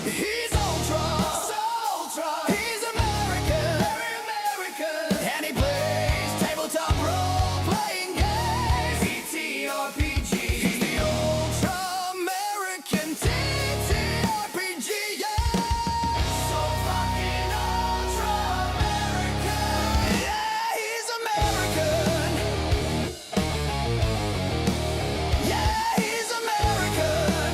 He's ultra, he's American, very American, and he plays tabletop role-playing games, TTRPG. He's the ultra American TTRPG, yeah. So fucking ultra American, yeah, he's American. Yeah, he's American.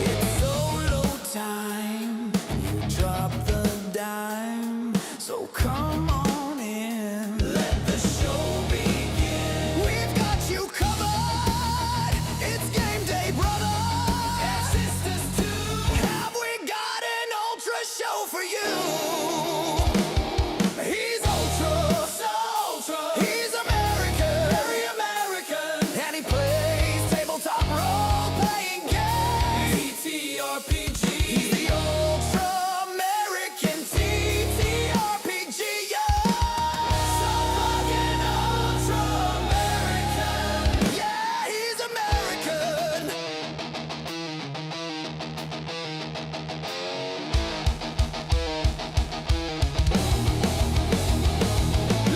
It's solo time. You drop the dime. So come on in. Let the show begin. We've got you covered. It's game day, brother. And sisters too. Have we got an ultra show for you? He's ultra, so ultra. He's American, very American, and he plays tabletop role-playing games, TTRPG. He's the ultra American TTRPG, yeah. So fucking ultra American, yeah, he's American.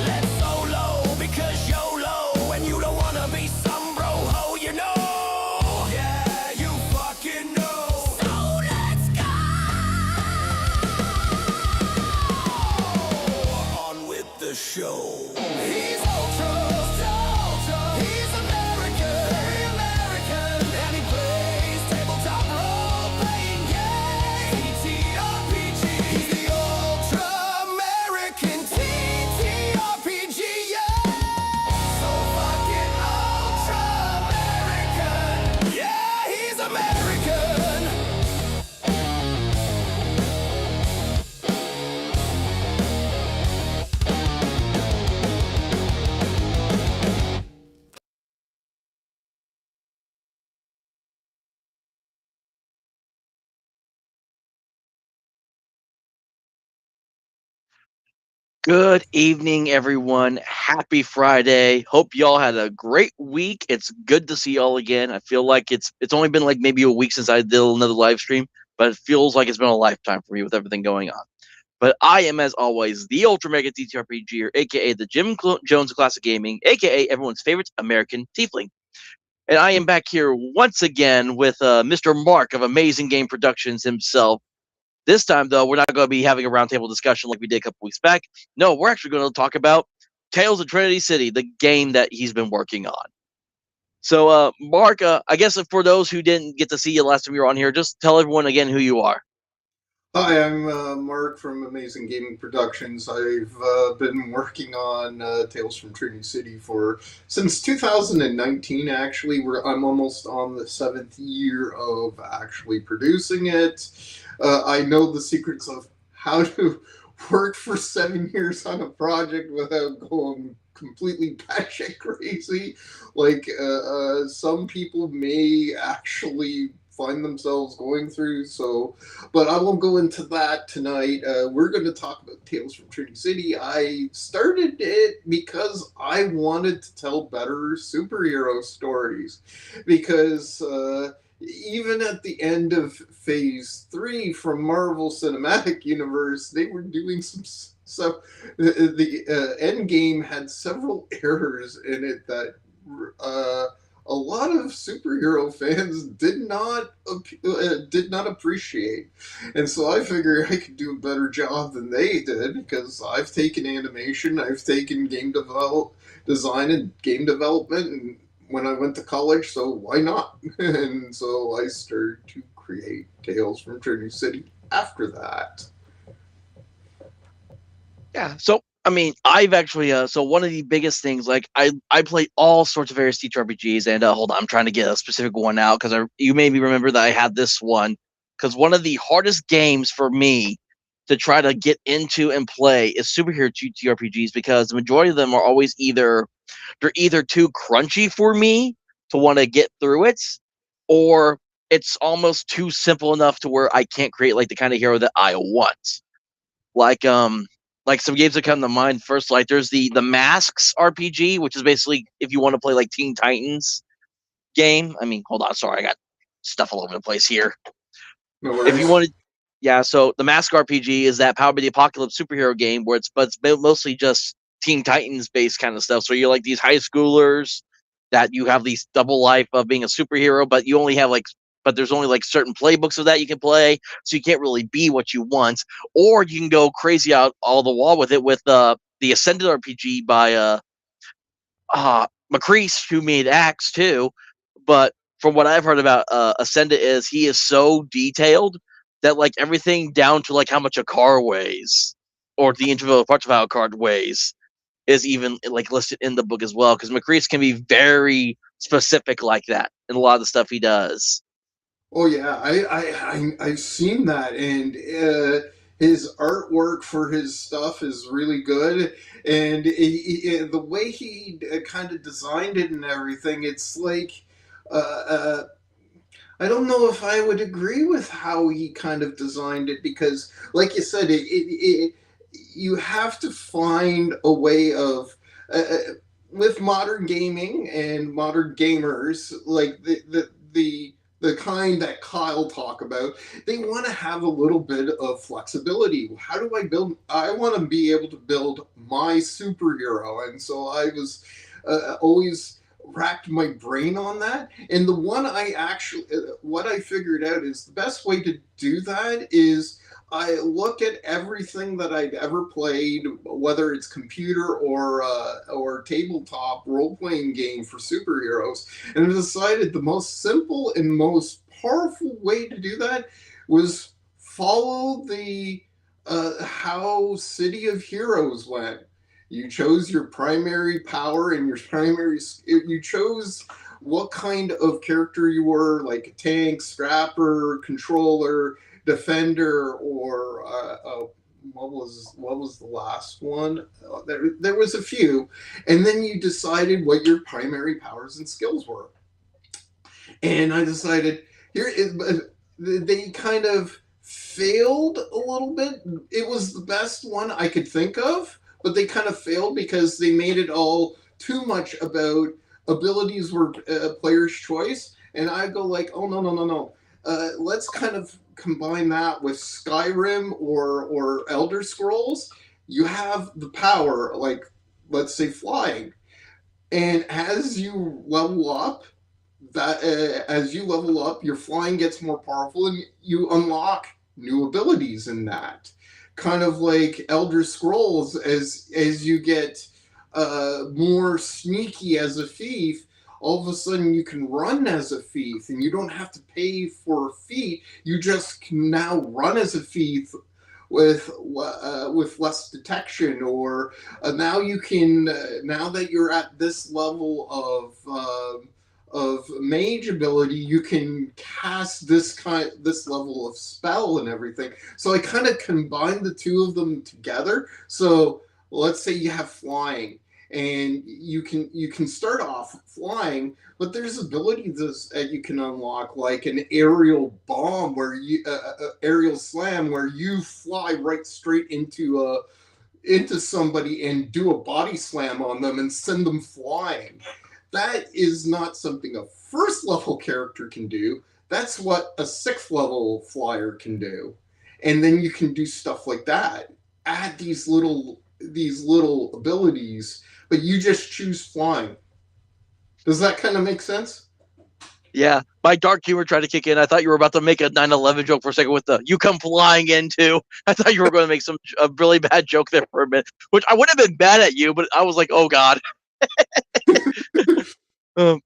Let's solo because YOLO, and you don't wanna be some bro ho, you know. Yeah, you fucking know. So let's go. On with the show. He's ultra, so ultra. He's American, very American, and he plays tabletop role-playing games, TTRPG. He's the ultra American TTRPG, yeah. So fucking ultra American, yeah, he's American. Good evening, everyone. Happy Friday. Hope y'all had a great week. It's good to see y'all again. I feel like it's only been like maybe a week since I did another live stream, but it feels like it's been a lifetime for me with everything going on. But I am, as always, the Ultra Mega TTRPGer, aka the Jones of Classic Gaming, aka everyone's favorite American Tiefling. And I am back here once again with Mr. Mark of Amazing Game Productions himself. This time, though, we're not going to be having a roundtable discussion like we did a couple weeks back. No, we're actually going to talk about Tales of Trinity City, the game that he's been working on. So, Mark, I guess for those who didn't get to see you last time you were on here, just tell everyone again who you are. Hi, I'm Mark from Amazing Gaming Productions. I've been working on Tales from Trinity City since 2019. Actually, I'm almost on the 7th year of actually producing it. I know the secrets of how to work for 7 years on a project without going completely batshit crazy. Like some people may actually find themselves going through. But I won't go into that tonight. We're going to talk about Tales from Trinity City. I started it because I wanted to tell better superhero stories. Because even at the end of Phase 3 from Marvel Cinematic Universe, they were doing some stuff. The end game had several errors in it that a lot of superhero fans did not appreciate, and so I figured I could do a better job than they did because I've taken animation, I've taken design and game development, and when I went to college, so why not? And so I started to create Tales from Trinity City after that. Yeah, so I mean, I've actually so one of the biggest things, like I play all sorts of various TTRPGs, and hold on, I'm trying to get a specific one out because you maybe remember that I had this one because one of the hardest games for me to try to get into and play is superhero TTRPGs because the majority of them are always either too crunchy for me to want to get through it, or it's almost too simple enough to where I can't create like the kind of hero that I want. like some games that come to mind first. Like there's the Masks RPG, which is basically if you want to play like Teen Titans game. I mean, hold on, sorry, I got stuff all over the place here. No If you worries. wanted, yeah, so the Mask RPG is that Power by the Apocalypse superhero game where it's mostly just Teen Titans based kind of stuff. So you're like these high schoolers that you have these double life of being a superhero, but you only have like but there's only like certain playbooks of that you can play, so you can't really be what you want, or you can go crazy out all the wall with it with the Ascended RPG by McCreese, who made Axe too. But from what I've heard about Ascendant is he is so detailed that like everything down to like how much a car weighs or the individual parts of how a car weighs is even like listed in the book as well. Because McCreese can be very specific like that in a lot of the stuff he does. Oh yeah, I've seen that, and his artwork for his stuff is really good, and the way he kind of designed it and everything, it's like. I don't know if I would agree with how he kind of designed it because, like you said, you have to find a way of with modern gaming and modern gamers like the kind that Kyle talk about. They want to have a little bit of flexibility. How do I build? I want to be able to build my superhero, and so I was always racked my brain on that. And the one I actually, what I figured out is the best way to do that is I look at everything that I'd ever played, whether it's computer or tabletop role playing game for superheroes, and I decided the most simple and most powerful way to do that was follow the how City of Heroes went. You chose your primary power and your primary. You chose what kind of character you were, like a tank, scrapper, controller, defender, or what was the last one? There was a few, and then you decided what your primary powers and skills were. And I decided here they kind of failed a little bit. It was the best one I could think of, but they kind of failed because they made it all too much about abilities were player's choice. And I go like, oh no no no no, let's kind of combine that with Skyrim or Elder Scrolls. You have the power, like let's say flying, and as you level up, that as you level up, your flying gets more powerful, and you unlock new abilities in that. Kind of like Elder Scrolls, as you get more sneaky as a thief, all of a sudden you can run as a thief, and you don't have to pay for a feat. You just can now run as a thief with less detection, or now you can now that you're at this level of mage ability, you can cast this level of spell and everything. So I kind of combined the two of them together. So let's say you have flying, and you can start off flying, but there's abilities that you can unlock, like an aerial bomb, where you aerial slam, where you fly right straight into somebody and do a body slam on them and send them flying. That is not something a first level character can do. That's what a sixth level flyer can do. And then you can do stuff like that. Add these little abilities, but you just choose flying. Does that kind of make sense? Yeah, my dark humor tried to kick in. I thought you were about to make a 9/11 joke for a second with the "you come flying into." I thought you were going to make a really bad joke there for a minute, which I would have been mad at you, but I was like, "Oh God."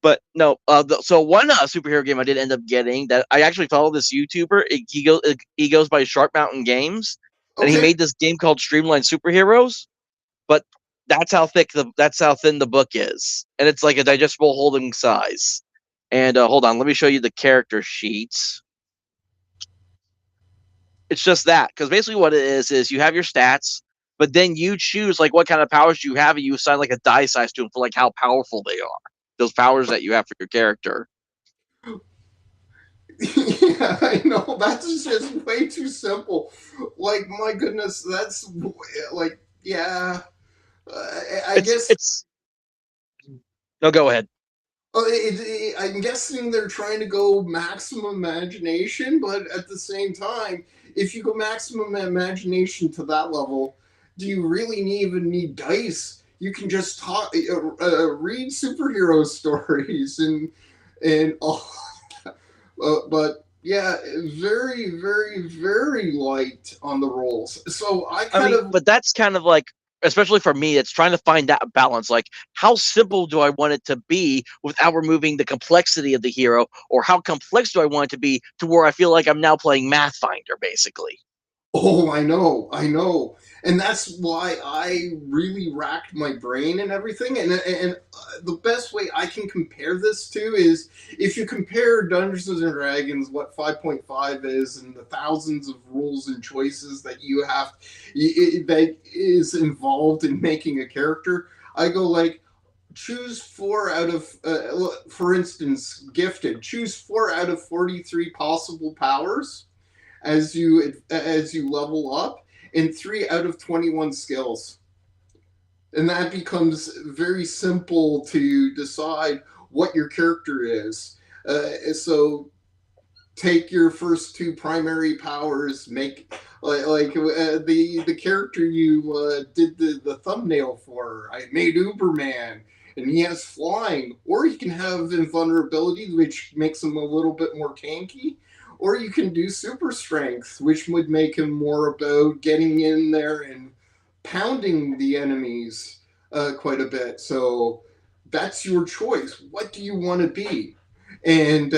But no, so one superhero game I did end up getting that I actually follow this YouTuber. He goes by Sharp Mountain Games, and he Okay. made this game called Streamline Superheroes. But that's how thin the book is, and it's like a digestible holding size. And hold on, let me show you the character sheets. It's just that because basically what it is you have your stats, but then you choose like what kind of powers you have, and you assign like a die size to them for like how powerful they are. Those powers that you have for your character. Yeah, I know that's just way too simple. Like, my goodness, that's like, yeah. I It's guess it's no, go ahead. I'm guessing they're trying to go maximum imagination, but at the same time, if you go maximum imagination to that level, do you really even need dice? You can just read superhero stories and all. But yeah, very, very, very light on the rolls. So I I kind mean, of but that's kind of like, especially for me, it's trying to find that balance. Like, how simple do I want it to be without removing the complexity of the hero, or how complex do I want it to be to where I feel like I'm now playing Mathfinder, basically? Oh, I know, and that's why I really racked my brain and everything. And the best way I can compare this to is if you compare Dungeons and Dragons, what 5.5 is, and the thousands of rules and choices that you have that is involved in making a character. I go like, choose four out of, for instance, gifted. Choose 4 out of 43 possible powers as you level up, and 3 out of 21 skills, and that becomes very simple to decide what your character is. So take your first two primary powers, make the character you did the thumbnail for. I made Uberman, and he has flying, or he can have invulnerability, which makes him a little bit more tanky, or you can do super strength, which would make him more about getting in there and pounding the enemies quite a bit. So that's your choice. What do you want to be? And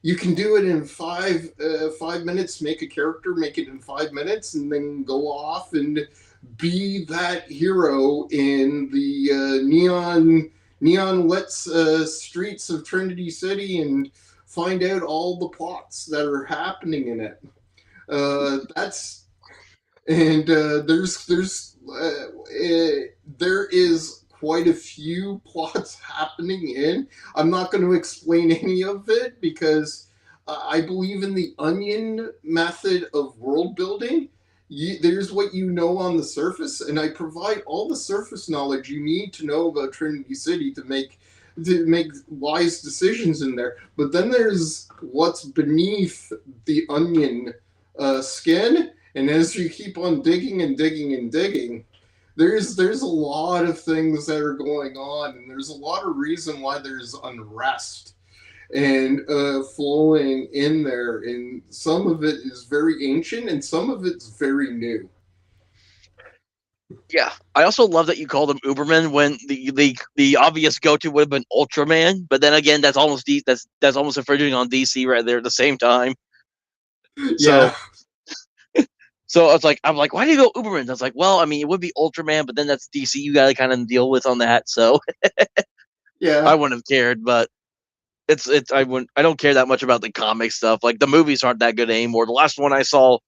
you can do it in 5 minutes. Make a character, make it in 5 minutes, and then go off and be that hero in the neon lit streets of Trinity City and find out all the plots that are happening in it. That's and there is quite a few plots happening in. I'm not going to explain any of it because I believe in the onion method of world building. There's what you know on the surface, and I provide all the surface knowledge you need to know about Trinity City to make wise decisions in there. But then there's what's beneath the onion skin, and as you keep on digging and digging and digging, there's a lot of things that are going on, and there's a lot of reason why there's unrest and flowing in there, and some of it is very ancient, and some of it's very new. Yeah, I also love that you called him Uberman when the obvious go to would have been Ultraman, but then again, that's almost infringing on DC right there at the same time. So Yeah, so I'm like, why do you go Uberman? I was like, well, I mean, it would be Ultraman, but then that's DC. You got to kind of deal with on that. So I yeah. wouldn't have cared, but I don't care that much about the comic stuff. Like the movies aren't that good anymore. The last one I saw,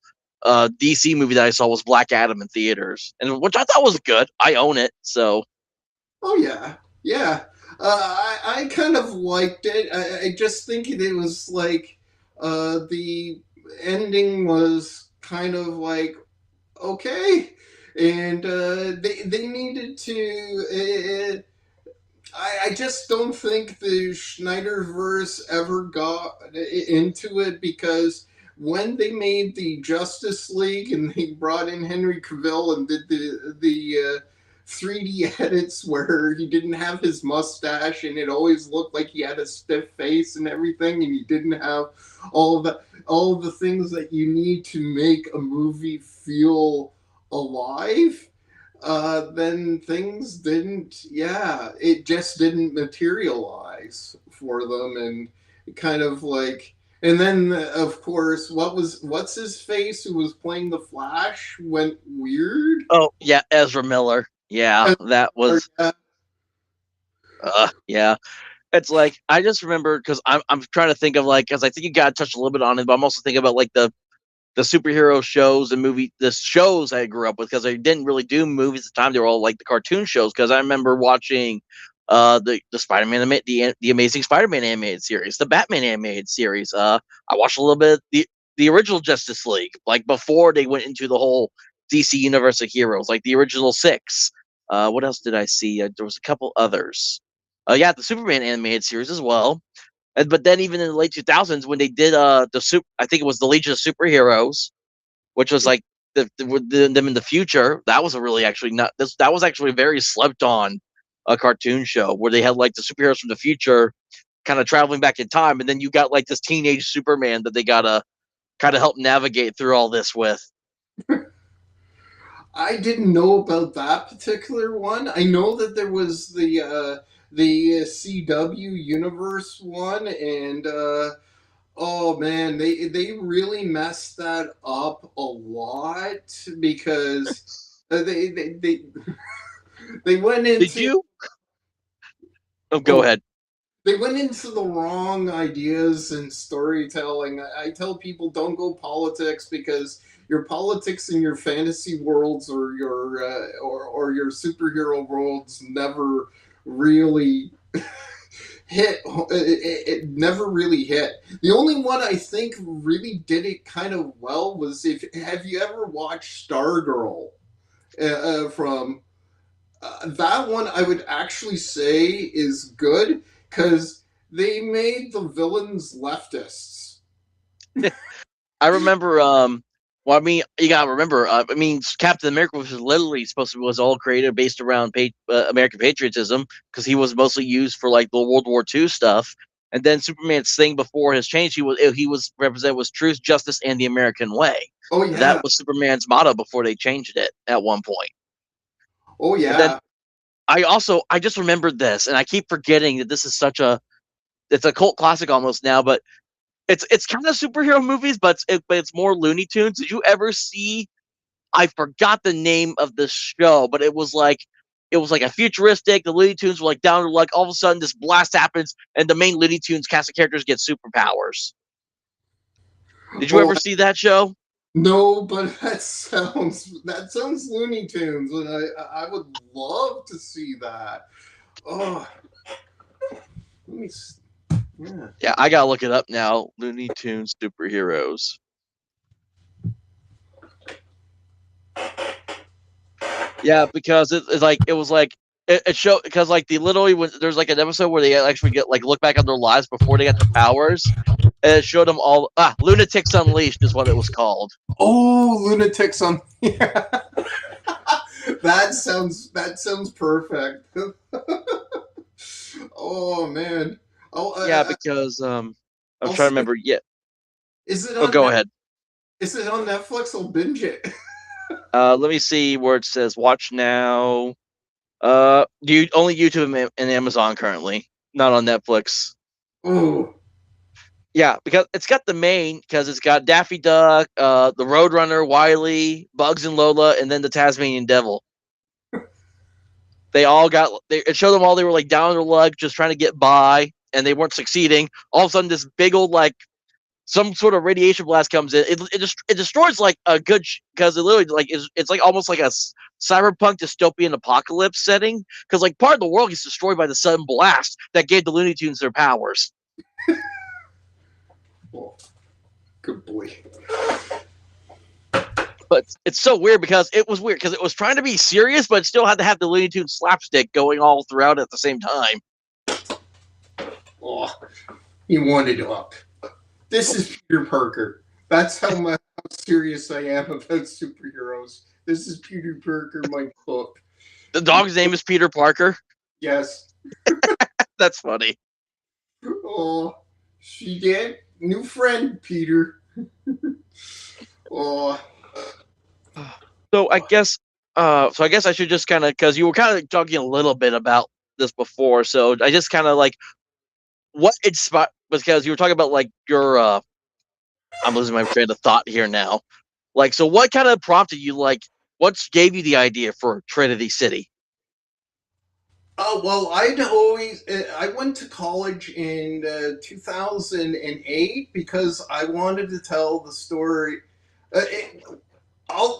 DC movie that I saw was Black Adam in theaters, and which I thought was good. I own it, so Oh yeah, yeah. I kind of liked it. I just think it was like the ending was kind of like okay, and they needed to. I just don't think the Schneiderverse ever got into it because when they made the Justice League and they brought in Henry Cavill and did the 3D edits where he didn't have his mustache and it always looked like he had a stiff face and everything, and he didn't have all of the things that you need to make a movie feel alive, then things didn't, yeah, it just didn't materialize for them. And it kind of like, and then of course, what's his face who was playing the Flash went weird. oh yeah, Ezra Miller. Yeah, that was Yeah, yeah. It's like I just remember because I'm trying to think of like because I think you got to touch a little bit on it, but I'm also thinking about like the superhero shows and the shows I grew up with because I didn't really do movies at the time. They were all like the cartoon shows because I remember watching the Spider-Man the Amazing Spider-Man animated series, the Batman animated series. I watched a little bit the original Justice League, like before they went into the whole DC universe of heroes, like the original six. What else did I see? There was a couple others. Yeah, the Superman animated series as well. But then even in the late 2000s, when they did I think it was the Legion of Superheroes, which was like them in the future. That was a really actually not this. That was actually a very slept on a cartoon show where they had like the superheroes from the future kind of traveling back in time, and then you got like this teenage Superman that they gotta kind of help navigate through all this with. I didn't know about that particular one. I know that there was the CW Universe one, and oh man, they really messed that up a lot because they they went Did into you? Oh, go oh ahead. they went into the wrong ideas and storytelling. I tell people don't go politics because your politics in your fantasy worlds or or your superhero worlds never really it never really hit. The only one I think really did it kind of well was if have you ever watched Stargirl from that one I would actually say is good because they made the villains leftists. I remember. Well, I mean, you gotta remember. I mean, Captain America was literally supposed to was all created based around American patriotism because he was mostly used for like the World War II stuff. And then Superman's thing before his change, he was represented was truth, justice, and the American way. Oh That yeah, was Superman's motto before they changed it at one point. oh And then yeah. I just remembered this, and I keep forgetting that this is such a it's a cult classic almost now, but it's kind of superhero movies, but it's more Looney Tunes. Did you ever see? I forgot the name of the show, but it was like a futuristic. The Looney Tunes were like down to like all of a sudden this blast happens, and the main Looney Tunes cast of characters get superpowers. Did you Oh ever see that show? no, but that sounds Looney Tunes, and I would love to see that. Oh, let me. Yeah. Yeah, I gotta look it up now. Looney Tunes superheroes. Yeah, because it's like it was like it showed because like the literally when there's like an episode where they actually get like look back on their lives before they got their powers, and it showed them all. Lunatics Unleashed is what it was called. Oh, lunatics on. Yeah. That sounds perfect. Oh man. Oh, Yeah, because I'm I'll trying to see. remember. Yeah. Is it Oh, on? go ahead. Is it on Netflix? I'll binge it. Let me see where it says watch now. You only YouTube and Amazon currently, not on Netflix. Oh, Yeah, because it's got the main because it's got Daffy Duck, the Roadrunner, Wiley, Bugs and Lola, and then the Tasmanian Devil. They all got it showed them all they were like down on their luck, just trying to get by, and they weren't succeeding. All of a sudden, this big old like some sort of radiation blast comes in. It destroys like a good because it literally like it's like almost like a cyberpunk dystopian apocalypse setting because like part of the world gets destroyed by the sudden blast that gave the Looney Tunes their powers. oh, good boy. But it's so weird because it was weird because it was trying to be serious, but it still had to have the Looney Tunes slapstick going all throughout at the same time. Oh, he wanted up. This is Peter Parker. That's how serious I am about superheroes. This is Peter Parker, my book. The dog's name is Peter Parker. Yes. That's funny. Oh, she did. New friend, Peter. Oh, So I guess I should just kind of because you were kind of talking a little bit about this before, so I just kind of like what inspired because you were talking about like your I'm losing my train of thought here now. Like, so what kind of prompted you? Like, what gave you the idea for Trinity City? oh well, I'd always I went to college in 2008 because I wanted to tell the story.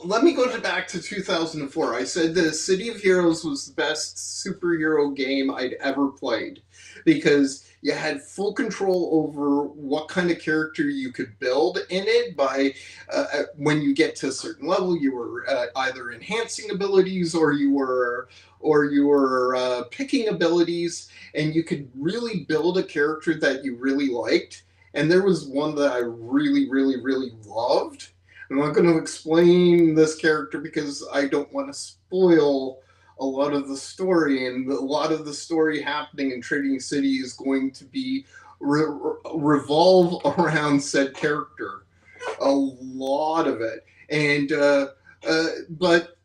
Let me go back to 2004. I said the City of Heroes was the best superhero game I'd ever played because you had full control over what kind of character you could build in it. By when you get to a certain level, you were either enhancing abilities or you were picking abilities, and you could really build a character that you really liked. And there was one that I really, really, really loved. I'm not going to explain this character because I don't want to spoil a lot of the story, and a lot of the story happening in Trading City is going to be revolve around said character. A lot of it, and but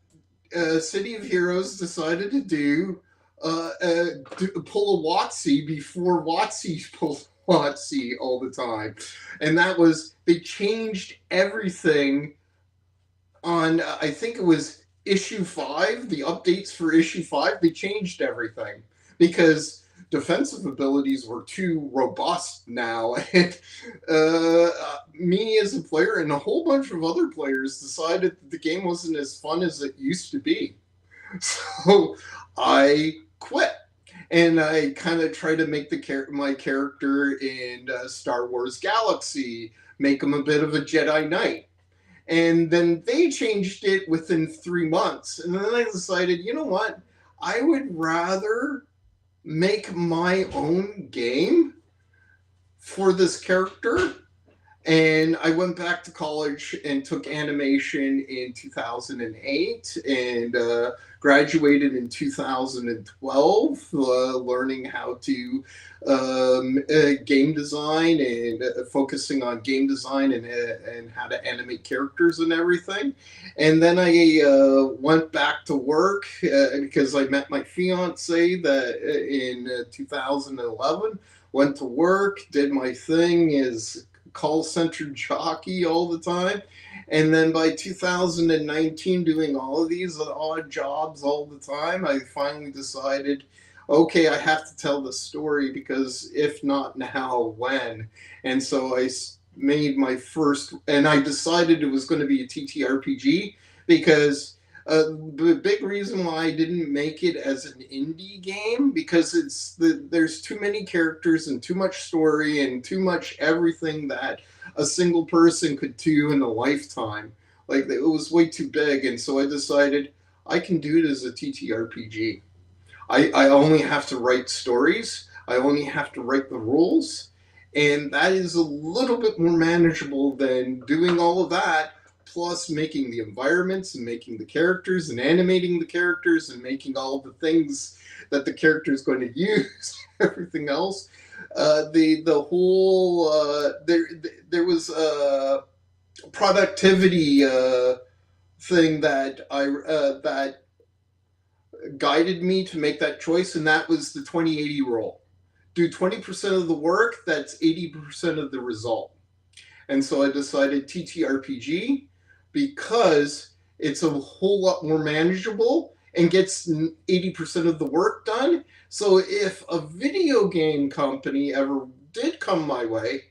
City of Heroes decided to pull a Watsy before Watsy pulled Watsy all the time, and that was they changed everything on I think it was issue 5, the updates for issue 5. They changed everything because defensive abilities were too robust now, and me as a player and a whole bunch of other players decided that the game wasn't as fun as it used to be. So I quit, and I kind of tried to make my character in Star Wars Galaxy, make him a bit of a Jedi Knight. And then they changed it within 3 months. And then I decided, you know what? I would rather make my own game for this character. And I went back to college and took animation in 2008 and graduated in 2012, learning how to game design and focusing on game design and how to animate characters and everything. And then I went back to work because I met my fiance in 2011. Went to work, did my thing as call center jockey all the time. And then by 2019, doing all of these odd jobs all the time, I finally decided, okay, I have to tell the story because if not now, when? And so I made my first, and I decided it was going to be a TTRPG because the big reason why I didn't make it as an indie game because there's too many characters and too much story and too much everything that a single person could do in a lifetime. Like it was way too big, and so I decided I can do it as a TTRPG. I only have to write stories. I only have to write the rules, and that is a little bit more manageable than doing all of that plus making the environments and making the characters and animating the characters and making all of the things that the character is going to use, everything else. The whole there was a productivity thing that I that guided me to make that choice, and that was the 20/80 rule. Do 20% of the work, that's 80% of the result. And so I decided TTRPG because it's a whole lot more manageable and gets 80% of the work done. So if a video game company ever did come my way,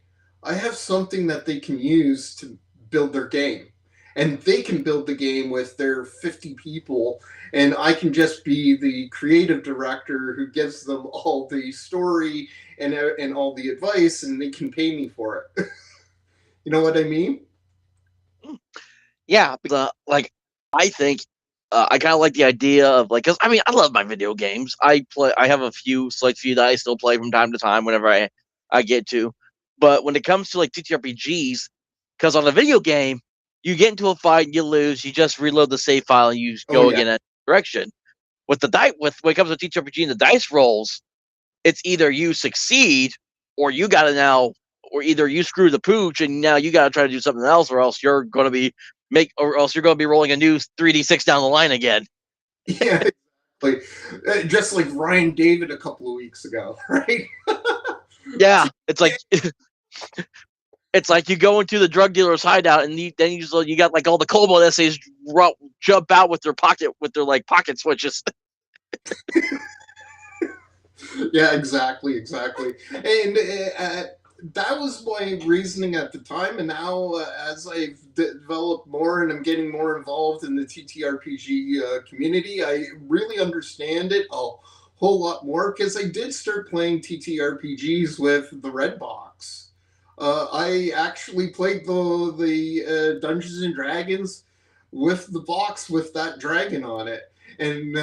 I have something that they can use to build their game. And they can build the game with their 50 people, and I can just be the creative director who gives them all the story and all the advice, and they can pay me for it. You know what I mean? Yeah, because, like I think I kind of like the idea of like, cause I mean I love my video games. I have a select few that I still play from time to time whenever I get to. But when it comes to like TTRPGs, because on a video game you get into a fight, you lose, you just reload the save file, and you Oh go yeah. again in that direction. With the dice, with when it comes to TTRPG and the dice rolls, it's either you succeed or you got to now, or either you screw the pooch and now you got to try to do something else, or else you're going to be or else you're going to be rolling a new 3d6 down the line again. Yeah, exactly. Just like Ryan David a couple of weeks ago, right? Yeah, it's like it's like you go into the drug dealer's hideout and then you got like all the Cobalt essays jump out with their like pocket switches. Yeah, exactly. And that was my reasoning at the time, and now as I've developed more and I'm getting more involved in the TTRPG community, I really understand it a whole lot more because I did start playing TTRPGs with the Red Box. I actually played the Dungeons and Dragons with the box with that dragon on it, and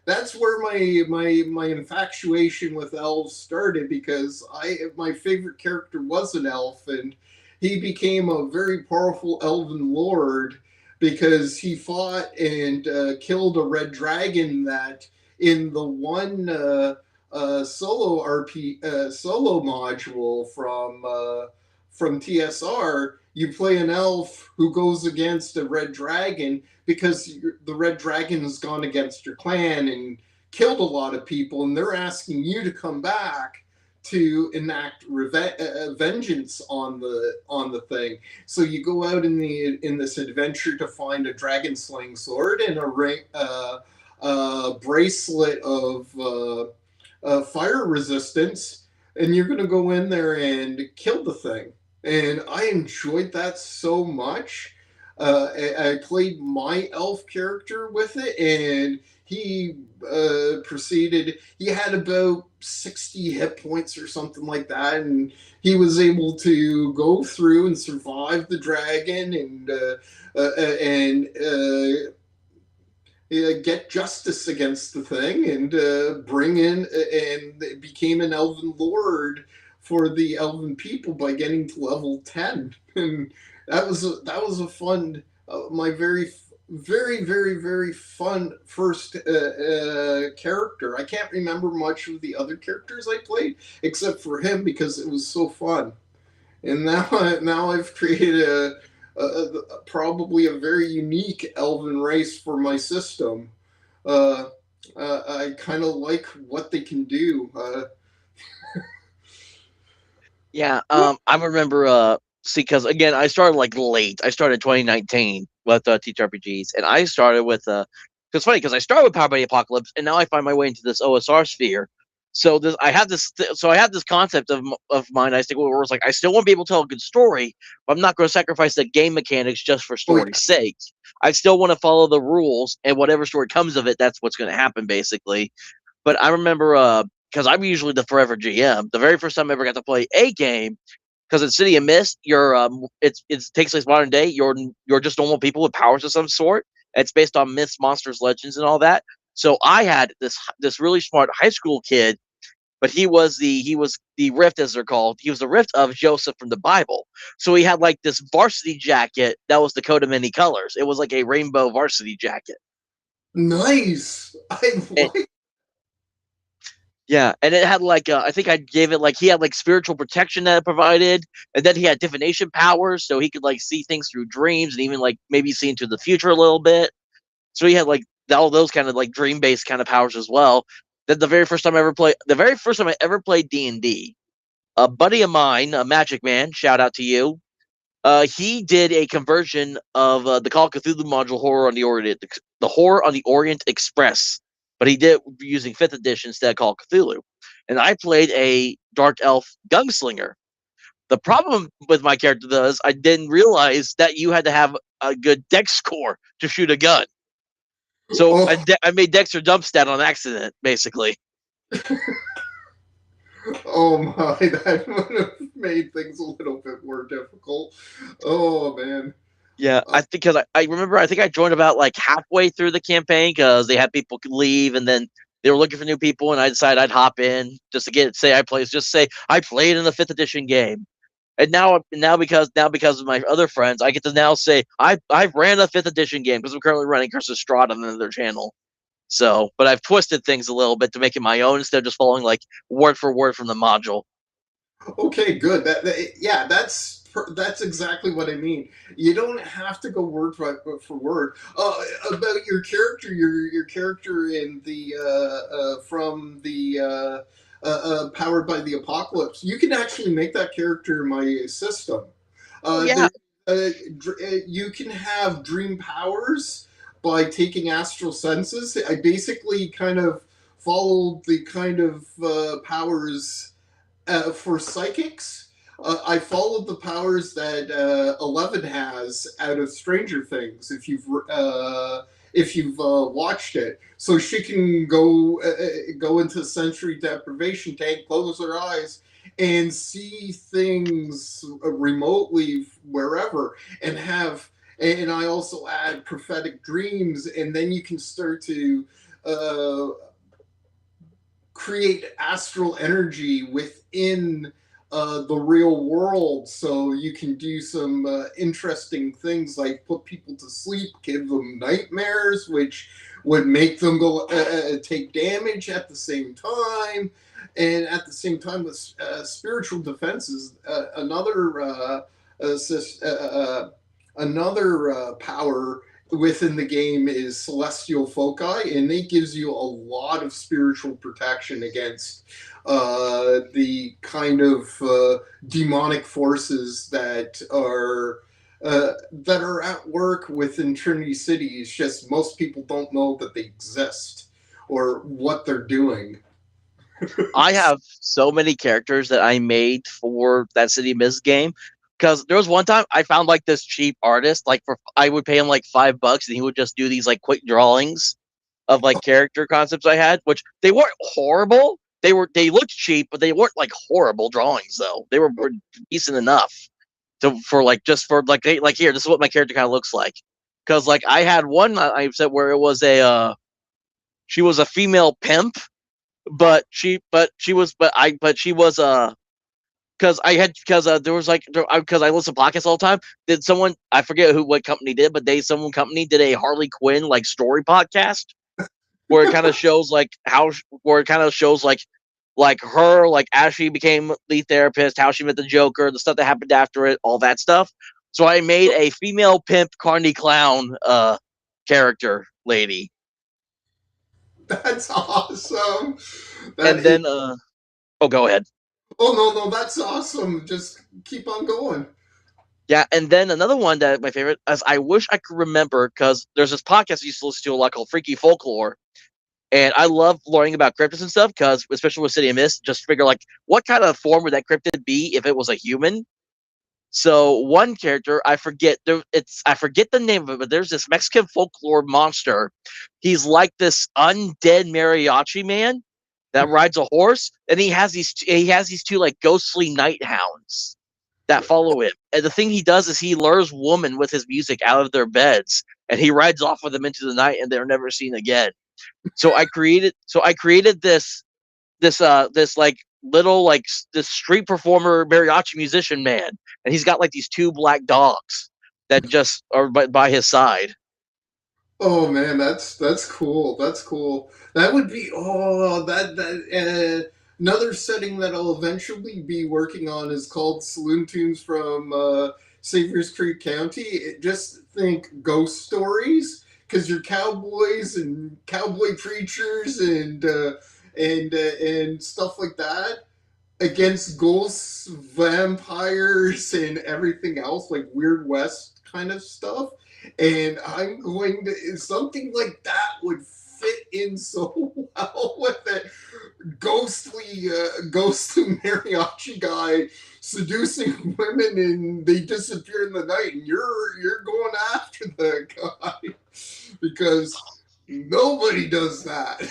that's where my infatuation with elves started because my favorite character was an elf, and he became a very powerful elven lord because he fought and killed a red dragon that in the one solo module from TSR, you play an elf who goes against a red dragon because the red dragon has gone against your clan and killed a lot of people, and they're asking you to come back to enact vengeance on the thing. So you go out in this adventure to find a dragon slaying sword and a bracelet of fire resistance, and you're going to go in there and kill the thing. And I enjoyed that so much. I played my elf character with it, and he proceeded. He had about 60 hit points or something like that, and he was able to go through and survive the dragon and get justice against the thing and bring in and it became an elven lord for the elven people by getting to level 10, and that was a fun my very fun first character. I can't remember much of the other characters I played except for him because it was so fun, and now I've created probably a very unique elven race for my system. Uh, I kind of like what they can do. Yeah, I remember. See, because again, I started like late. I started 2019 with TTRPGs, and I started with. It's funny because I started with Powered by the Apocalypse, and now I find my way into this OSR sphere. So I have this. So I have this concept of mine. I stick with where it's like I still want to be able to tell a good story, but I'm not going to sacrifice the game mechanics just for Oh yeah. story's sake. I still want to follow the rules, and whatever story comes of it, that's what's going to happen, basically. But I remember because I'm usually the forever GM. The very first time I ever got to play a game, because in City of Mist, you're it takes place modern day. You're just normal people with powers of some sort. It's based on myths, monsters, legends, and all that. So I had this really smart high school kid, but he was the Rift, as they're called. He was the Rift of Joseph from the Bible. So he had like this varsity jacket that was the coat of many colors. It was like a rainbow varsity jacket. Nice. I And, like. yeah, and it had like I think I gave it like he had like spiritual protection that it provided, and then he had divination powers, so he could like see things through dreams and even like maybe see into the future a little bit. So he had like all those kind of like dream based kind of powers as well. Then the very first time I ever played D&D, a buddy of mine, a Magic Man, shout out to you. He did a conversion of the Call of Cthulhu module Horror on the Orient, the Horror on the Orient Express, but he did it using 5th edition instead of Call of Cthulhu. And I played a Dark Elf Gunslinger. The problem with my character though is I didn't realize that you had to have a good dex score to shoot a gun. So Oh, I made Dexter dump stat on accident, basically. oh my, that would have made things a little bit more difficult. Oh man. Yeah, I think because I remember I think I joined about like halfway through the campaign because they had people leave and then they were looking for new people and I decided I'd hop in just to say I played in the 5th edition game. And now because of my other friends, I get to now say I ran a 5th edition game because I'm currently running Curse of Strahd on another channel. So, but I've twisted things a little bit to make it my own instead of just following like word for word from the module. Okay, good. Yeah, that's exactly what I mean. You don't have to go word for word about your character. Your character in the from the powered by the apocalypse. You can actually make that character in my system. Oh yeah, There, you can have dream powers by taking astral senses. I basically kind of followed the kind of powers for psychics. I followed the powers that 11 has out of Stranger Things. If you've watched it, so she can go into sensory deprivation tank, close her eyes, and see things remotely wherever, and have. And I also add prophetic dreams, and then you can start to uh, create astral energy within the real world, so you can do some interesting things like put people to sleep, give them nightmares, which would make them go take damage at the same time. And at the same time, with spiritual defenses, uh, another power within the game is celestial foci, and it gives you a lot of spiritual protection against the kind of demonic forces that are at work within Trinity City. It's just most people don't know that they exist or what they're doing. I have so many characters that I made for that City Mist game. Because there was one time I found like this cheap artist, like for I would pay him like $5 and he would just do these like quick drawings of like character concepts I had, which they weren't horrible. They looked cheap, but they weren't like horrible drawings though. They were decent enough to for like just for like like here. This is what my character kind of looks like. Because like I had one I said where it was a she was a female pimp, but she was because I had because there was like because I listen to podcasts all the time. Did someone I forget who what company did, but someone company did a Harley Quinn like story podcast where it kind of shows like how where it kind of shows like her like as she became the therapist, how she met the Joker, the stuff that happened after it, all that stuff. So I made a female pimp Carney Clown character lady, That's awesome. That and is. then oh go ahead. Oh no, no, that's awesome. Just keep on going. Yeah, and then another one that my favorite is I wish I could remember because there's this podcast I used to listen to a lot called Freaky Folklore, and I love learning about cryptids and stuff because especially with City of Mist, just figure like what kind of form would that cryptid be if it was a human. So one character I forget the name of it, but there's this Mexican folklore monster. He's like this undead mariachi man that rides a horse, and he has these two like ghostly night hounds that follow him. And the thing he does is he lures women with his music out of their beds, and he rides off with them into the night, and they're never seen again. So I created this like little like this street performer mariachi musician man, and he's got like these two black dogs that just are by his side. Oh man, that's cool. That's cool. That would be another setting that I'll eventually be working on is called Saloon Tunes from Saviors Creek County. Just think ghost stories because you're cowboys and cowboy preachers and stuff like that against ghosts, vampires, and everything else, like Weird West kind of stuff. And I'm going to, something like that would fit in so well with it. Ghostly mariachi guy seducing women and they disappear in the night and you're going after the guy because nobody does that.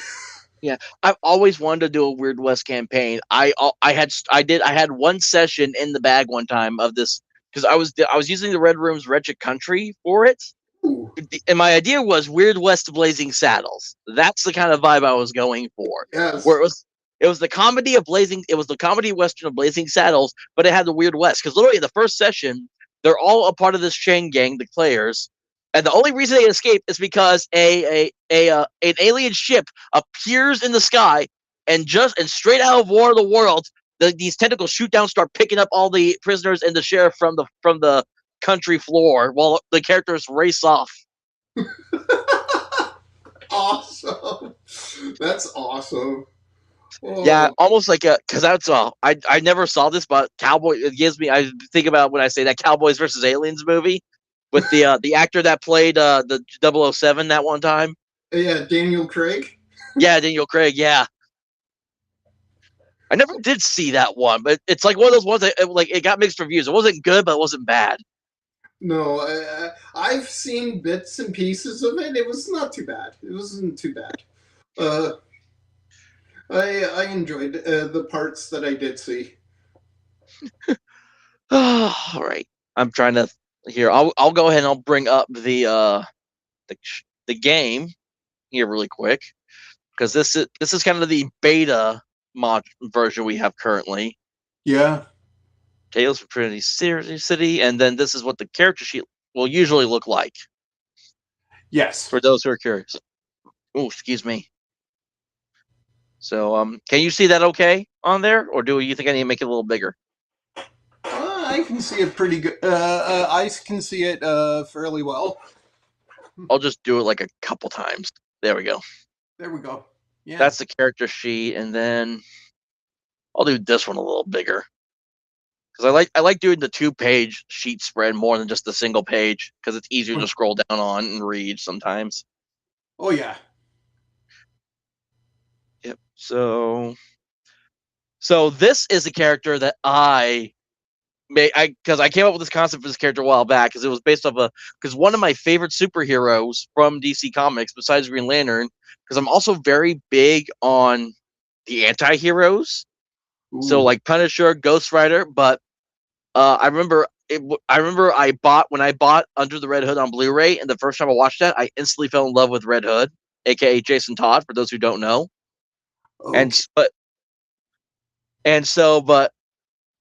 Yeah, I've always wanted to do a Weird West campaign. I had one session in the bag one time of this because I was using the Red Room's Wretched Country for it, Ooh, and my idea was Weird West Blazing Saddles. That's the kind of vibe I was going for, where yes. it was the comedy western of Blazing Saddles, but it had the Weird West because literally in the first session they're all a part of this chain gang, the players, and the only reason they escape is because an alien ship appears in the sky and straight out of War of the Worlds, these tentacles shoot down, start picking up all the prisoners and the sheriff from the country floor while the characters race off. Awesome. That's awesome. Yeah, Oh, almost like a because that's all. I never saw this, but Cowboy. It gives me. I think about when I say that Cowboys versus Aliens movie with the actor that played the 007 that one time. yeah, Daniel Craig. Yeah, Daniel Craig. Yeah, I never did see that one, but it's like one of those ones that it got mixed reviews. It wasn't good, but it wasn't bad. No, I've seen bits and pieces of it. It was not too bad. It wasn't too bad. Uh, I enjoyed the parts that I did see. All right, I'm trying to here. I'll go ahead and I'll bring up the, the game here really quick because this is kind of the beta mod version we have currently. Yeah. Tales from Trinity City, and then this is what the character sheet will usually look like Yes. for those who are curious. Oh, excuse me. So, can you see that okay on there, or do you think I need to make it a little bigger? I can see it pretty good. I can see it fairly well. I'll just do it like a couple times. There we go. There we go. Yeah. That's the character sheet, and then I'll do this one a little bigger because I like doing the 2-page sheet spread more than just the single page because it's easier to scroll down on and read sometimes. Oh yeah. Yep. So this is a character that I because I came up with this concept for this character a while back because it was based off because one of my favorite superheroes from DC Comics besides Green Lantern, because I'm also very big on the anti-heroes. So Ooh. like Punisher, Ghost Rider, but I remember I bought when I bought Under the Red Hood on Blu-ray, and the first time I watched that, I instantly fell in love with Red Hood, aka Jason Todd, for those who don't know. Okay. But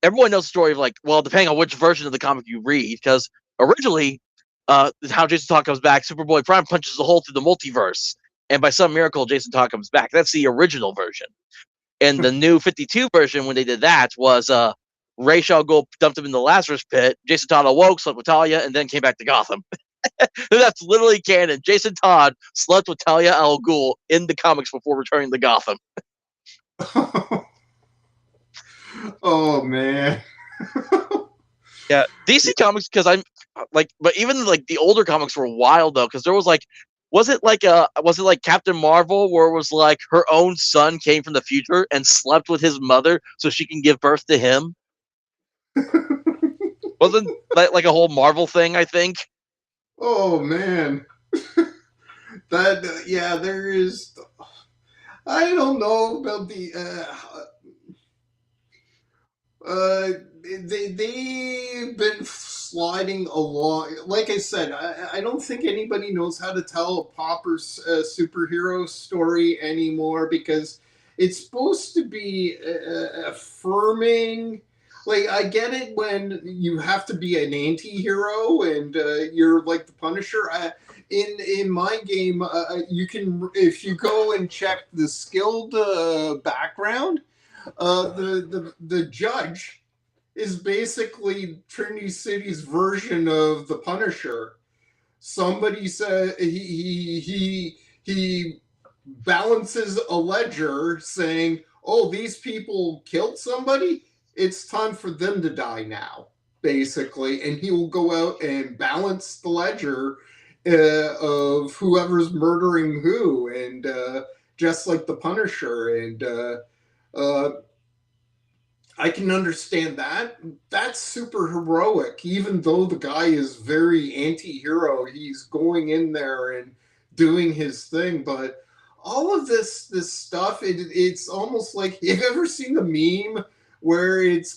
everyone knows the story of like, well, depending on which version of the comic you read, because originally, how Jason Todd comes back, Superboy Prime punches a hole through the multiverse, and by some miracle, Jason Todd comes back. That's the original version. And the new 52 version, when they did that, was Ra's al Ghul dumped him in the Lazarus pit. Jason Todd awoke, slept with Talia, and then came back to Gotham. That's literally canon. Jason Todd slept with Talia al Ghul in the comics before returning to Gotham. Oh man. Yeah, DC Comics, because I'm like, but even like the older comics were wild though, because there was like, was it like Captain Marvel, where it was like her own son came from the future and slept with his mother so she can give birth to him? Wasn't that like a whole Marvel thing? I think. Oh man. That yeah, there is. I don't know about the. They've been sliding along. Like I said, I don't think anybody knows how to tell a proper superhero story anymore because it's supposed to be affirming. Like I get it when you have to be an anti-hero and you're like the Punisher. In my game, you can if you go and check the skilled background the judge is basically Trinity City's version of the Punisher. Somebody said he balances a ledger saying, "Oh, these people killed somebody. It's time for them to die now." Basically, and he will go out and balance the ledger of whoever's murdering who, and just like the Punisher, and uh, I can understand that. That's super heroic, even though the guy is very anti-hero. He's going in there and doing his thing, but all of this stuff, it's almost like have you ever seen the meme where it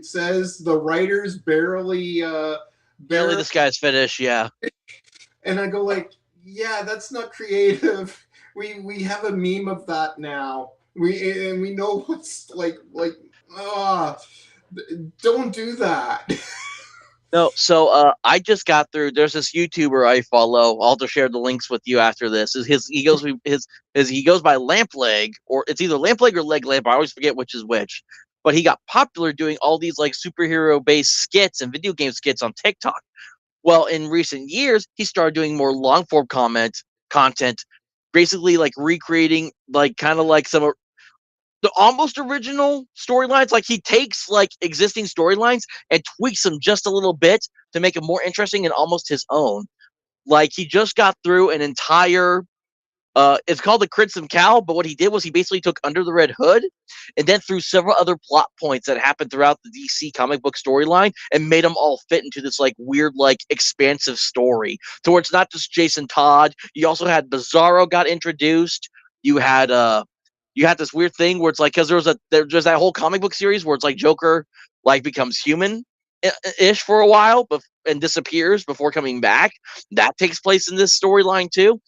says the writers Barely this guy's finished. Yeah. and I go like, yeah, that's not creative. We have a meme of that now. We know what's like ah, don't do that. No, so I just got through. There's this YouTuber I follow. I'll just share the links with you after this. He goes by Lampleg, or it's either Lampleg or Leg Lamp. I always forget which is which. But he got popular doing all these like superhero based skits and video game skits on TikTok. Well, in recent years, he started doing more long form content, basically like recreating like kind of like some the almost original storylines. Like he takes like existing storylines and tweaks them just a little bit to make it more interesting and almost his own. Like he just got through an entire It's called the Crimson Cowl, but what he did was he basically took Under the Red Hood and then threw several other plot points that happened throughout the DC comic book storyline and made them all fit into this like weird, like expansive story. So where it's not just Jason Todd. You also had Bizarro got introduced. You had this weird thing where it's like because there's that whole comic book series where it's like Joker like becomes human ish for a while, but and disappears before coming back. That takes place in this storyline too.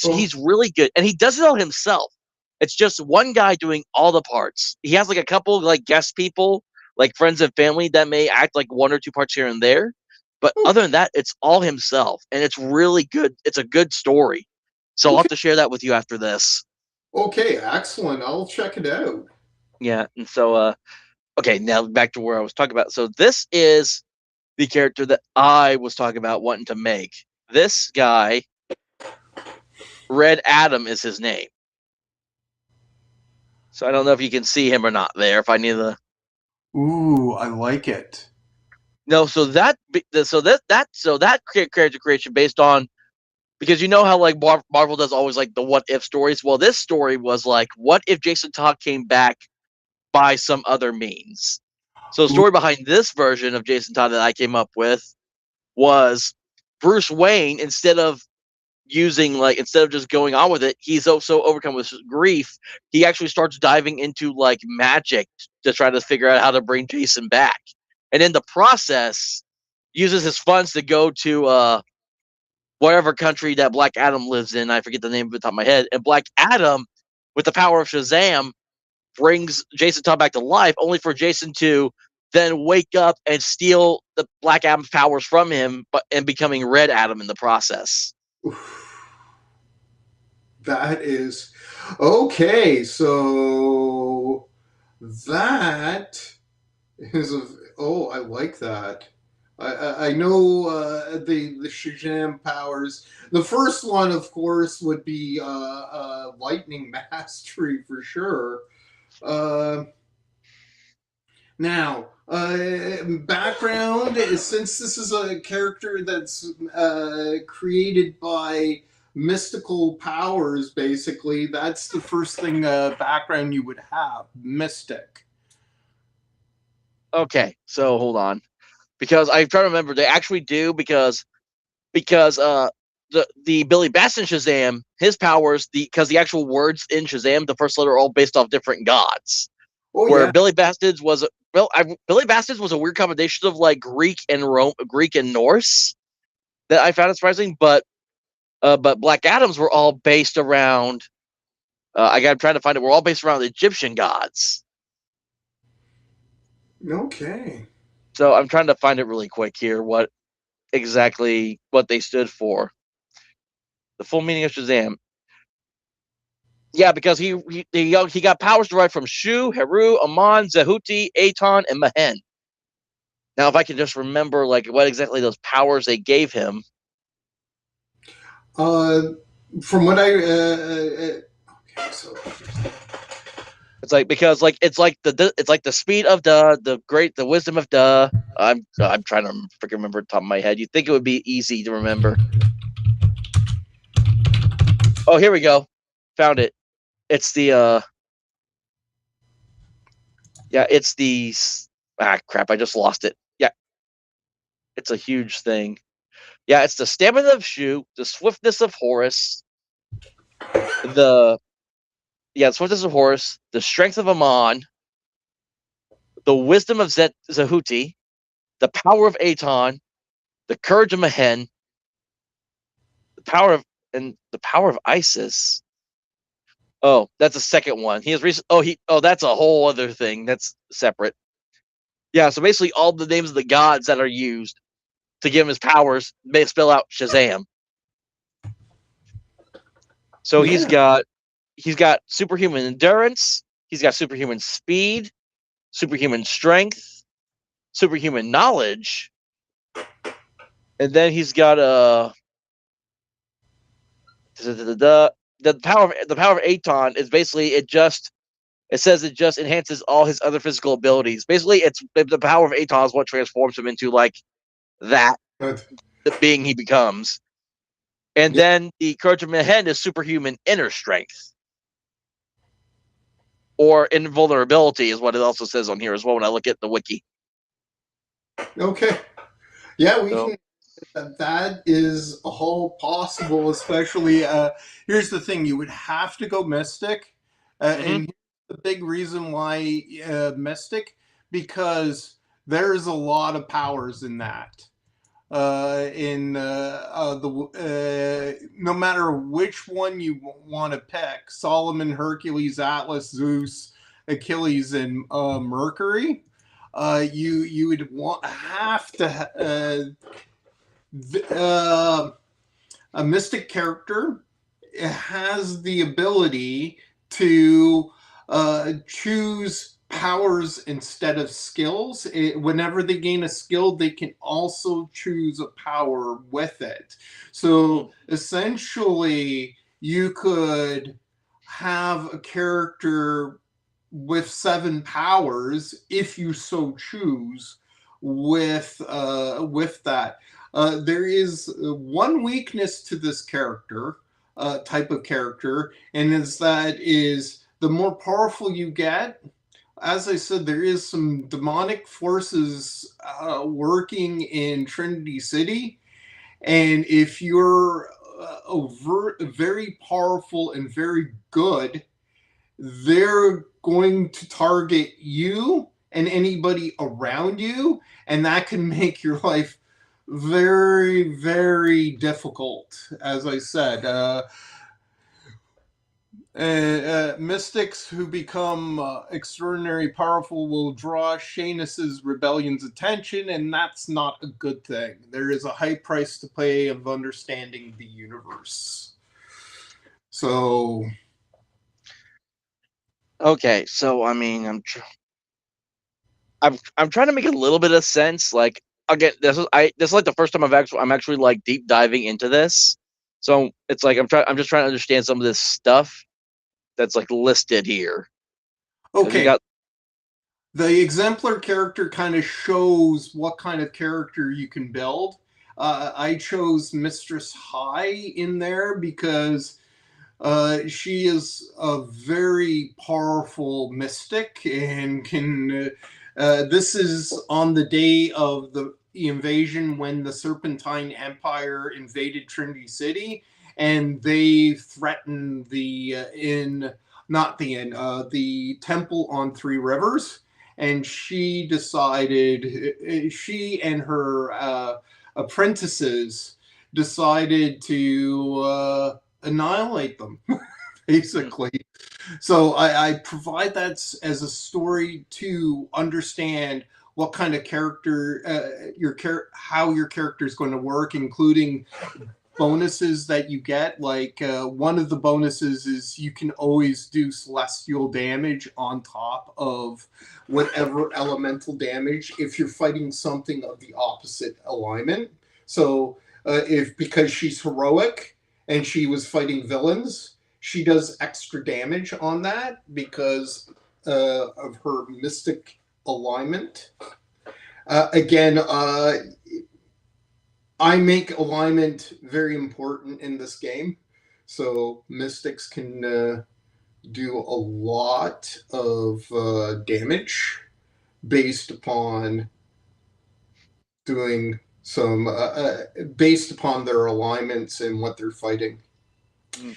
Oh, He's really good, and he does it all himself. It's just one guy doing all the parts. He has like a couple like guest people, like friends and family that may act like one or two parts here and there. But oh, other than that, it's all himself, and it's really good. It's a good story. So I'll have okay. to share that with you after this. Okay, excellent. I'll check it out. Yeah, and so okay, now back to where I was talking about. So this is the character that I was talking about wanting to make. This guy, Red Adam, is his name. So I don't know if you can see him or not there. If I need the Ooh, I like it. no, so that character creation based on because you know how like Marvel does always like the what if stories. Well, this story was like what if Jason Todd came back by some other means. So the Ooh, story behind this version of Jason Todd that I came up with was Bruce Wayne instead of just going on with it, he's also overcome with grief. He actually starts diving into like magic to try to figure out how to bring Jason back, and in the process, uses his funds to go to whatever country that Black Adam lives in. I forget the name of it off the top of my head. And Black Adam, with the power of Shazam, brings Jason Todd back to life, only for Jason to then wake up and steal the Black Adam's powers from him, but and becoming Red Adam in the process. that is okay. So that is a. Oh, I like that. I know the Shazam powers. The first one, of course, would be lightning mastery for sure. Uh, Now, background is since this is a character that's created by mystical powers, basically, that's the first thing background you would have mystic. Okay, so hold on. Because I try to remember they actually do because the Billy Batson Shazam his powers because the actual words in Shazam the first letter are all based off different gods. Oh, Where yeah. Billy Bastards was a weird combination of like Greek and Norse that I found surprising, but Black Adams were all based around. I'm trying to find it. We're all based around Egyptian gods. Okay. So I'm trying to find it really quick here. What exactly what they stood for? The full meaning of Shazam. Yeah, because he got powers derived from Shu, Heru, Aman, Zehuti, Aton, and Mahen. Now, if I can just remember like what exactly those powers they gave him, Uh, from what okay, so it's like because like it's like the speed of the wisdom of I'm trying to freaking remember the top of my head. You'd think it would be easy to remember. Oh, here we go. Found it. It's the yeah, it's the crap, I just lost it. Yeah, it's a huge thing. Yeah, it's the stamina of Shu, the swiftness of Horus, the swiftness of Horus, the strength of Amon, the wisdom of Zehuti, the power of Aton, the courage of Mahen, the power of Isis. Oh, that's a second one. He has recent. That's a whole other thing. That's separate. Yeah, so basically all the names of the gods that are used to give him his powers may spell out Shazam. So yeah. he's got superhuman endurance, he's got superhuman speed, superhuman strength, superhuman knowledge, and then he's got the power of Aton is basically it says it just enhances all his other physical abilities. Basically, it's the power of Aton is what transforms him into like that Uh, the being he becomes. And Yep. then the Courage of Mehen is superhuman inner strength. Or invulnerability is what it also says on here as well when I look at the wiki. Okay. Yeah, we So, can. That is all possible, especially. Here's the thing: you would have to go Mystic, mhm. and here's the big reason why Mystic, because there's a lot of powers in that. No matter which one you want to pick, Solomon, Hercules, Atlas, Zeus, Achilles, and Mercury, you would have to a mystic character has the ability to choose powers instead of skills. Whenever they gain a skill, they can also choose a power with it. So essentially, you could have a character with 7 powers if you so choose with that. There is one weakness to this character, type of character, and is the more powerful you get. As I said, there is some demonic forces working in Trinity City, and if you're very powerful and very good, they're going to target you and anybody around you, and that can make your life very, very difficult. As I said, mystics who become extraordinarily powerful will draw Shanus's rebellion's attention, and that's not a good thing. There is a high price to pay of understanding the universe. So, Okay, so I mean, I'm trying to make a little bit of sense. Like again, this is like the first time I'm actually like deep diving into this. So it's like I'm just trying to understand some of this stuff that's like listed here because we okay, got. the exemplar character kind of shows what kind of character you can build. I chose Mistress High in there because she is a very powerful mystic and can. This is on the day of the invasion when the Serpentine Empire invaded Trinity City, and they threatened the temple on Three Rivers. And she and her apprentices decided to annihilate them, basically. So I provide that as a story to understand what kind of character how your character is going to work, including bonuses that you get. Like one of the bonuses is you can always do celestial damage on top of whatever elemental damage if you're fighting something of the opposite alignment. So if because she's heroic and she was fighting villains, she does extra damage on that because of her mystic alignment. Again, I make alignment very important in this game. So mystics can do a lot of damage based upon doing some based upon their alignments and what they're fighting. Mm,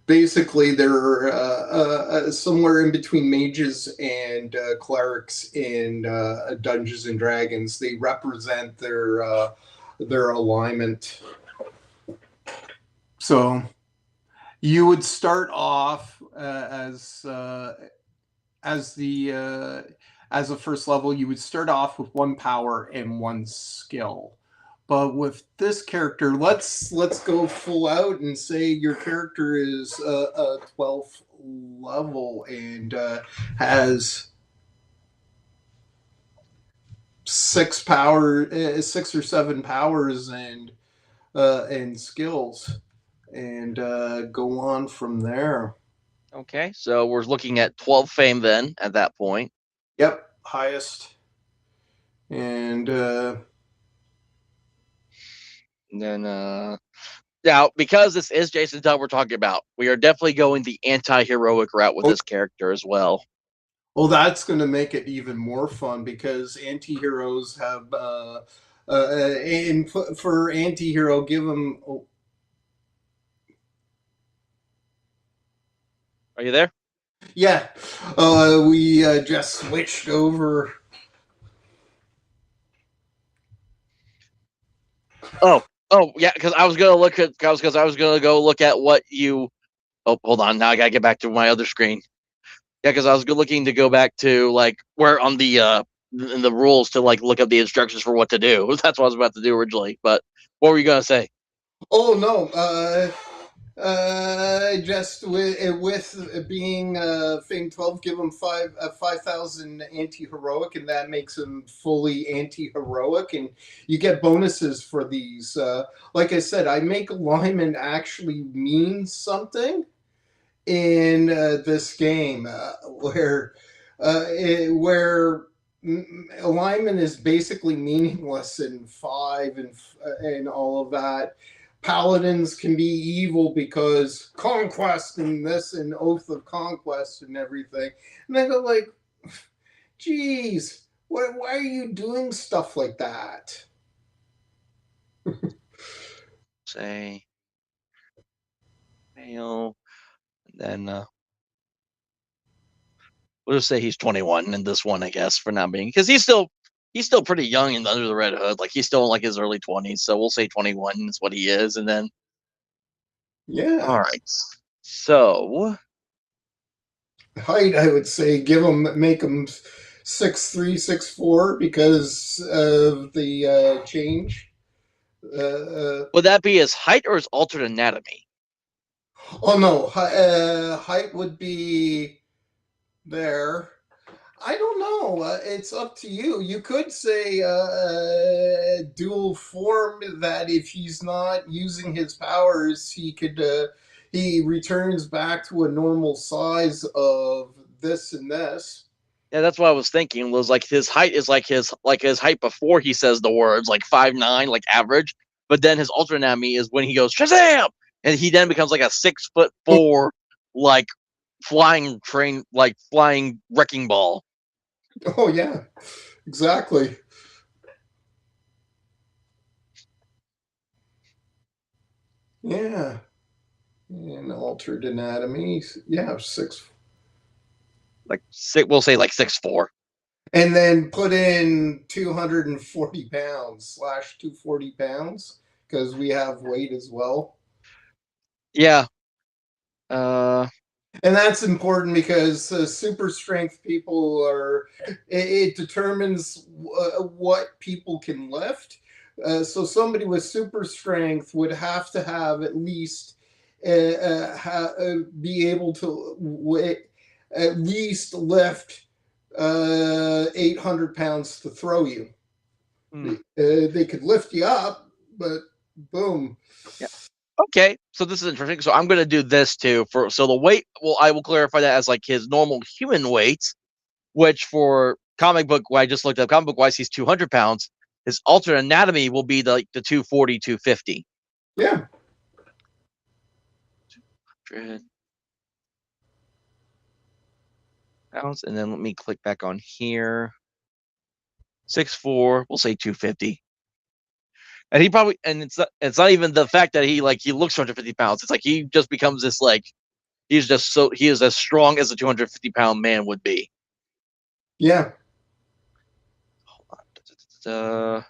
Basically, they're somewhere in between mages and clerics in Dungeons and Dragons. They represent their alignment. So you would start off as the as a first level. You would start off with 1 power and 1 skill. But with this character, let's go full out and say your character is a 12th level and has 6 or 7 powers and skills, and go on from there. okay, so we're looking at 12 fame then at that point. Yep, highest, and And then now, because this is Jason Todd we're talking about, we are definitely going the anti-heroic route with Oh, this character as well. well, that's going to make it even more fun because anti-heroes have and for anti-hero, give them. Oh, Are you there? yeah, we just switched over. Oh, yeah, because I was gonna look at because I was gonna go look at what you. Oh, hold on. Now I gotta get back to my other screen. Yeah, because I was looking to go back to like where on the rules to like look up the instructions for what to do. That's what I was about to do originally. But what were you gonna say? Oh no, just with being Fame 12, give him 5,000 anti-heroic, and that makes him fully anti-heroic, and you get bonuses for these. Like I said, I make alignment actually mean something in this game, where alignment is basically meaningless in five and all of that. Paladins can be evil because conquest and this and oath of conquest and everything. And I go like, geez, why are you doing stuff like that? Say male, and then we'll just say he's 21 in this one, I guess, for not being because he's still pretty young and under the red hood. Like he's still in like his early 20s, so we'll say 21 is what he is, and then Yeah. all right. So Height, I would say, make him 6'3", 6'4", because of the change. would that be his height or his altered anatomy? Oh no, height would be there. I don't know. It's up to you. You could say dual form that if he's not using his powers, he returns back to a normal size of this and this. Yeah, that's what I was thinking. Was like his height is like his height before he says the words, like 5'9", like average. But then his alternate anatomy is when he goes Shazam, and he then becomes like a 6'4", like flying wrecking ball. Oh yeah, exactly. Yeah, and altered anatomy. Yeah, six. Like six, we'll say like 6'4". And then put in 240 pounds slash 240 pounds because we have weight as well. Yeah. Uh. And that's important because super strength people are, it determines what people can lift. So somebody with super strength would have to have at least be able to at least lift 800 pounds to throw you. Hmm. They could lift you up, but boom. Yeah. Okay. So this is interesting. So I'm gonna do this too. So the weight. Well, I will clarify that as like his normal human weight, which for comic book, I just looked up comic book wise, he's 200 pounds. His alternate anatomy will be the 240, 250. Yeah. 100 pounds. And then let me click back on here. 6'4", we'll say 250. And he probably, and it's not even the fact that he looks 250 pounds. It's like he just becomes this like, he is as strong as a 250-pound man would be. Yeah. Uh,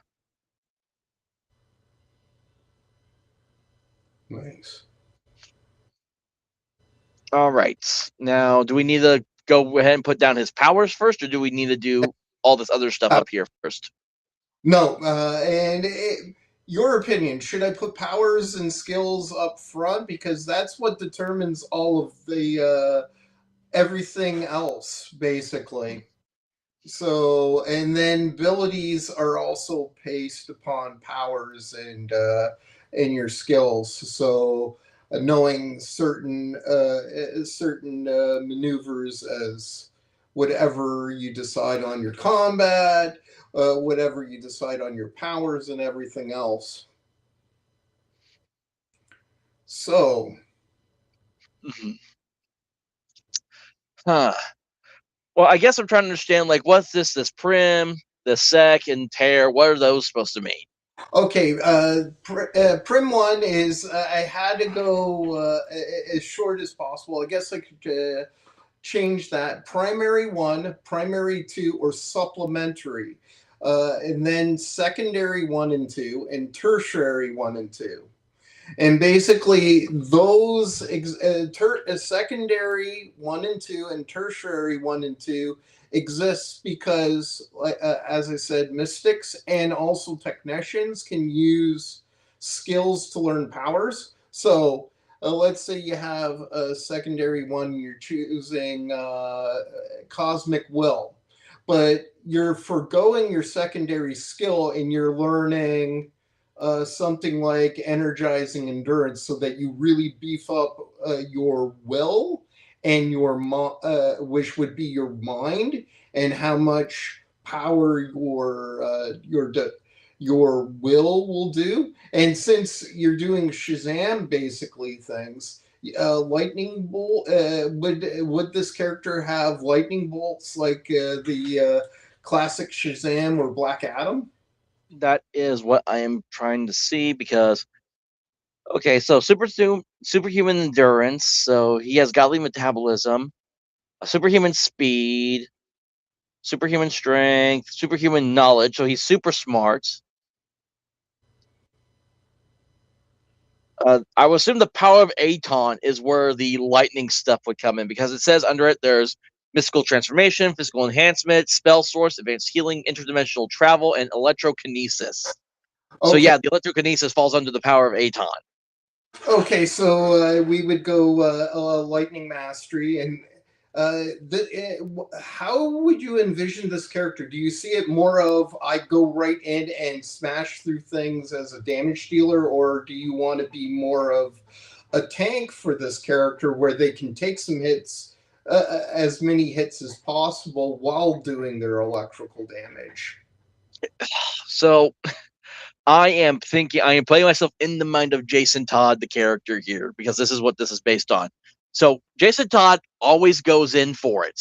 Nice. all right. Now, do we need to go ahead and put down his powers first, or do we need to do all this other stuff up here first? No, your opinion, should I put powers and skills up front? Because that's what determines all of the everything else, basically. So, and then abilities are also based upon powers and your skills. So, knowing certain maneuvers as whatever you decide on your combat, whatever you decide on your powers and everything else. So, Mhm. Huh. Well, I guess I'm trying to understand, like, what's this prim, the sec, and tear? What are those supposed to mean? okay, Prim 1 is I had to go as short as possible. I guess I could change that. Primary 1, primary 2, or supplementary. And then secondary 1 and 2, and tertiary 1 and 2. And basically, those secondary 1 and 2 and tertiary 1 and 2 exists because, as I said, mystics and also technicians can use skills to learn powers. So, let's say you have a secondary one, you're choosing cosmic will, but you're foregoing your secondary skill and you're learning something like energizing endurance so that you really beef up your will and which would be your mind, and how much power your will do. And since you're doing Shazam basically things, lightning bolt would this character have lightning bolts like the classic Shazam or Black Adam? That is what I am trying to see because okay, so superhuman endurance. So he has godly metabolism, a superhuman speed, superhuman strength, superhuman knowledge. So he's super smart. I would assume the power of Aton is where the lightning stuff would come in because it says under it there's mystical transformation, physical enhancement, spell source, advanced healing, interdimensional travel, and electrokinesis. So Okay. yeah, the electrokinesis falls under the power of Aton. Okay, so we would go lightning mastery, and how would you envision this character? Do you see it more of I go right in and smash through things as a damage dealer, or do you want to be more of a tank for this character where they can take some hits, as many hits as possible while doing their electrical damage? So I am playing myself in the mind of Jason Todd, the character here, because this is what this is based on. So Jason Todd always goes in for it.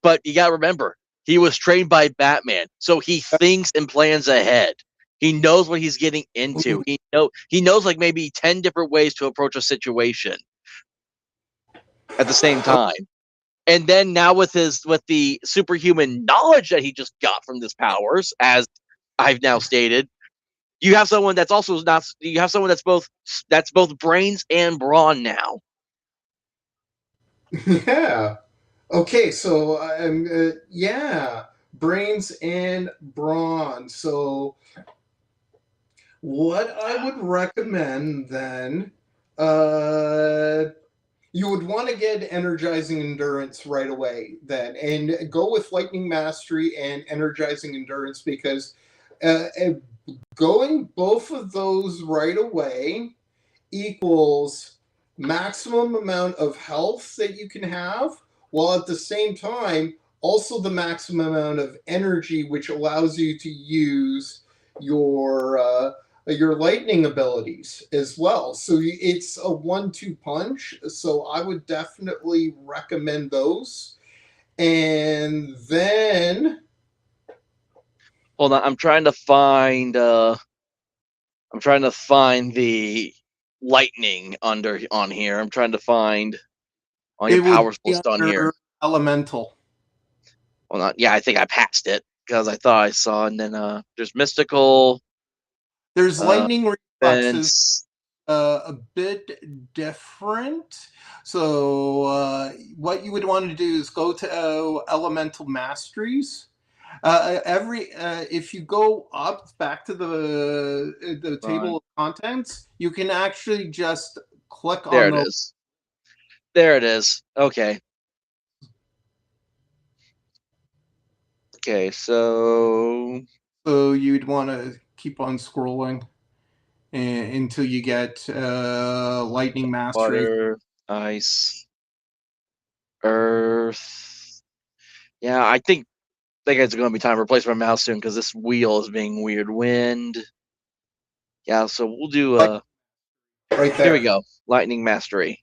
But you got to remember, he was trained by Batman, so he thinks and plans ahead. He knows what he's getting into. He knows like maybe 10 different ways to approach a situation at the same time. And then now with the superhuman knowledge that he just got from this powers, as I've now stated, you have someone that's also not you have someone that's both brains and brawn now. Yeah. Okay, so yeah, brains and brawn. So what I would recommend then, uh, you would want to get energizing endurance right away then, and go with lightning mastery and energizing endurance because going both of those right away equals maximum amount of health that you can have, while at the same time also the maximum amount of energy, which allows you to use your lightning abilities as well. So it's a 1-2 punch. So I would definitely recommend those. And then Hold on, I'm trying to find the lightning on here. I'm trying to find on your it would powers be list on here. under elemental. Well, not yeah, I think I passed it because I thought I saw, and then there's mystical, There's uh, lightning reflexes, fence. a bit different. So what you would want to do is go to elemental masteries. Every If you go up back to the Fine. table of contents, you can actually just click There on it the. is. There it is. Okay. Okay. So So you'd want to keep on scrolling until you get lightning mastery. water, ice, earth. Yeah, I think it's going to be time to replace my mouse soon because this wheel is being weird. Wind. Yeah, so we'll do Like, right Here we there. go. Lightning Mastery.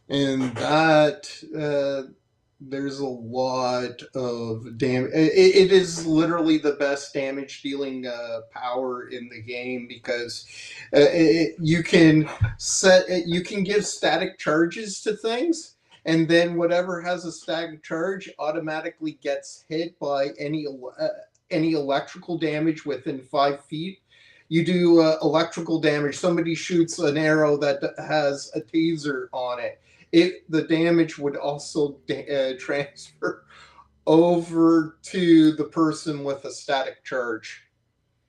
And that there's a lot of damage. It is literally the best damage dealing power in the game because you can you can give static charges to things, and then whatever has a static charge automatically gets hit by any electrical damage within 5 feet. You do electrical damage. Somebody shoots an arrow that has a taser on it, the damage would also transfer over to the person with a static charge.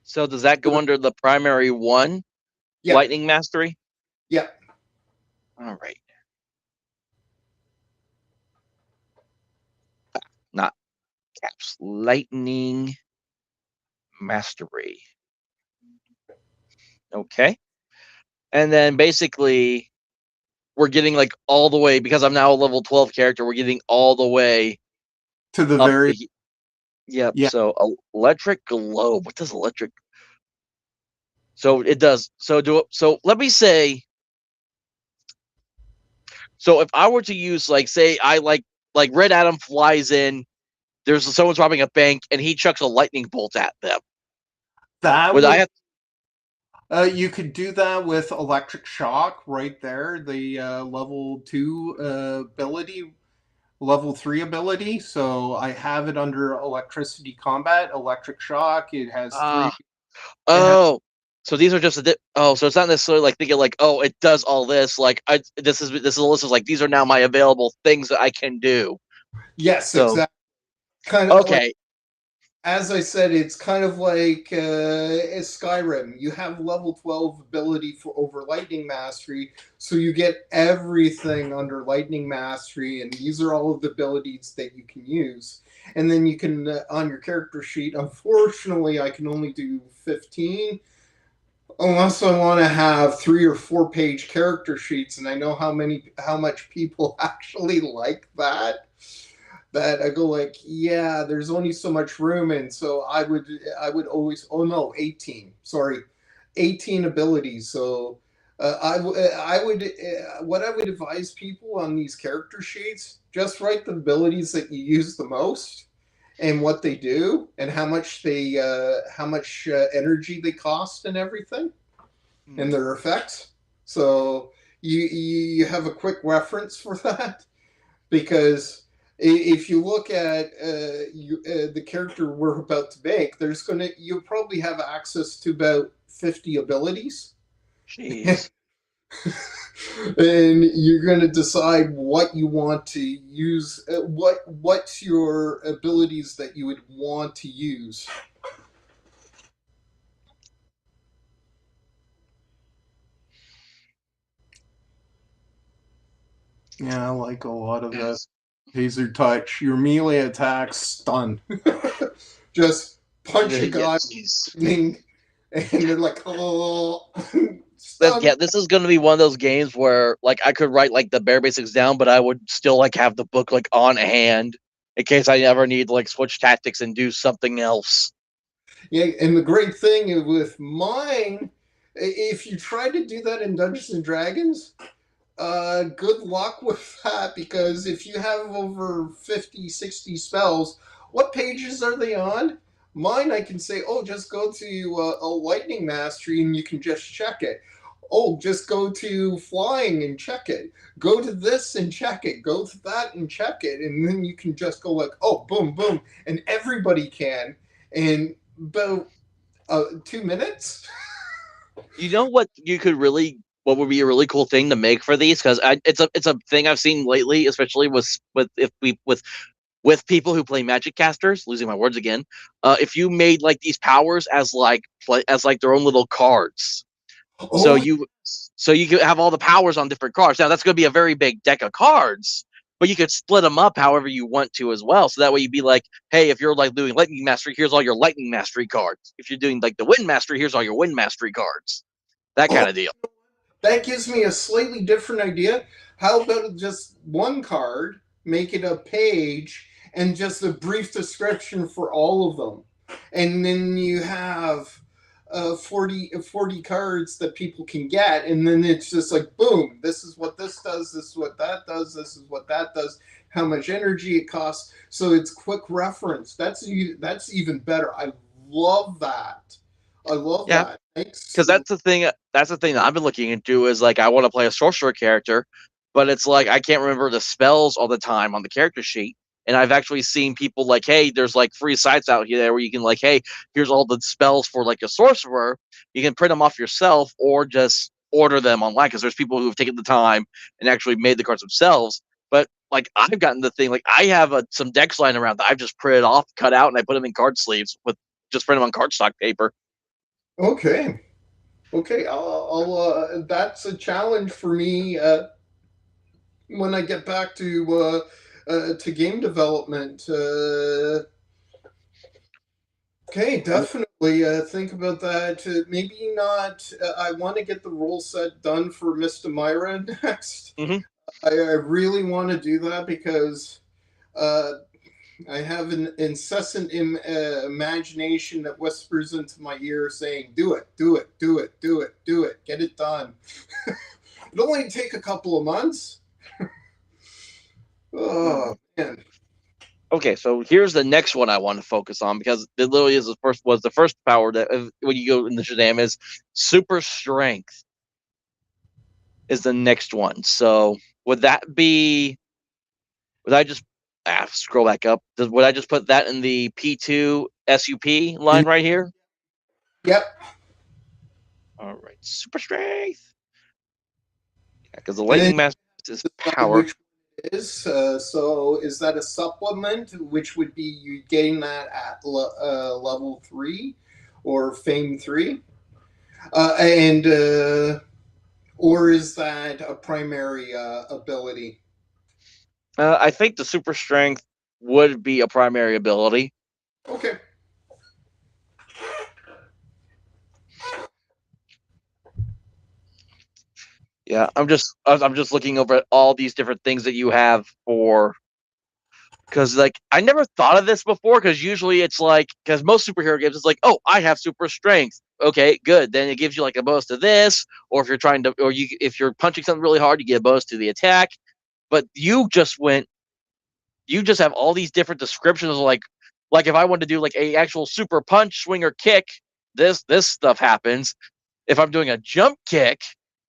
So does that go under the primary one? Yep, Lightning Mastery? yep. All right. Not caps. Lightning Mastery. Okay. And then basically we're getting like all the way, because I'm now a level 12 character, we're getting all the way To the up very to, yep. yeah. So electric globe. What does electric? So it does. So let me say, so if I were to use, like, say I like Red Adam flies in, there's someone's robbing a bank and he chucks a lightning bolt at them. That Would I would have? you could do that with electric shock right there, the level 2 ability, level 3 ability. So I have it under electricity combat, electric shock. It has three. Ah, It has oh, so these are just so it's not necessarily like thinking like, oh, it does all this. Like, this is a list of like, these are now my available things that I can do. yes, So exactly. Kind of like okay, as I said, it's kind of like Skyrim. You have level 12 ability for over Lightning Mastery, so you get everything under Lightning Mastery, and these are all of the abilities that you can use. And then you can, on your character sheet, unfortunately, I can only do 15, unless I want to have 3 or 4 page character sheets, and I know how much people actually like that, that I go like, yeah, there's only so much room, and so I would always, oh no, 18, sorry, 18 abilities. So I would what I would advise people on these character sheets, just write the abilities that you use the most and what they do and how much energy they cost and everything and their effects. So you have a quick reference for that because if you look at the character we're about to make, you'll probably have access to about 50 abilities, jeez. and you're going to decide what you want to use. What's your abilities that you would want to use? Yeah, like a lot of the Yes. taser touch. Your melee attacks stun. Just punch a Yeah, guy, jeez. and they're like, oh, Yeah, stun. this is going to be one of those games where like I could write like the bare basics down, but I would still like have the book like on hand in case I ever need to like switch tactics and do something else. Yeah, and the great thing with mine, if you try to do that in Dungeons and Dragons, good luck with that because if you have over 50, 60 spells, what pages are they on? Mine, I can say, oh, just go to a lightning mastery and you can just check it. Oh, just go to flying and check it. Go to this and check it. Go to that and check it. And then you can just go like, oh, boom, boom. And everybody can. And about 2 minutes. You know what you could really, what would be a really cool thing to make for these, because it's a thing I've seen lately, especially with if we with people who play magic casters, losing my words again. If you made like these powers as like as like their own little cards, so Oh, you could have all the powers on different cards. Now that's going to be a very big deck of cards, but you could split them up however you want to as well. So that way you'd be like, hey, if you're like doing lightning mastery, here's all your lightning mastery cards. If you're doing like the wind mastery, here's all your wind mastery cards. That oh, kind of deal. that gives me a slightly different idea. How about just one card, make it a page, and just a brief description for all of them? And then you have 40 cards that people can get, and then it's just like boom, this is what this does, this is what that does, this is what that does, how much energy it costs, so it's quick reference. That's even better. I love that. I love Yeah, that. Thanks. because that's the thing. That's the thing that I've been looking into is like I want to play a sorcerer character, but it's like I can't remember the spells all the time on the character sheet. And I've actually seen people like, hey, there's like free sites out here where you can like, hey, here's all the spells for like a sorcerer. You can print them off yourself or just order them online because there's people who have taken the time and actually made the cards themselves. But like I've gotten the thing, like I have some decks lying around that I've just printed off, cut out, and I put them in card sleeves with just print them on cardstock paper. Okay. Okay, that's a challenge for me when I get back to game development. Okay, definitely think about that. Maybe not. I want to get the rule set done for Mr. Myra next. Mm-hmm. I really want to do that because uh, I have an incessant imagination that whispers into my ear saying, "Do it, do it, do it, do it, do it, get it done." It'll only take a couple of months. Oh man. Okay, so here's the next one I want to focus on because it literally is the first power that when you go in the Shazam is super strength is the next one. So would that be? Would I just scroll back up? Would I just put that in the P2 SUP line right here? Yep. All right, super strength. Yeah, because the And then lightning mask is decide power. which one it is. So is that a supplement, which would be you gain that at level 3 or Fame 3? And or is that a primary ability? I think the super strength would be a primary ability. Okay. Yeah, I'm just looking over at all these different things that you have for because like I never thought of this before because usually it's like because most superhero games it's like oh I have super strength okay good then it gives you like a bonus to this or if you're trying to or you if you're punching something really hard you get a bonus to the attack but you just have all these different descriptions of like if I want to do like a actual super punch swing or kick this stuff happens if I'm doing a jump kick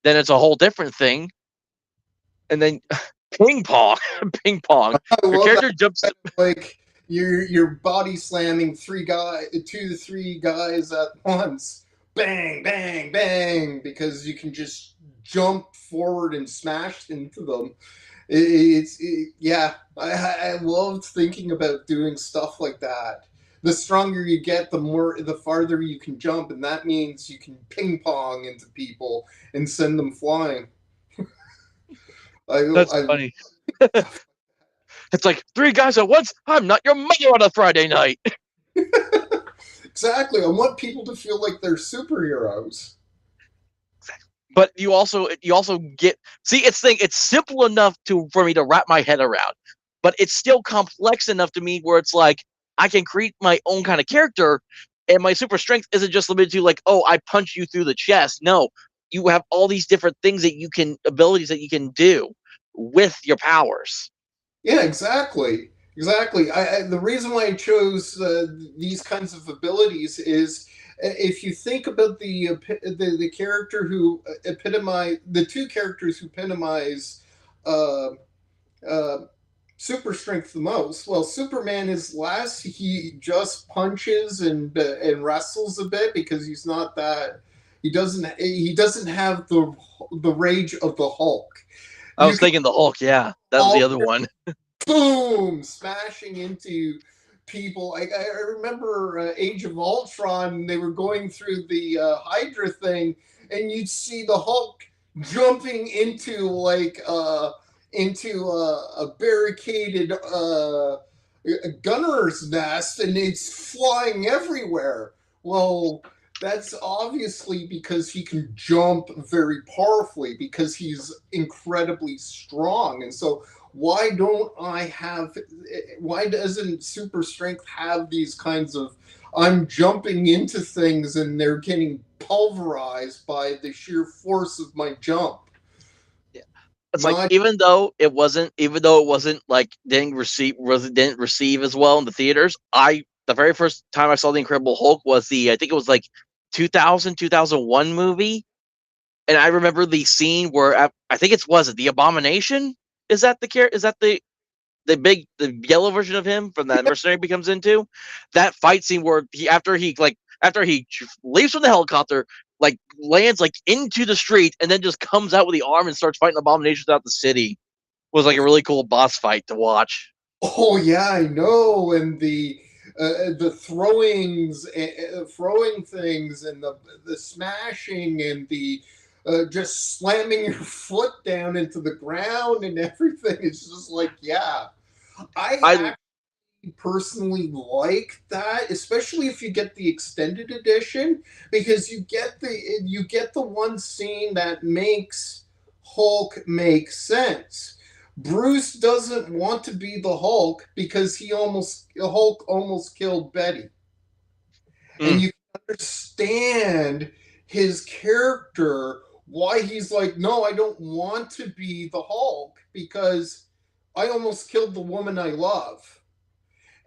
then it's a whole different thing and then ping pong ping pong I your love that. character jumps Kind of like you're body slamming 2 to 3 guys at once. Bang, bang, bang, because you can just jump forward and smash into them. Yeah, I loved thinking about doing stuff like that. The stronger you get, the farther you can jump, and that means you can ping pong into people and send them flying. that's I funny. It's like 3 guys at once. I'm not your mother on a Friday night. exactly. I want people to feel like they're superheroes. But you also get see it's simple enough to for me to wrap my head around, but it's still complex enough to me where it's like I can create my own kind of character, and my super strength isn't just limited to like oh I punch you through the chest. No, you have all these different things that you can abilities that you can do with your powers. Yeah, exactly. Exactly. The reason why I chose these kinds of abilities is if you think about the character who epitomize the 2 characters who epitomize uh, uh, super strength the most. Well, Superman is less. He just punches and wrestles a bit because he's not that. He doesn't have the rage of the Hulk. I You was can thinking the Hulk, yeah, that was the all other one. boom smashing into people. I remember Age of Ultron. They were going through the Hydra thing, and you'd see the Hulk jumping into a barricaded a gunner's nest, and it's flying everywhere. Well, that's obviously because he can jump very powerfully because he's incredibly strong, and so why don't I have? Why doesn't super strength have these kinds of I'm jumping into things and they're getting pulverized by the sheer force of my jump. Yeah. It's like Not even though it wasn't like didn't receive as well in the theaters. The very first time I saw the Incredible Hulk was I think it was like 2001 movie, and I remember the scene where I think was it the Abomination? Is that the yellow version of him from that mercenary becomes into that fight scene where after he leaves from the helicopter, like lands like into the street and then just comes out with the arm and starts fighting abominations out the city was like a really cool boss fight to watch. Oh yeah, I know, and the throwing things, and the smashing, and the just slamming your foot down into the ground and everything. It's just like, yeah, I I actually personally like that, especially if you get the extended edition, because you get the one scene that makes Hulk make sense. Bruce doesn't want to be the Hulk because Hulk almost killed Betty, and mm, you understand his character, why he's like, no, I don't want to be the Hulk because I almost killed the woman I love.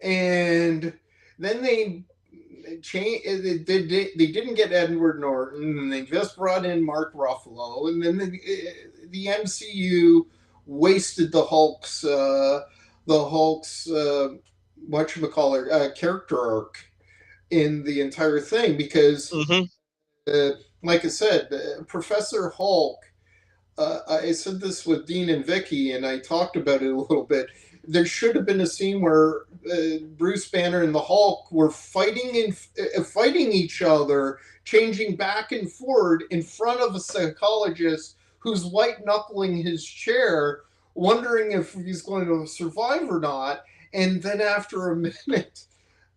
And then they changed. They didn't get Edward Norton, and they just brought in Mark Ruffalo, and then the MCU wasted the Hulk's whatchamacallit, character arc in the entire thing because, mm-hmm. uh, like I said, Professor Hulk, I said this with Dean and Vicky, and I talked about it a little bit. There should have been a scene where Bruce Banner and the Hulk were fighting each other, changing back and forward in front of a psychologist who's white knuckling his chair, wondering if he's going to survive or not. And then after a minute,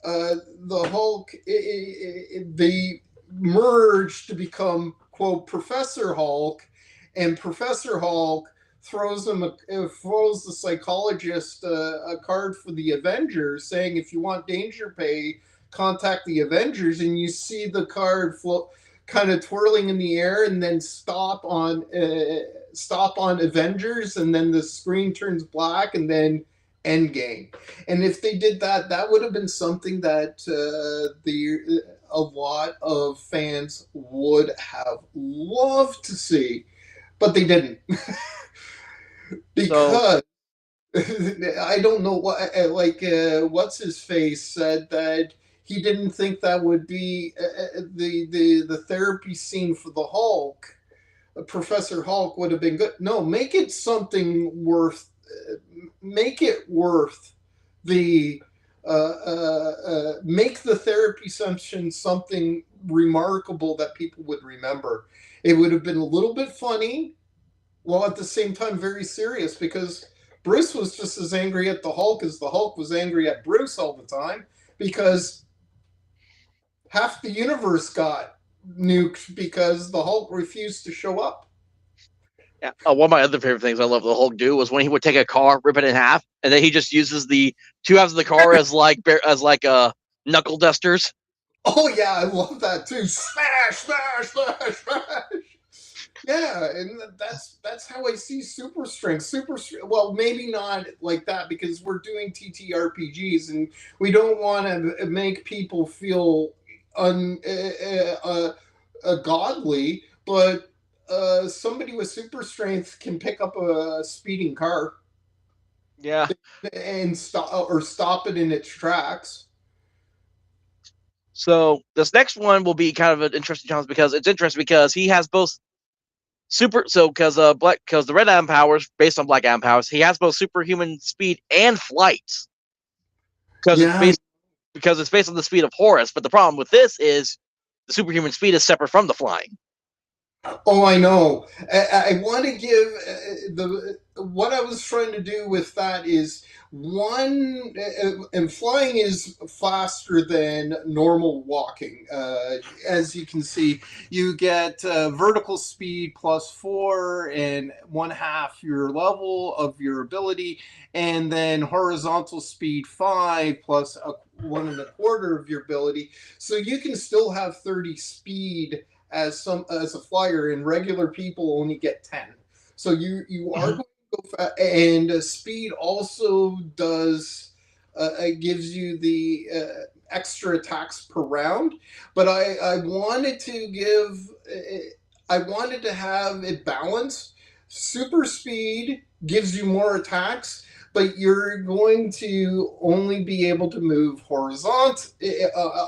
the Hulk, they merge to become, quote, Professor Hulk, and Professor Hulk throws the psychologist a card for the Avengers, saying if you want danger pay, contact the Avengers, and you see the card float, kind of twirling in the air, and then stop on Avengers, and then the screen turns black, and then Endgame. And if they did that, that would have been something that the a lot of fans would have loved to see, but they didn't. So Because I don't know what, what's his face said that he didn't think that would be the therapy scene for the Hulk. Professor Hulk would have been good. No, make it something worth. Make it worth the. Make the therapy session something remarkable that people would remember. It would have been a little bit funny, while at the same time very serious, because Bruce was just as angry at the Hulk as the Hulk was angry at Bruce all the time, because half the universe got nuked because the Hulk refused to show up. yeah, one of my other favorite things I love the Hulk do was when he would take a car, rip it in half, and then he just uses the two halves of the car as knuckle dusters. Oh yeah, I love that too. Smash, smash, smash, smash. Yeah, and that's how I see super strength. Well, maybe not like that because we're doing TTRPGs and we don't want to make people feel godly. But somebody with super strength can pick up a speeding car Yeah. and stop it in its tracks. So this next one will be kind of an interesting challenge because it's interesting because he has both because the Red Adam powers based on Black Adam powers, he has both superhuman speed and flight because Yeah, it's based on the speed of Horus. But the problem with this is the superhuman speed is separate from the flying. Oh, I know. I want to give the what I was trying to do with that is one, and flying is faster than normal walking. As you can see, you get vertical speed +4 and one half your level of your ability, and then horizontal speed 5 plus one and a quarter of your ability. So you can still have 30 speed as a flyer, and regular people only get 10. So you are Mhm. going to go fast, and speed also does it gives you the extra attacks per round. But I wanted to give I wanted to have it balanced. Super speed gives you more attacks, but you're going to only be able to move horizontal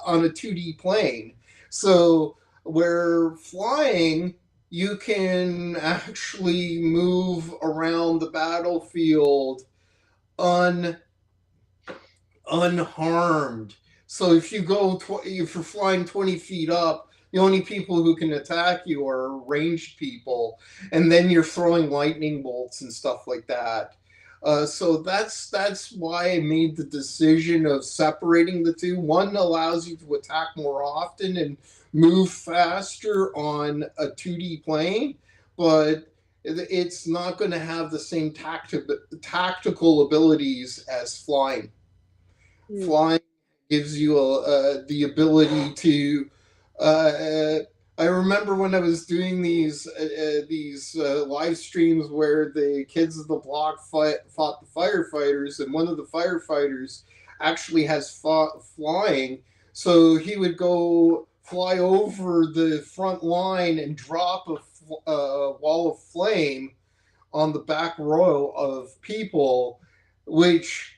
on a 2D plane. So where flying, you can actually move around the battlefield un unharmed. So if you're flying 20 feet up, the only people who can attack you are ranged people, and then you're throwing lightning bolts and stuff like that. So that's why I made the decision of separating the two. One allows you to attack more often and move faster on a 2D plane, but it's not going to have the same tactical abilities as flying. Flying gives you the ability to. Uh, I remember when I was doing these live streams where the kids of the block fought the firefighters, and one of the firefighters actually has fought flying. So he would go fly over the front line and drop a wall of flame on the back row of people, which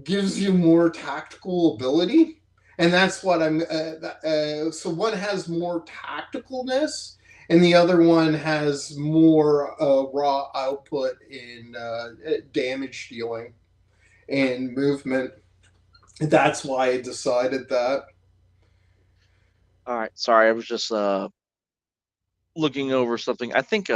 gives you more tactical ability, and that's what I'm. So one has more tacticalness, and the other one has more raw output in damage dealing and movement. That's why I decided that. All right, sorry, I was just looking over something. I think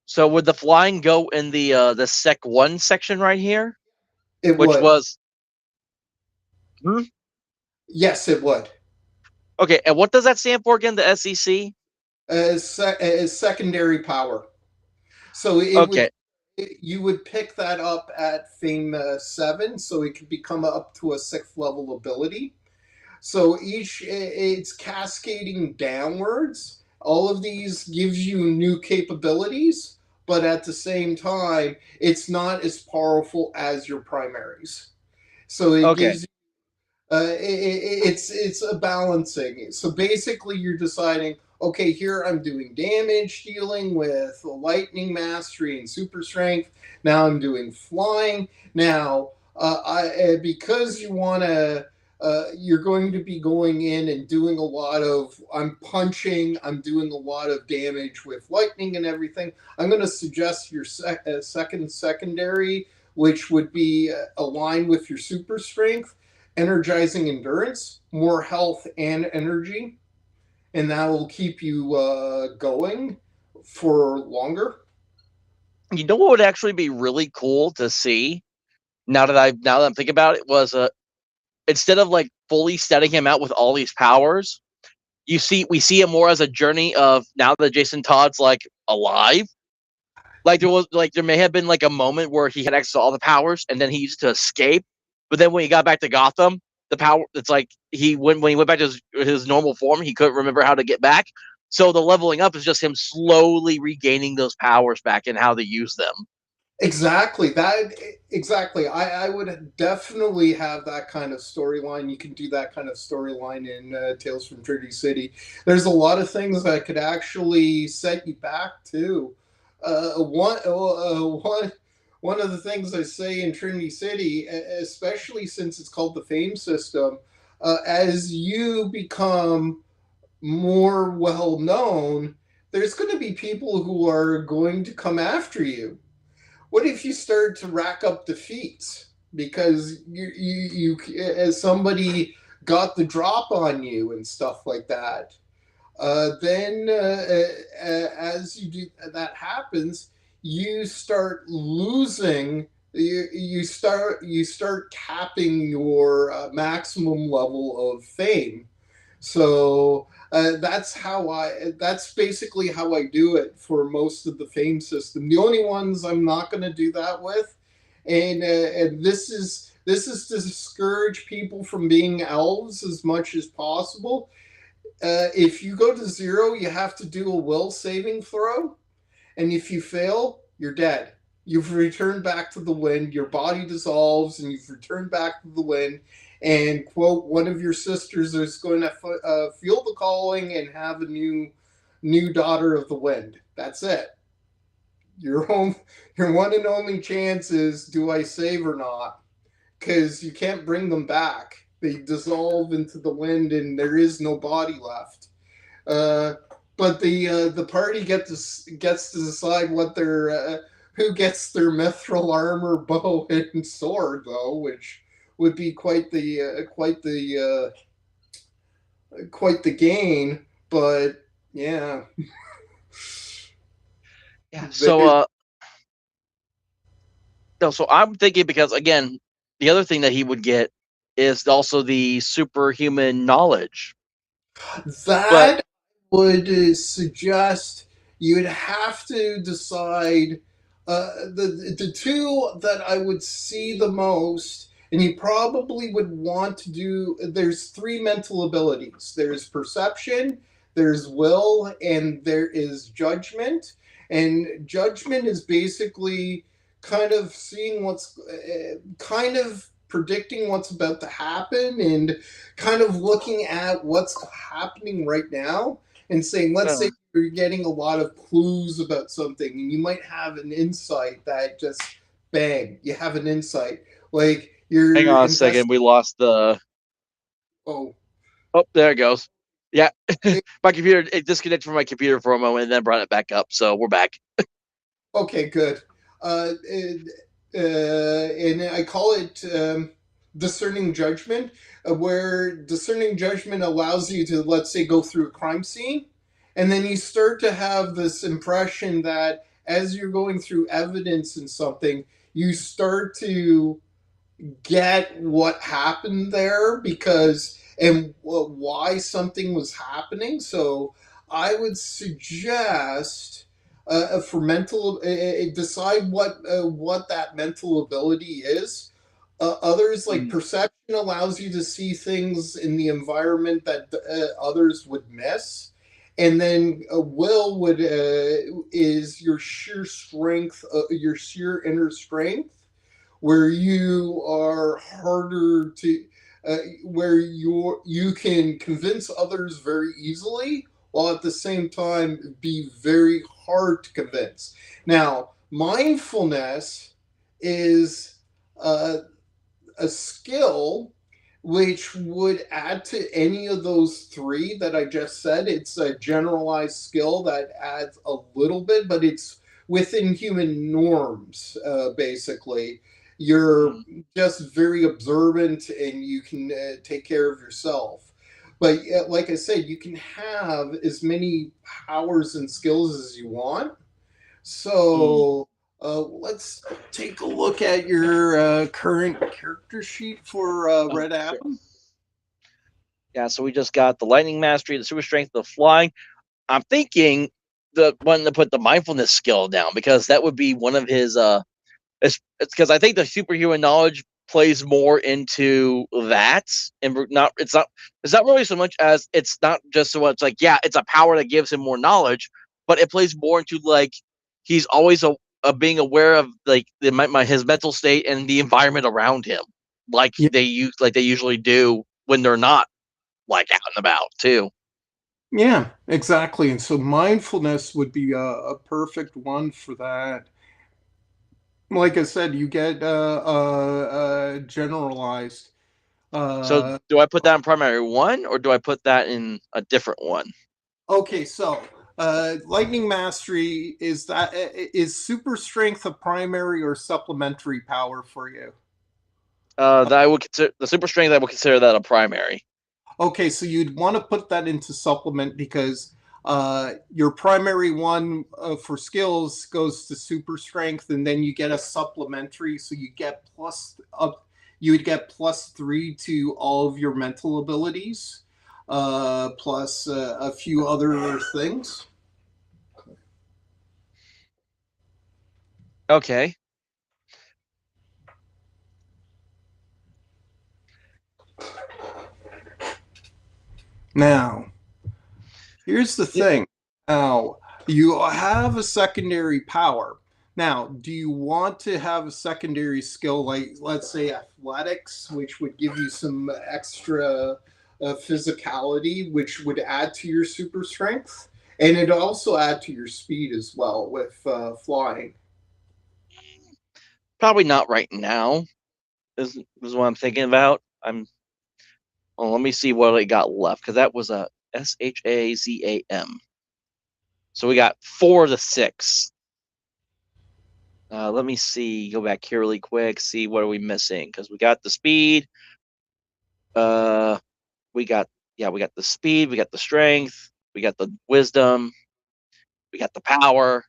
so would the flying go in the Sec 1 section right here, It which would. was hmm? Yes, it would. Okay, and what does that stand for again? The SEC? As secondary power. So it would Okay. you would pick that up at Fame 7, so it could become up to a 6th level ability. So it's cascading downwards. All of these gives you new capabilities, but at the same time, it's not as powerful as your primaries. So it Okay. gives it's a balancing. So basically, you're deciding, okay, here I'm doing damage dealing with lightning mastery and super strength. Now I'm doing flying. Now, because you want to. You're going to be going in and doing a lot of. I'm punching. I'm doing a lot of damage with lightning and everything. I'm going to suggest your second secondary, which would be aligned with your super strength, energizing endurance, more health and energy, and that will keep you going for longer. You know what would actually be really cool to see now that I'm thinking about it was instead of like fully setting him out with all these powers, we see it more as a journey of now that Jason Todd's like alive. Like there may have been like a moment where he had access to all the powers and then he used to escape, but then when he got back to Gotham, the power it's like when he went back to his normal form, he couldn't remember how to get back. So the leveling up is just him slowly regaining those powers back and how to use them. Exactly that. Exactly. I would definitely have that kind of storyline. You can do that kind of storyline in Tales from Trinity City. There's a lot of things that could actually set you back too. One of the things I say in Trinity City, especially since it's called the Fame system, as you become more well known, there's going to be people who are going to come after you. What if you start to rack up defeats because you as somebody got the drop on you and stuff like that? As you do that happens, you start losing. You start capping your maximum level of fame. So that's basically how I do it for most of the fame system. The only ones I'm not going to do that with, and this is to discourage people from being elves as much as possible. If you go to zero, you have to do a will saving throw, and if you fail, you're dead. You've returned back to the wind, your body dissolves, and you've returned back to the wind. And, quote, one of your sisters is going to feel the calling and have a new daughter of the wind. That's it. Your home, your one and only chance is, do I save or not? Because you can't bring them back. They dissolve into the wind, and there is no body left. Uh, but the party gets to decide what their who gets their mithril armor, bow, and sword, though, which would be quite the gain. But yeah, Yeah. So there's no, so I'm thinking because again, the other thing that he would get is also the superhuman knowledge. But that would suggest you'd have to decide the two that I would see the most, and you probably would want to do. There's three mental abilities. There's perception, there's will, and there is judgment. And judgment is basically kind of seeing what's kind of predicting what's about to happen and kind of looking at what's happening right now and saying, let's say you're getting a lot of clues about something and you might have an insight that just bang, you have an insight. Like hang you're on a invest. second, we lost the. Oh, Oh, there it goes. Yeah, it, my computer it disconnected from my computer for a moment and then brought it back up. So we're back. okay, good. And I call it discerning judgment, where discerning judgment allows you to, let's say, go through a crime scene, and then you start to have this impression that as you're going through evidence in something, you start to get what happened there because and why something was happening. So I would suggest for mental decide what that mental ability is. Others like Mm. perception allows you to see things in the environment that others would miss. And then will would is your sheer strength, your sheer inner strength where you are harder to where you can convince others very easily while at the same time be very hard to convince. Now mindfulness is uh, a skill which would add to any of those three that I just said. It's a generalized skill that adds a little bit, but it's within human norms, basically. You're Mm. just very observant and you can take care of yourself. But like I said, you can have as many powers and skills as you want. Mm. So let's take a look at your current character sheet for Oh, Red sure. Adam. Yeah, so we just got the lightning mastery, the super strength, the flying. I'm thinking the one to put the mindfulness skill down because that would be one of his it's because I think the superhuman knowledge plays more into that and not it's not really so much as it's not just so much like yeah it's a power that gives him more knowledge, but it plays more into like he's always being aware of like his mental state and the environment around him like Yeah, they usually do when they're not like out and about too. yeah, exactly. And so mindfulness would be a perfect one for that. Like I said, you get generalized. So Uh, do I put that in primary one or do I put that in a different one? okay, so lightning mastery is super strength a primary or supplementary power for you? That I would consider the super strength. I would consider that a primary. Okay, so you'd want to put that into supplement because your primary one for skills goes to super strength, and then you get a supplementary, so you get plus up. You would get +3 to all of your mental abilities, plus a few other things. Okay. Now, here's the Yeah. thing. Now, you have a secondary power. Now, do you want to have a secondary skill like, let's say, athletics, which would give you some extra physicality, which would add to your super strength? And it also add to your speed as well with flying. Probably not right now. Is what I'm thinking about. Let me see what I got left because that was a Shazam. So we got 4 of the 6. Let me see. Go back here really quick. See what are we missing because we got the speed. Uh, we got we got the speed. We got the strength. We got the wisdom. We got the power.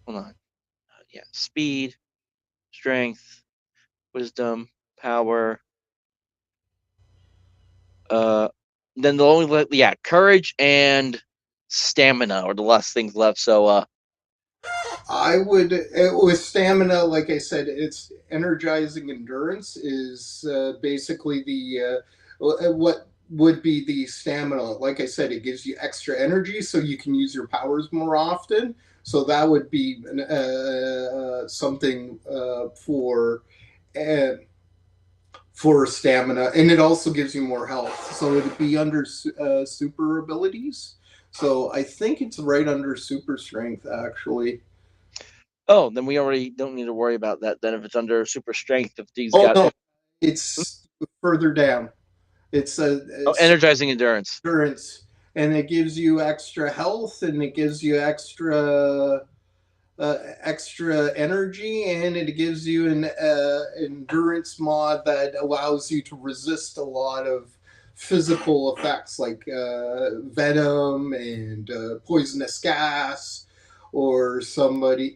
Hold on. Speed, strength, wisdom, power. Uh, then the only courage and stamina are the last things left. So I would with stamina, like I said, it's energizing endurance is basically the what would be the stamina. Like I said, it gives you extra energy, so you can use your powers more often. So that would be something uh, for stamina, and it also gives you more health. So it'd be under super abilities. So I think it's right under super strength, actually. oh, then we already don't need to worry about that. Then if it's under super strength, if these Oh got no, it's further down. It's a energizing endurance. endurance, and it gives you extra health, and it gives you extra energy, and it gives you an endurance mod that allows you to resist a lot of physical effects like venom and poisonous gas or somebody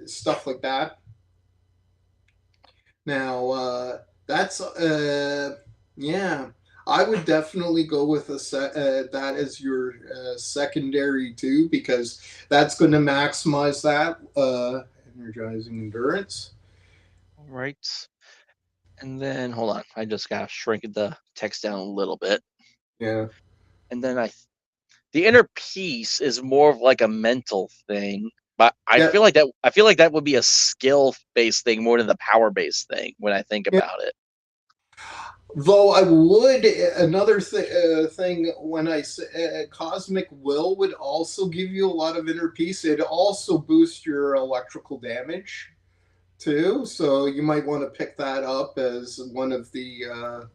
stuff like that. Now, that's yeah. I would definitely go with that as your secondary too, because that's going to maximize that energizing endurance. All right. And then hold on, I just gotta shrink the text down a little bit. Yeah, And then the inner peace is more of like a mental thing. But yeah, I feel like that would be a skill based thing more than the power based thing when I think yeah. about it. Though I would another thing when I say cosmic will would also give you a lot of inner peace. It also boosts your electrical damage too, so you might want to pick that up as one of the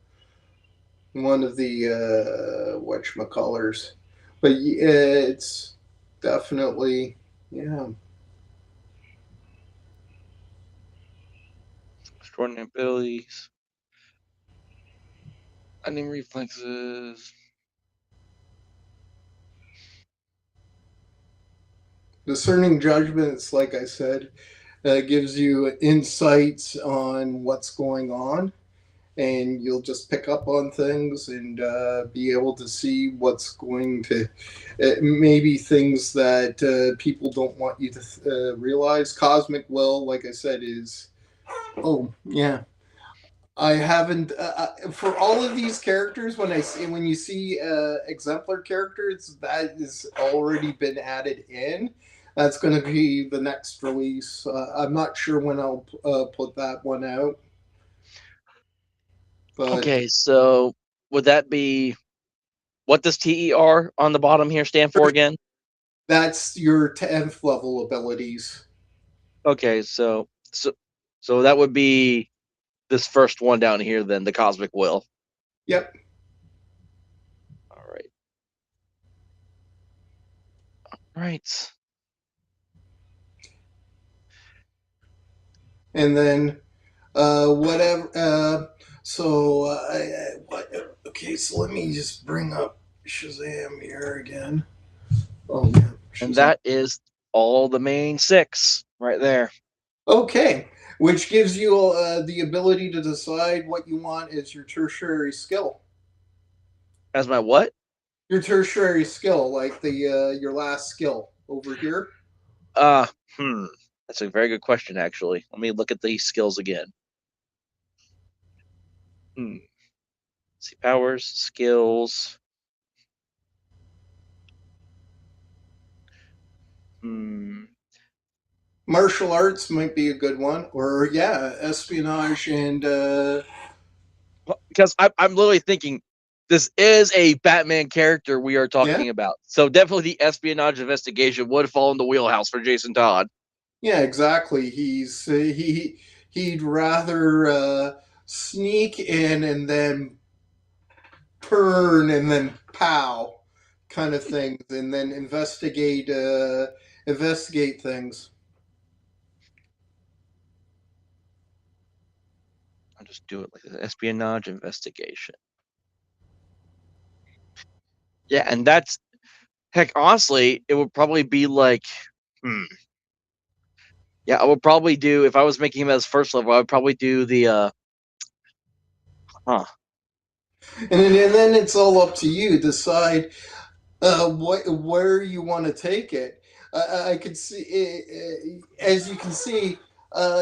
whatchamacallers. But it's definitely, yeah. Extraordinary abilities, lightning reflexes. Discerning judgments, like I said, gives you insights on what's going on, and you'll just pick up on things and be able to see what's going to maybe things that people don't want you to realize. Cosmic will, like I said, is oh yeah. I haven't for all of these characters. When you see exemplar characters, that has already been added in. That's going to be the next release. I'm not sure when I'll put that one out, but Okay, so would that be what does TER on the bottom here stand for again? that's your 10th level abilities. Okay, so that would be this first one down here, then the cosmic will. Yep. All right, right. And then whatever. So, okay, so let me just bring up Shazam here again. Oh, yeah, And Shazam. that is all the main six right there. Okay, which gives you the ability to decide what you want as your tertiary skill. As my what? Your tertiary skill, like the your last skill over here. Uh, hmm. That's a very good question, actually. Let me look at these skills again. Hmm. See, powers, skills. Hmm. Martial arts might be a good one, or yeah, espionage and Because I'm literally thinking this is a Batman character we are yeah, talking about. So definitely the espionage investigation would fall in the wheelhouse for Jason Todd. yeah, exactly. He'd rather sneak in and then turn and then pow kind of things, and then investigate things. I'll just do it like this. Espionage investigation. Yeah, and that's heck, honestly, it would probably be like, hmm. Yeah, I would probably do if I was making him as first level, I would probably do the huh. And then it's all up to you. Decide what where you want to take it. I could see, as you can see,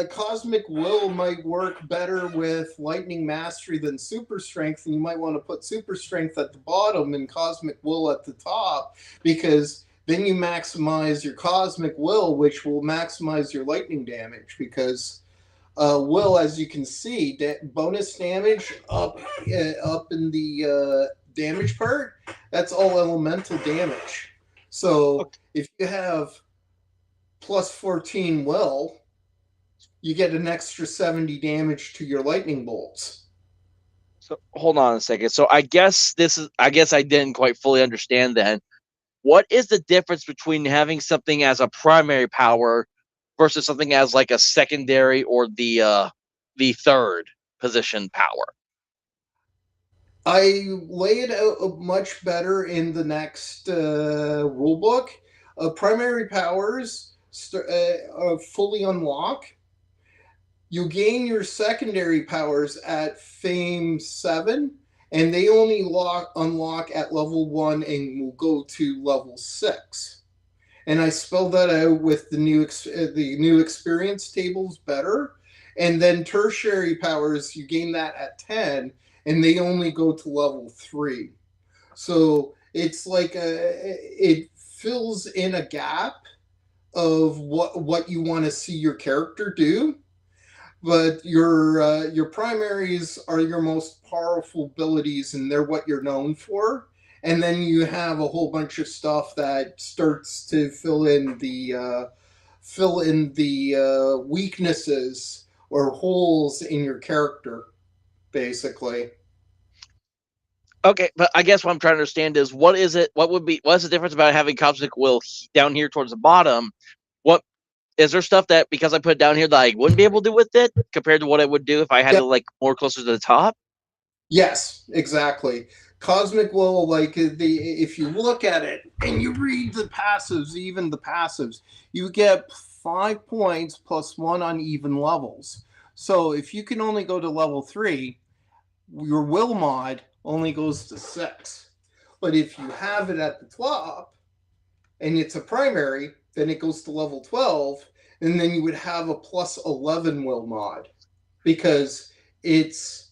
cosmic will might work better with lightning mastery than super strength, and you might want to put super strength at the bottom and cosmic will at the top, because then you maximize your cosmic will, which will maximize your lightning damage. Because will, as you can see, bonus damage up in the damage part. That's all elemental damage. So Okay, if you have plus 14 will, you get an extra 70 damage to your lightning bolts. so hold on a second. So I guess I didn't quite fully understand then. What is the difference between having something as a primary power versus something as like a secondary or the third position power? I lay it out much better in the next rule book. Primary powers fully unlock. You gain your secondary powers at Fame 7, and they only unlock at level 1 and will go to level 6. And I spelled that out with the new experience tables better. And then tertiary powers, you gain that at 10, and they only go to level 3. So it's like it fills in a gap of what you want to see your character do, but your primaries are your most powerful abilities, and they're what you're known for. And then you have a whole bunch of stuff that starts to fill in the weaknesses or holes in your character, basically. Okay, but I guess what I'm trying to understand is what is it? What's the difference about having cosmic will down here towards the bottom? What is there stuff that because I put it down here that I wouldn't be able to do with it compared to what I would do if I had Yeah. it like more closer to the top? Yes, exactly. Cosmic will, like the if you look at it and you read the passives, even the passives, you get 5 points plus one on even levels. So if you can only go to level 3, your will mod only goes to 6. But if you have it at the top and it's a primary, then it goes to level 12, and then you would have a plus 11 will mod, because it's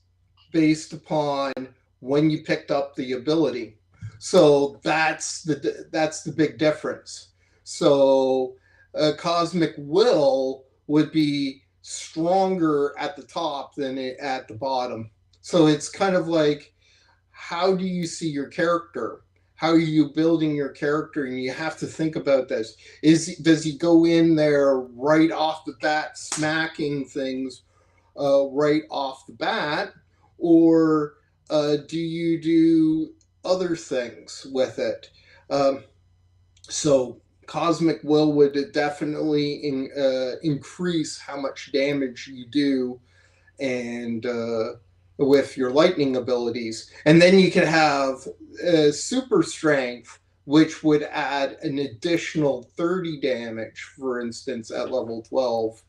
based upon when you picked up the ability. So that's the big difference. So cosmic will would be stronger at the top than at the bottom. So it's kind of like, how do you see your character? How are you building your character? And you have to think about this. Does he go in there right off the bat, smacking things right off the bat, or do you do other things with it? So cosmic will would definitely increase how much damage you do, and with your lightning abilities. And then you could have super strength, which would add an additional 30 damage, for instance, at level 12,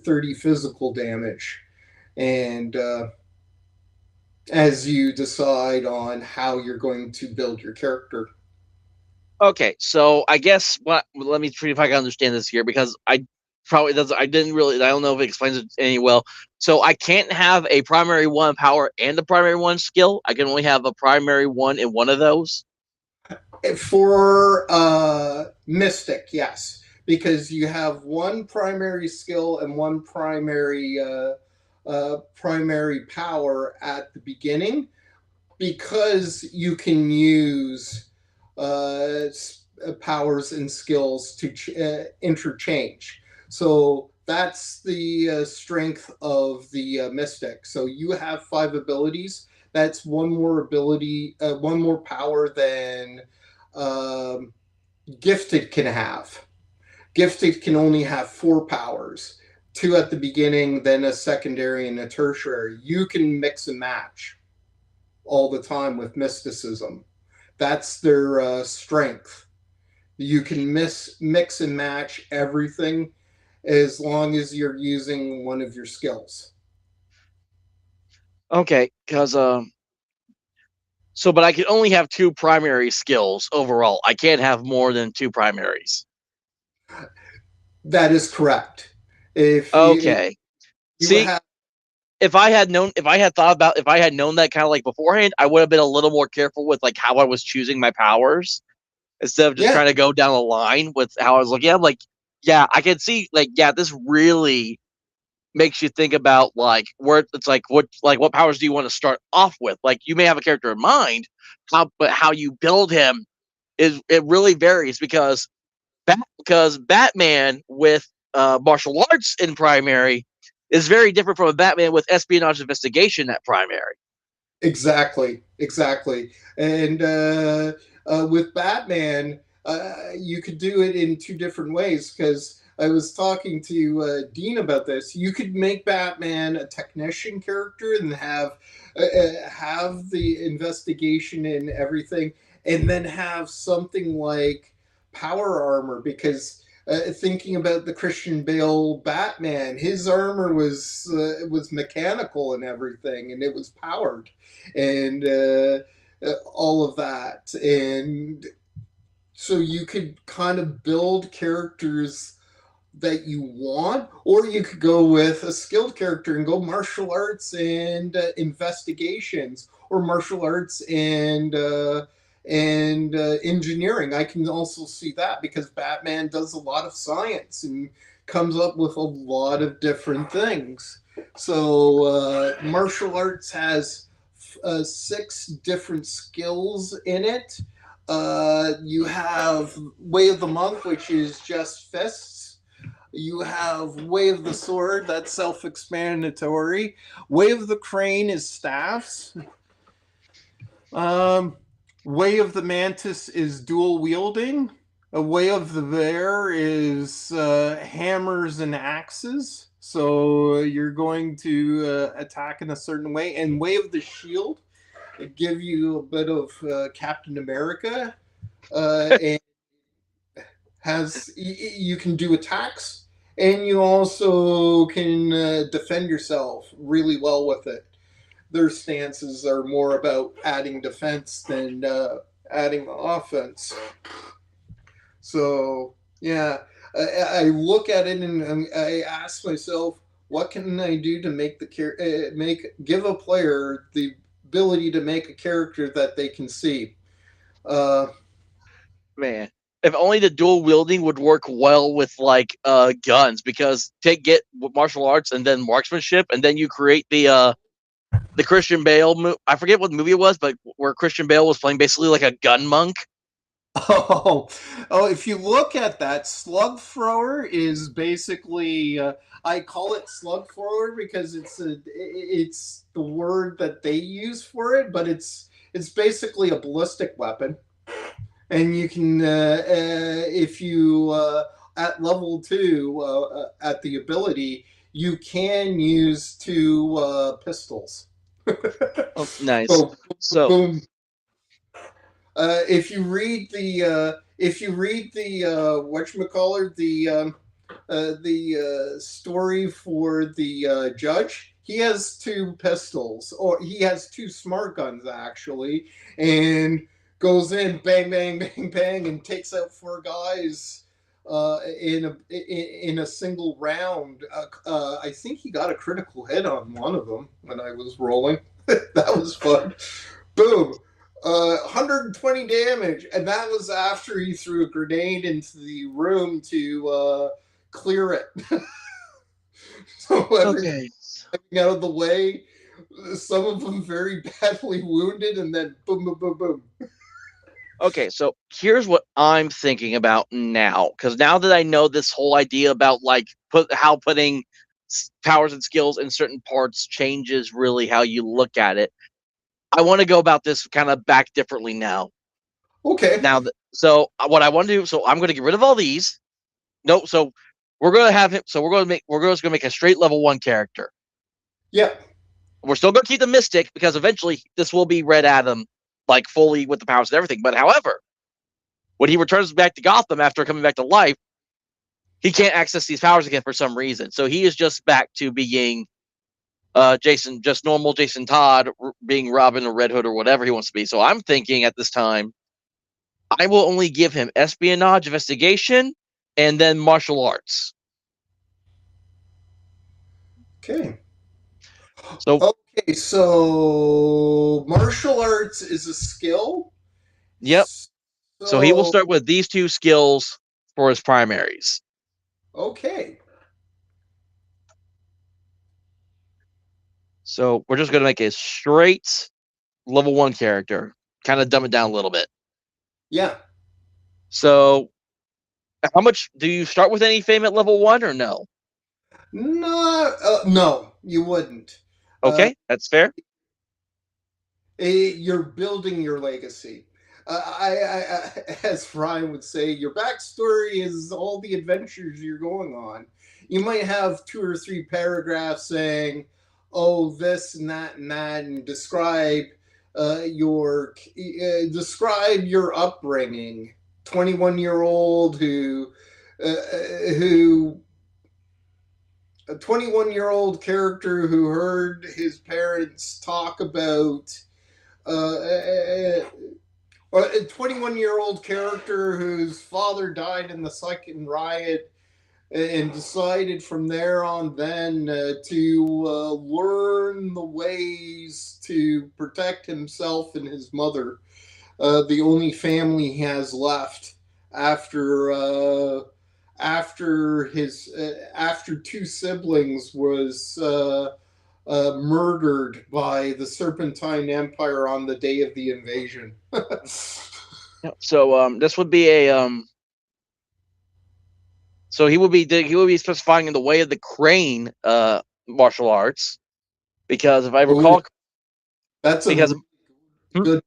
30 physical damage. And as you decide on how you're going to build your character. Okay, so I guess what let me see if I can understand this here because I probably doesn't. I didn't really. I don't know if it explains it any well. So I can't have a primary one power and a primary one skill. I can only have a primary one in one of those. For Mystic, yes, because you have one primary skill and one primary power at the beginning, because you can use uh, powers and skills to interchange. So that's the strength of the Mystic. So you have 5 abilities. That's one more ability, one more power than um, Gifted can have. Gifted can only have 4 powers, two at the beginning, then a secondary and a tertiary. You can mix and match all the time with mysticism. That's their strength. You can mix and match everything as long as you're using one of your skills. Okay, because so but I can only have two primary skills overall. I can't have more than two primaries. That is correct. If Okay. you See, have, if I had thought about, if I had known that kind of like beforehand, I would have been a little more careful with like how I was choosing my powers instead of just yeah, trying to go down the line with how I was looking. I'm like, yeah, I can see like, yeah, this really makes you think about like where it's like what powers do you want to start off with? Like you may have a character in mind, but how you build him is it really varies because Batman with martial arts in primary is very different from a Batman with espionage investigation at primary. exactly. And with Batman, you could do it in 2 different ways, because I was talking to Dean about this. You could make Batman a technician character and have the investigation and everything, and then have something like power armor, because thinking about the Christian Bale Batman, his armor was mechanical and everything, and it was powered, and all of that. And so you could kind of build characters that you want, or you could go with a skilled character and go martial arts and investigations, or martial arts and engineering. I can also see that, because Batman does a lot of science and comes up with a lot of different things. So martial arts has 6 different skills in it. You have Way of the Monk, which is just fists. You have Way of the Sword, that's self explanatory. Way of the Crane is staffs. Um, Way of the Mantis is dual wielding. A Way of the Bear is hammers and axes. So you're going to attack in a certain way. And Way of the Shield, it give you a bit of Captain America, and you can do attacks, and you also can defend yourself really well with it. Their stances are more about adding defense than adding offense. So yeah, I look at it and I ask myself, what can I do to make give a player the ability to make a character that they can see. Uh, Man, if only the dual wielding would work well with like guns because get martial arts and then marksmanship and then you create the Christian Bale. I forget what movie it was, but where Christian Bale was playing basically like a gun monk. Oh, if you look at that, slug thrower is basically. I call it slug thrower because it's the word that they use for it, but it's basically a ballistic weapon, and you can if you at level 2 at the ability, you can use two pistols. Oh, nice. So So boom. If you read the whatchamacallit, the story for the judge, he has two pistols, or he has two smart guns actually, and goes in bang bang bang bang and takes out four guys in a single round. I think he got a critical hit on one of them when I was rolling. That was fun. Boom. 120 damage, and that was after he threw a grenade into the room to clear it. So everybody okay. out of the way. Some of them very badly wounded, and then boom, boom, boom, boom. Okay, so here's what I'm thinking about now, because now that I know this whole idea about like how putting powers and skills in certain parts changes really how you look at it. I want to go about this kind of back differently now. Okay. Now, so what I want to do, so I'm going to get rid of all these. No, so we're going to have him. So we're just going to make a straight level 1 character. Yeah. We're still going to keep the Mystic because eventually this will be Red Adam, like fully with the powers and everything. But however, when he returns back to Gotham after coming back to life, he can't access these powers again for some reason. So he is just back to being Jason, just normal Jason Todd, being Robin or Red Hood or whatever he wants to be. So I'm thinking at this time, I will only give him espionage, investigation, and then martial arts. Okay. So, Okay, so martial arts is a skill. yep. So he will So, start with these 2 skills for his primaries. okay. So we're just going to make a straight level 1 character, kind of dumb it down a little bit. Yeah. So, how much do you start with any fame at level 1 or no? No, you wouldn't. Uh, Okay, that's fair. you're building your legacy. As Ryan would say, your backstory is all the adventures you're going on. You might have 2 or 3 paragraphs saying, "Oh, this and that," and describe your upbringing. 21-year-old who a 21-year-old character who heard his parents talk about uh, a 21-year-old character whose father died in the second riot and decided from there on then to learn the ways to protect himself and his mother, the only family he has left after after 2 siblings was murdered by the Serpentine Empire on the day of the invasion. So this would be a so he would be specifying in the way of the crane martial arts, because if I Oh, recall, that's a because really hmm, good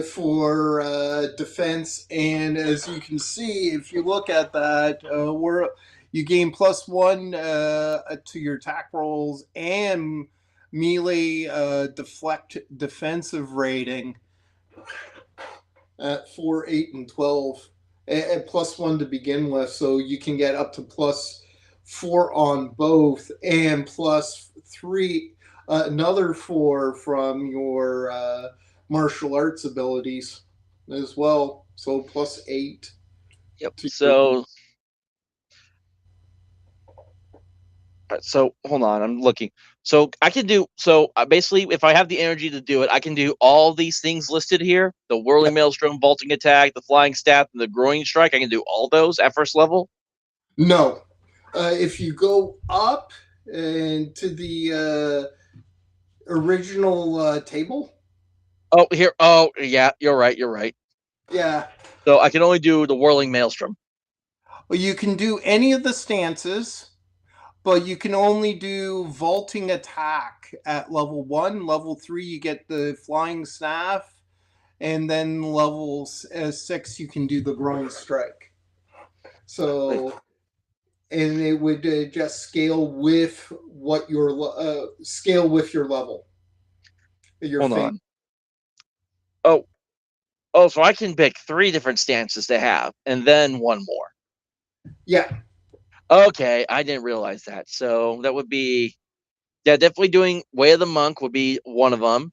for defense. And as you can see, if you look at that, you gain +1 to your attack rolls and melee deflect defensive rating at 4, 8, and 12, and +1 to begin with. So you can get up to +4 on both, and +3, another 4 from your martial arts abilities as well. So +8 yep. to your. So hold on, I'm looking. So I can do so basically if I have the energy to do it, I can do all these things listed here: the whirling maelstrom, vaulting attack, the flying staff, and the groin strike. I can do all those at first level. No. If you go up and to the original table, Oh, here. Oh, yeah, you're right. You're right. yeah. So I can only do the whirling maelstrom. Well, you can do any of the stances, but you can only do vaulting attack at level 1. Level 3, you get the flying staff, and then level 6, you can do the groin strike. So and it would just scale with scale with your level, your Hold fame. on. Oh, oh, so I can pick three different stances to have, and then one more. Yeah. Okay, I didn't realize that. So that would be, yeah, definitely doing Way of the Monk would be one of them.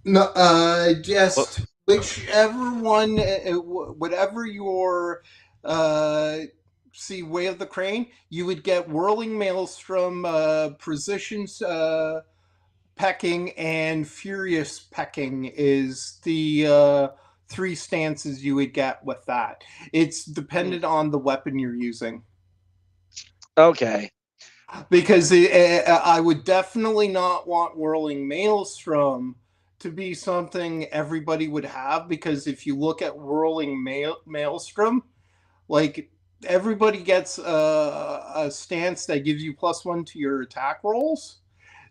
No, But just whichever one, whatever your uh, see Way of the Crane, you would get Whirling Maelstrom, Precision Pecking, and Furious Pecking is the three stances you would get with that. It's hmm, dependent on the weapon you're using. okay, Because I would definitely not want Whirling Maelstrom to be something everybody would have, because if you look at Whirling Maelstrom, like everybody gets a stance that gives you +1 to your attack rolls.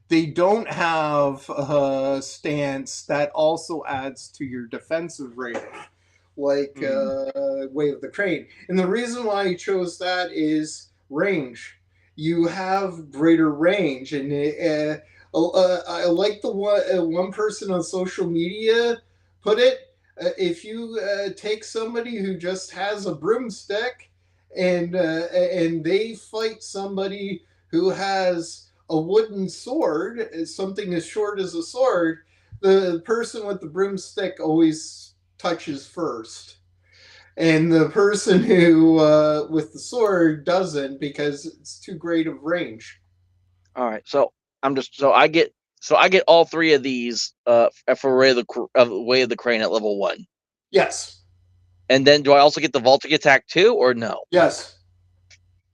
They don't have a stance that also adds to your defensive rating, like hmm, Way of the Crane. And the reason why I chose that is range. You have greater range, and I like the one person on social media put it. If you take somebody who just has a broomstick and they fight somebody who has a wooden sword, something as short as a sword, the person with the broomstick always touches first. And the person who with the sword doesn't, because it's too great of range. all right. So I'm just so I get all three of these for Way of the Crane at level 1, Yes. and then do I also get the vaulting attack too, or no? Yes.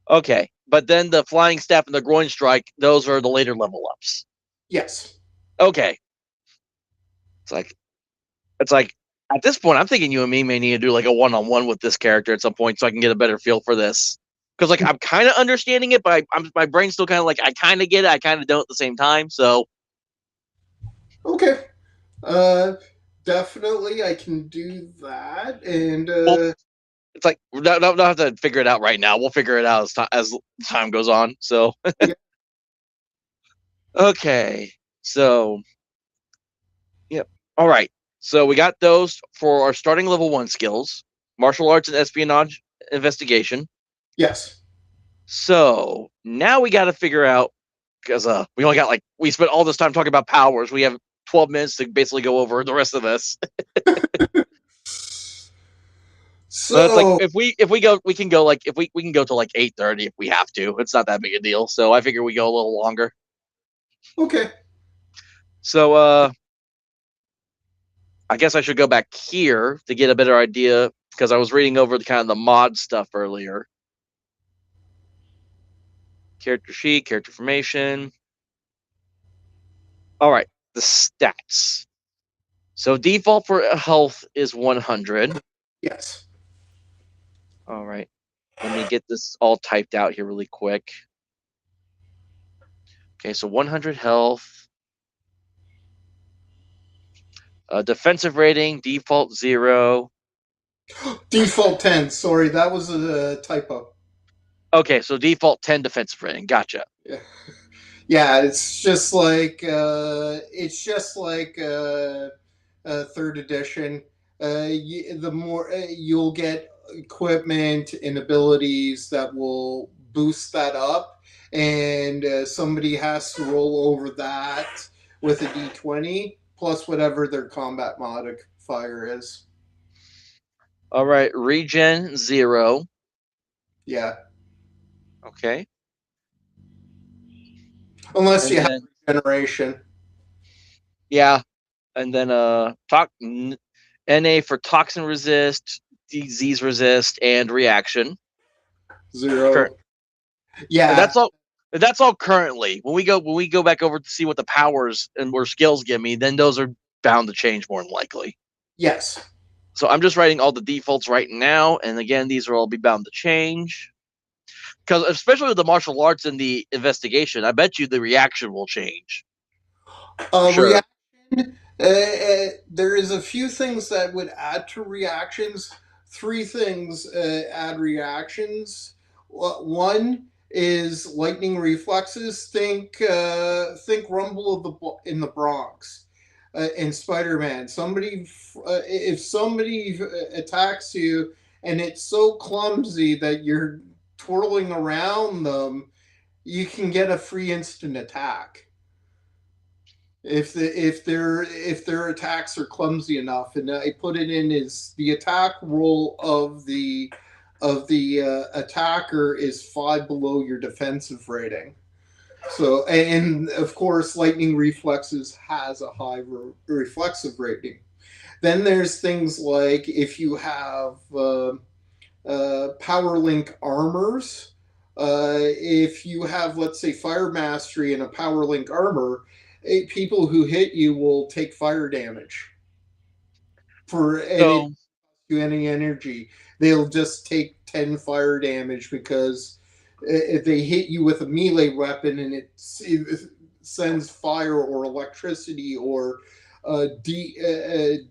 Okay, but then the Flying Staff and the Groin Strike, those are the later level ups. Yes. Okay, it's like it's like at this point, I'm thinking you and me may need to do like a one-on-one with this character at some point, so I can get a better feel for this. Because like I'm kind of understanding it, but my brain's still kind of like I kind of get it, I kind of don't at the same time. So Okay. Uh, Definitely, I can do that. And well, it's like we don't have to figure it out right now. We'll figure it out as time goes on. So yeah. okay, so yep, all right. So we got those for our starting level 1 skills: martial arts and espionage investigation. Yes. So now we got to figure out, because we only got like we spent all this time talking about powers. We have 12 minutes to basically go over the rest of this. But it's like So, if we go we can go like if we can go to like 8:30 if we have to. It's not that big a deal. So I figure we go a little longer. okay. So I guess I should go back here to get a better idea, because I was reading over the kind of the mod stuff earlier. Character sheet, character formation. All right, the stats. So default for health is 100. Yes. All right. Let me get this all typed out here really quick. Okay, so 100 health. Defensive rating, default 0. Default 10. Sorry, that was a typo. Okay, so default 10 defensive rating. Gotcha. Yeah. Yeah, it's just like third edition. The more you'll get equipment and abilities that will boost that up, and somebody has to roll over that with a d20 plus whatever their combat modifier is. All right, regen 0. Yeah, Okay. unless And you have then, regeneration. yeah. And then, NA for toxin resist, disease resist, and reaction. Current. Zero. And Yeah. that's all currently. When we go back over to see what the powers and where skills give me, then those are bound to change more than likely. Yes. So I'm just writing all the defaults right now, and again, these will all be bound to change. Because especially with the martial arts and the investigation, I bet you the reaction will change for sure. Reaction. There is a few things that would add to reactions. Three things add reactions. One is lightning reflexes. Think Rumble of the in the Bronx, in Spider-Man. If somebody attacks you and it's so clumsy that you're twirling around them, you can get a free instant attack if their attacks are clumsy enough. And I put it in is the attack roll of the attacker is 5 below your defensive rating. So, and of course, lightning reflexes has a high reflexive rating. Then there's things like if you have power link armors. If you have, let's say, fire mastery and a power link armor, people who hit you will take fire damage and it So you any energy. They'll just take 10 fire damage because if they hit you with a melee weapon and it sends fire or electricity or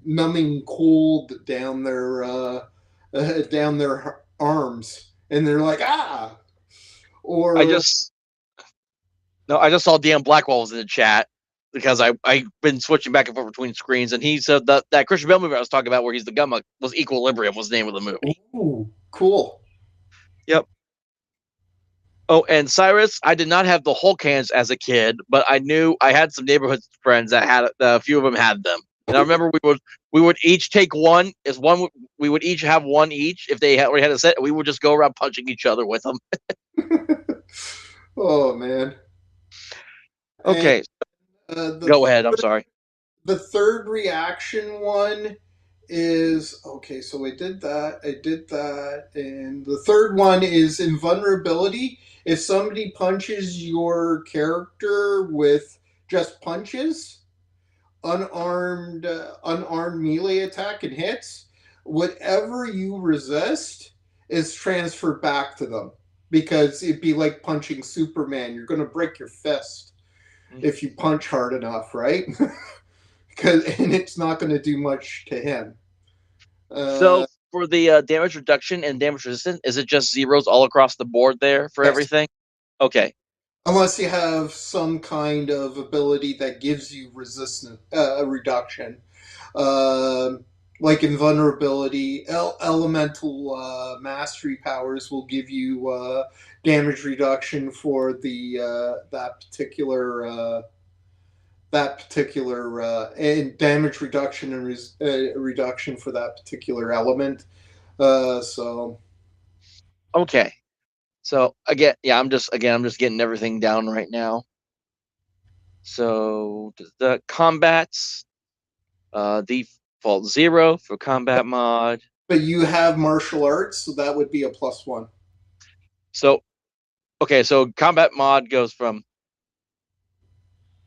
numbing cold down their arms, and they're like I or just no, I just saw Dan Blackwell was in the chat because I've been switching back and forth between screens, and he said that Christian Bale movie I was talking about where he's the Gumma was Equilibrium was the name of the movie. ooh, cool. Yep. Oh, and Cyrus, I did not have the Hulk hands as a kid, but I knew I had some neighborhood friends that had a few of them had them, and I remember we would each take one. Is one we would each have one each if they already had a set. And we would just go around punching each other with them. Oh man. And Okay, the go ahead. I'm sorry. the third reaction one is okay. So I did that, and the third one is invulnerability. If somebody punches your character with just punches, unarmed melee attack and hits, whatever you resist is transferred back to them because it'd be like punching Superman. You're going to break your fist if you punch hard enough, right? And it's not going to do much to him. So for the damage reduction and damage resistance, is it just zeros all across the board there for Yes, everything? Okay. unless you have some kind of ability that gives you resistance reduction, uh, like invulnerability. Elemental mastery powers will give you damage reduction for the that particular and damage reduction and reduction for that particular element. So Okay. So I'm just getting everything down right now. So the combats, default 0 for combat mod. but you have martial arts, so that would be a +1. So okay, so combat mod goes from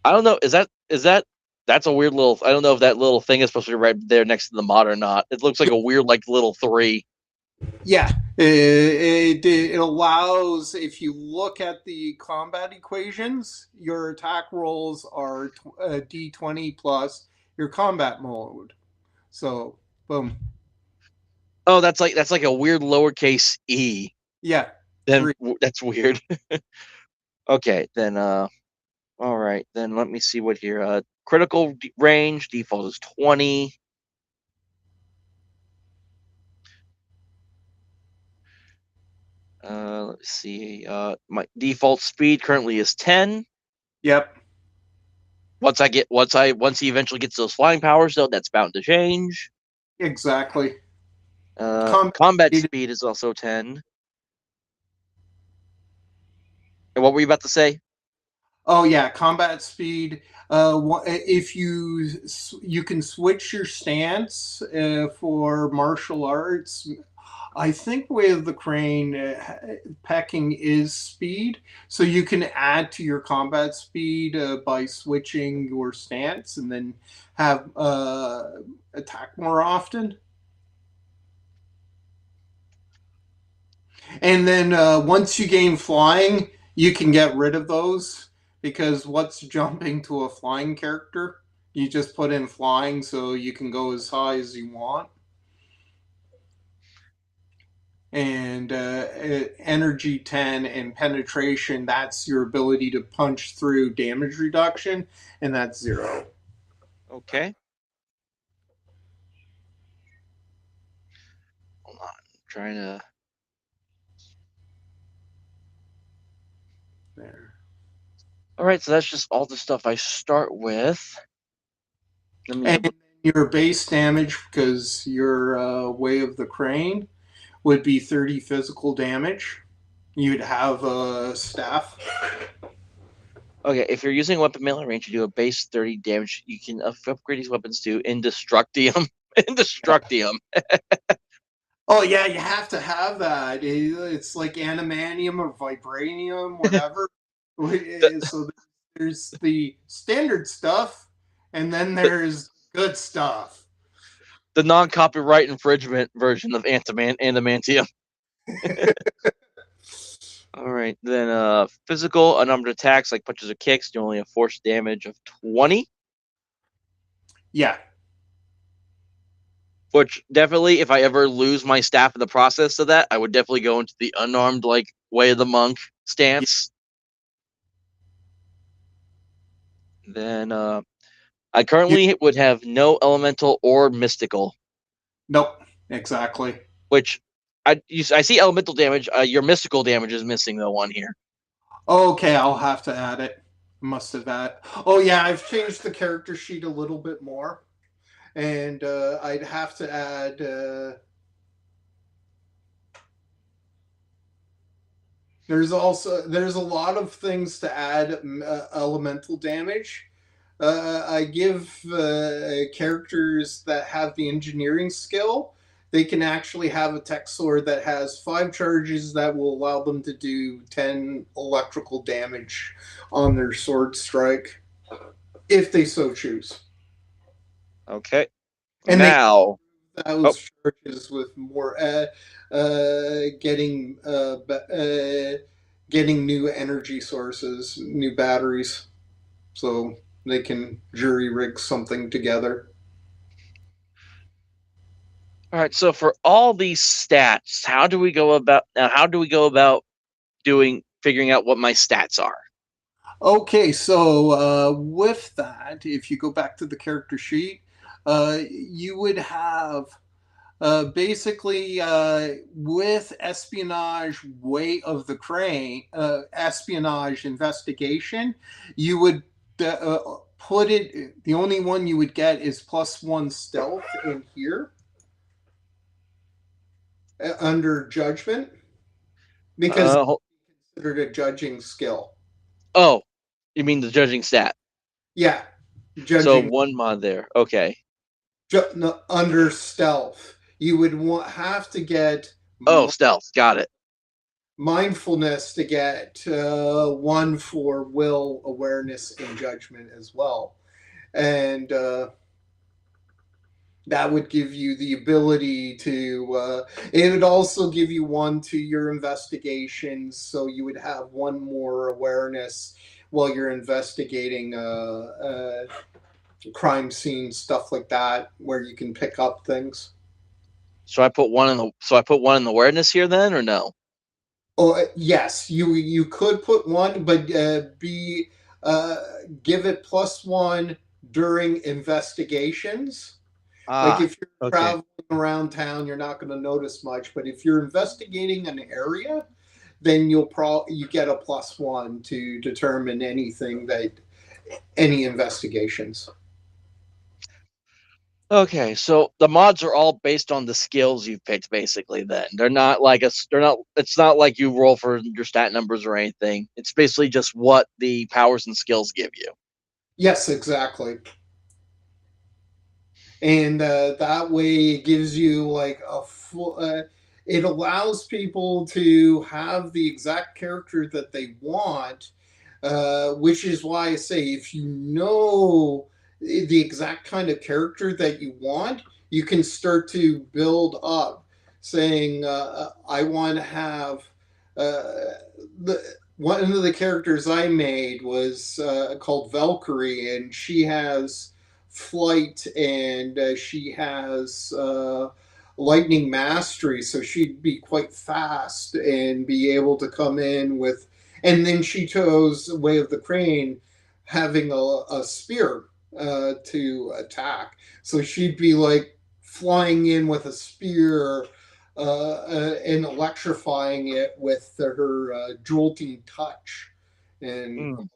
I don't know, is that that's a weird little I don't know if that little thing is supposed to be right there next to the mod or not. It looks like a weird like little 3. Yeah, it allows, if you look at the combat equations, your attack rolls are d20 plus your combat mode. So, boom. Oh, that's like a weird lowercase e. Yeah, Then 3. that's weird. Okay, then all right, then let me see what here. Critical range default is 20. Let's see. My default speed currently is 10. Yep, Once he eventually gets those flying powers, though, that's bound to change. exactly. Combat Combat speed. speed is also 10. And what were you about to say? Oh yeah, combat speed. If you can switch your stance for martial arts. I think with the crane, pecking is speed, so you can add to your combat speed by switching your stance, and then have attack more often. And then once you gain flying, you can get rid of those because what's jumping to a flying character? You just put in flying so you can go as high as you want. and energy 10 and penetration, that's your ability to punch through damage reduction, and that's 0. Okay. Hold on. I'm trying to. There. All right, so that's just all the stuff I start with. Let me. And your base damage, because your way of the crane, would be 30 physical damage. You'd have a staff. Okay, if you're using weapon melee range, you do a base 30 damage. You can upgrade these weapons to Indestructium. Indestructium. Oh yeah, you have to have that. It's like animanium or vibranium, whatever. The, So there's the standard stuff, and then the, there's good stuff. the non-copyright infringement version of Adamantium. All right, then physical unarmed attacks like punches or kicks do only a force damage of 20. Yeah. Which definitely, if I ever lose my staff in the process of that, I would definitely go into the unarmed, like, way of the monk Yeah. stance. Then I You, currently would have no elemental or mystical, nope. Exactly. which I see elemental damage. Your mystical damage is missing though on here. Okay, I'll have to add it. Must have that. Oh yeah, I've changed the character sheet a little bit more, and I'd have to add. There's a lot of things to add elemental damage. I give characters that have the engineering skill. They can actually have a tech sword that has 5 charges that will allow them to do 10 electrical damage on their sword strike, if they so choose. Okay. And they Now, oh, those charges with more getting getting new energy sources, new batteries, so they can jury rig something together. all right. So for all these stats, how do we go about now? How do we go about doing figuring out what my stats are? Okay, so with that, if you go back to the character sheet, you would have basically with espionage way of the crane, espionage investigation, you would put it. The only one you would get is +1 stealth in here under judgment because Uh, it's considered a judging skill. oh, you mean the judging stat? Yeah, So judging one mod there. Okay. no, under stealth. You would have to get Oh, stealth. Got it. mindfulness to get 1 for will, awareness, and judgment as well. And that would give you the ability to, it would also give you 1 to your investigations. So you would have 1 more awareness while you're investigating crime scenes, stuff like that, where you can pick up things. So I put one in the awareness here then, or no? Oh yes, you could put 1, but be uh, give it +1 during investigations. Like Ah, if you're okay. traveling around town, you're not going to notice much. But if you're investigating an area, then you get a +1 to determine any investigations. Okay, so the mods are all based on the skills you've picked, basically. Then they're not like they're not. It's not like you roll for your stat numbers or anything. It's basically just what the powers and skills give you. Yes, exactly. And that way it gives you like a full. It allows people to have the exact character that they want, which is why I say if you know the exact kind of character that you want, you can start to build up, saying, "I want to have." One of the characters I made was called Valkyrie, and she has flight, and she has lightning mastery, so she'd be quite fast and be able to come in with. And then she chose Way of the Crane, having a spear to attack. So she'd be like flying in with a spear and electrifying it with her jolting touch. And Mm.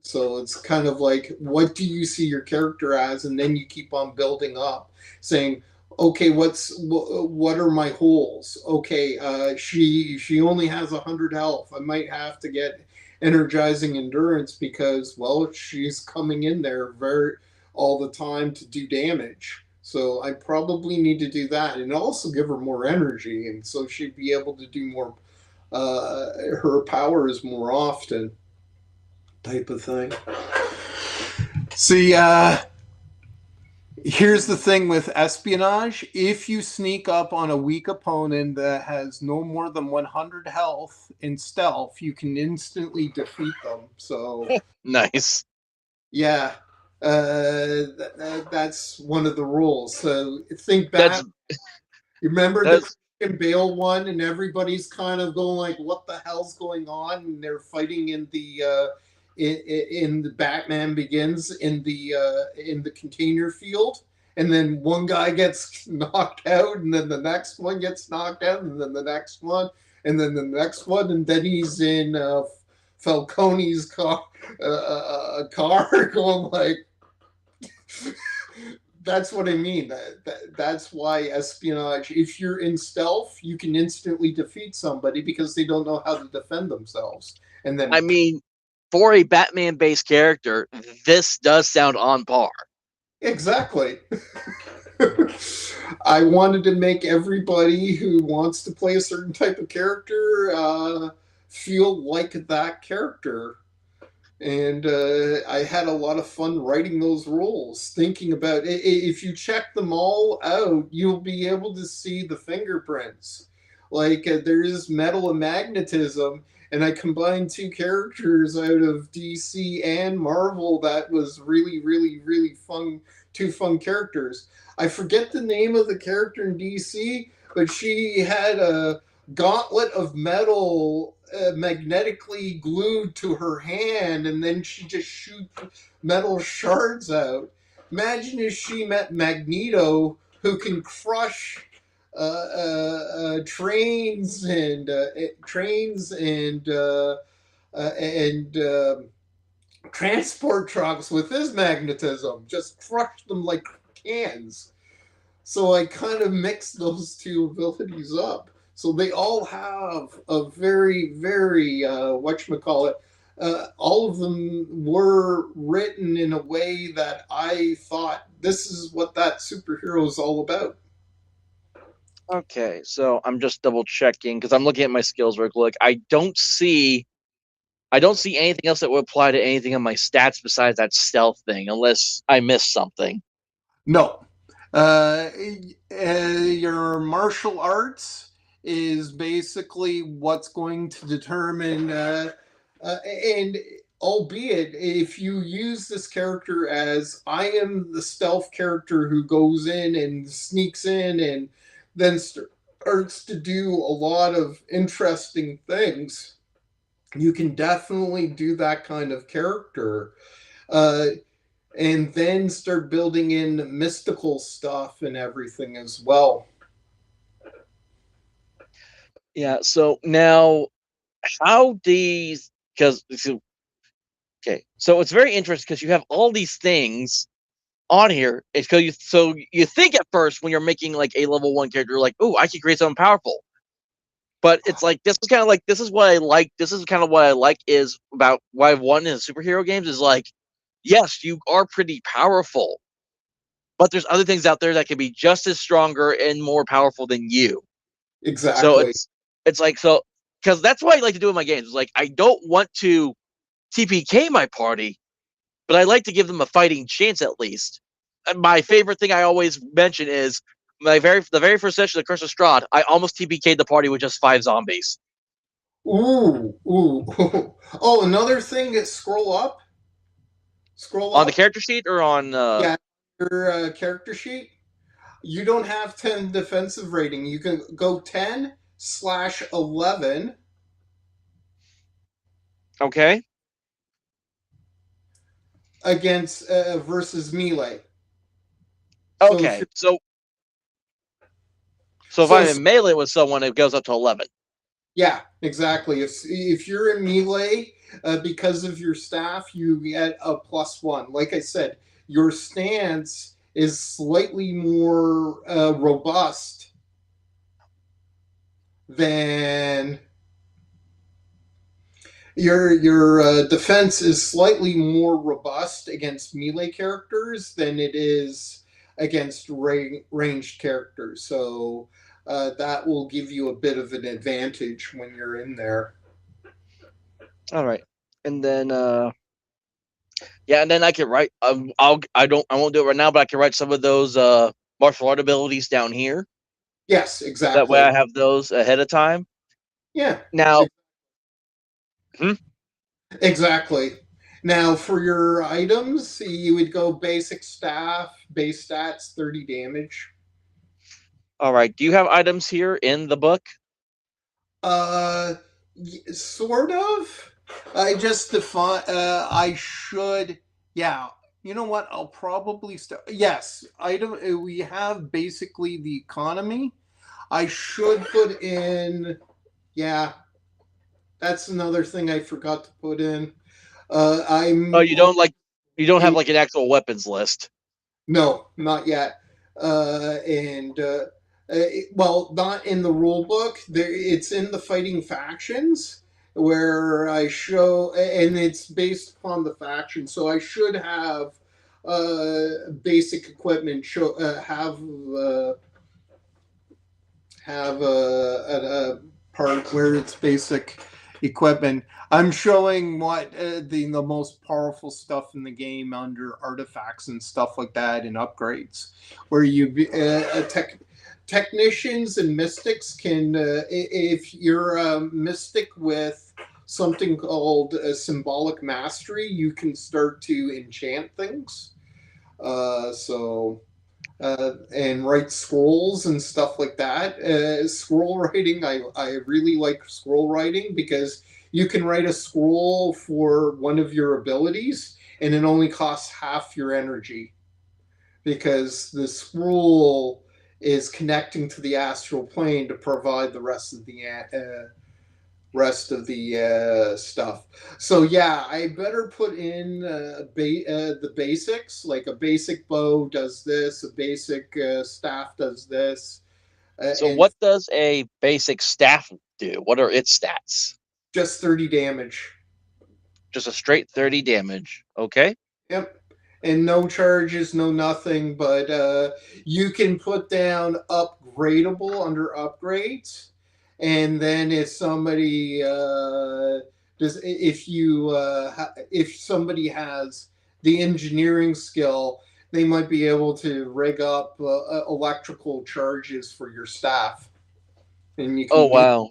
so it's kind of like, what do you see your character as? And then you keep on building up, saying, okay, what are my holes? Okay, she only has 100 health. I might have to get energizing endurance because, well, she's coming in there very all the time to do damage. So I probably need to do that, and also give her more energy, and so she'd be able to do more. Her powers more often, type of thing. See, here's the thing with espionage. If you sneak up on a weak opponent that has no more than 100 health in stealth, you can instantly defeat them. So, Nice. yeah, that's one of the rules. So, think That's back. You remember the that's Christian Bale one, and everybody's kind of going like, "What the hell's going on?" And they're fighting in the Batman Begins in the container field, and then one guy gets knocked out, and then the next one gets knocked out, and then the next one, and then the next one, and then he's in Falcone's car going like, that's what I mean. That's why espionage. If you're in stealth, you can instantly defeat somebody because they don't know how to defend themselves. And I then mean, for a Batman based character, this does sound on par. exactly. I wanted to make everybody who wants to play a certain type of character feel like that character. And I had a lot of fun writing those rules, thinking about if you check them all out, you'll be able to see the fingerprints. Like there is metal and magnetism, and I combined two characters out of DC and Marvel. That was really, really, really fun. Two fun characters. I forget the name of the character in DC, but she had a gauntlet of metal magnetically glued to her hand, and then she just shoots metal shards out. Imagine if she met Magneto, who can crush trains and transport trucks with his magnetism, just crush them like cans. So I kind of mixed those two abilities up. So they all have a very, very whatchamacallit. All of them were written in a way that I thought this is what that superhero is all about. Okay, so I'm just double checking because I'm looking at my skills real quick. I don't see anything else that would apply to anything on my stats besides that stealth thing, unless I missed something. No. Your martial arts is basically what's going to determine, and albeit if you use this character as I am the stealth character who goes in and sneaks in and then starts to do a lot of interesting things, you can definitely do that kind of character. Uh, and then start building in mystical stuff and everything as well. Yeah. So now, how these? Because okay, so it's very interesting because you have all these things on here. It's because you think at first when you're making like a level one character, like, oh, I can create something powerful. But it's like this is kind of like this is what I like. This is kind of what I like is about why I've won in superhero games is like, yes, you are pretty powerful, but there's other things out there that can be just as stronger and more powerful than you. So Exactly. it's like so because that's what I like to do in my games. It's like I don't want to TPK my party, but I like to give them a fighting chance at least. And my favorite thing I always mention is the very first session of Curse of Strahd, I almost TPK'd the party with just 5 zombies. Ooh, ooh. Oh, another thing is scroll On the up. character sheet or on Yeah, your character sheet. You don't have 10 defensive rating. You can go 10/11 Okay. against versus melee. So if Okay. you're So if so I'm in melee with someone, it goes up to 11. yeah, exactly. If you're in melee, because of your staff, you get a +1. Like I said, your stance is slightly more robust than your defense is slightly more robust against melee characters than it is against ranged characters. So that will give you a bit of an advantage when you're in there. All right. And then yeah, and then I can write I won't do it right now, but I can write some of those martial art abilities down here. Yes, That way I exactly. have those ahead of time. Yeah, Now, hmm? exactly. Now, for your items, you would go basic staff, base stats, 30 damage. All right. Do you have items here in the book? Uh, sort of. I just define. I should. Yeah. You know what? I'll probably start. Yes, item. We have basically the economy. I should put in. Yeah, that's another thing I forgot to put in. Oh, I'm you don't like you don't have okay. like an actual weapons list. No, not yet. And well, not in the rule book. There, it's in the fighting factions where I show, and it's based upon the faction. So I should have basic equipment. Show have a part where it's basic equipment. I'm showing what the most powerful stuff in the game under artifacts and stuff like that and upgrades, where you technicians and mystics can if you're a mystic with something called a symbolic mastery, you can start to enchant things. So and write scrolls and stuff like that. Scroll writing, I really like scroll writing because you can write a scroll for one of your abilities and it only costs half your energy because the scroll is connecting to the astral plane to provide the rest of the stuff. So yeah, I better put in the basics. Like a basic bow does this, a basic staff does this, So and what does a basic staff do? What are its stats? just 30 damage. Just a straight 30 damage. Okay. Yep. And no charges, no nothing, but you can put down upgradable under upgrades. And then if somebody if somebody has the engineering skill, they might be able to rig up electrical charges for your staff, and you Oh can use. wow.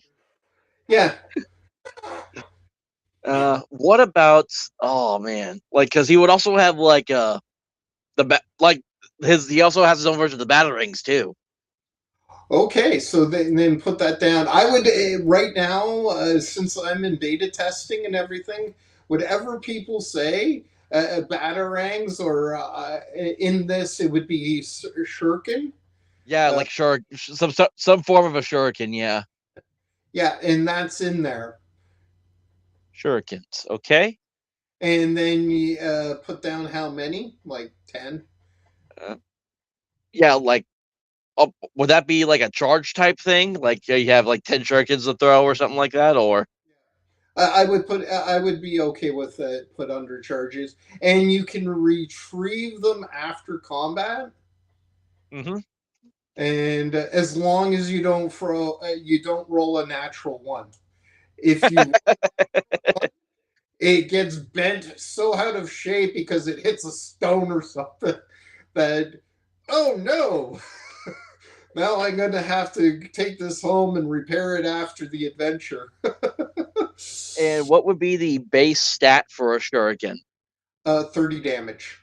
Yeah. What about oh man, like because he would also have like like his he also has his own version of the batarangs too. Okay, so then put that down. I would right now, since I'm in beta testing and everything, whatever people say, batarangs or in this, it would be shuriken. Yeah, Uh, like sure, some form of a shuriken. Yeah, yeah, and that's in there. shurikens. Okay. And then you put down how many? Like 10. Uh, yeah, like would that be like a charge type thing? Like you have like 10 shurikens to throw or something like that, or I would put. I would be okay with it. Put under charges, and you can retrieve them after combat. mm-hmm. And as long as you don't roll a natural one. If you, it gets bent so out of shape because it hits a stone or something that, oh no, now I'm going to have to take this home and repair it after the adventure. And what would be the base stat for a shuriken? 30 damage.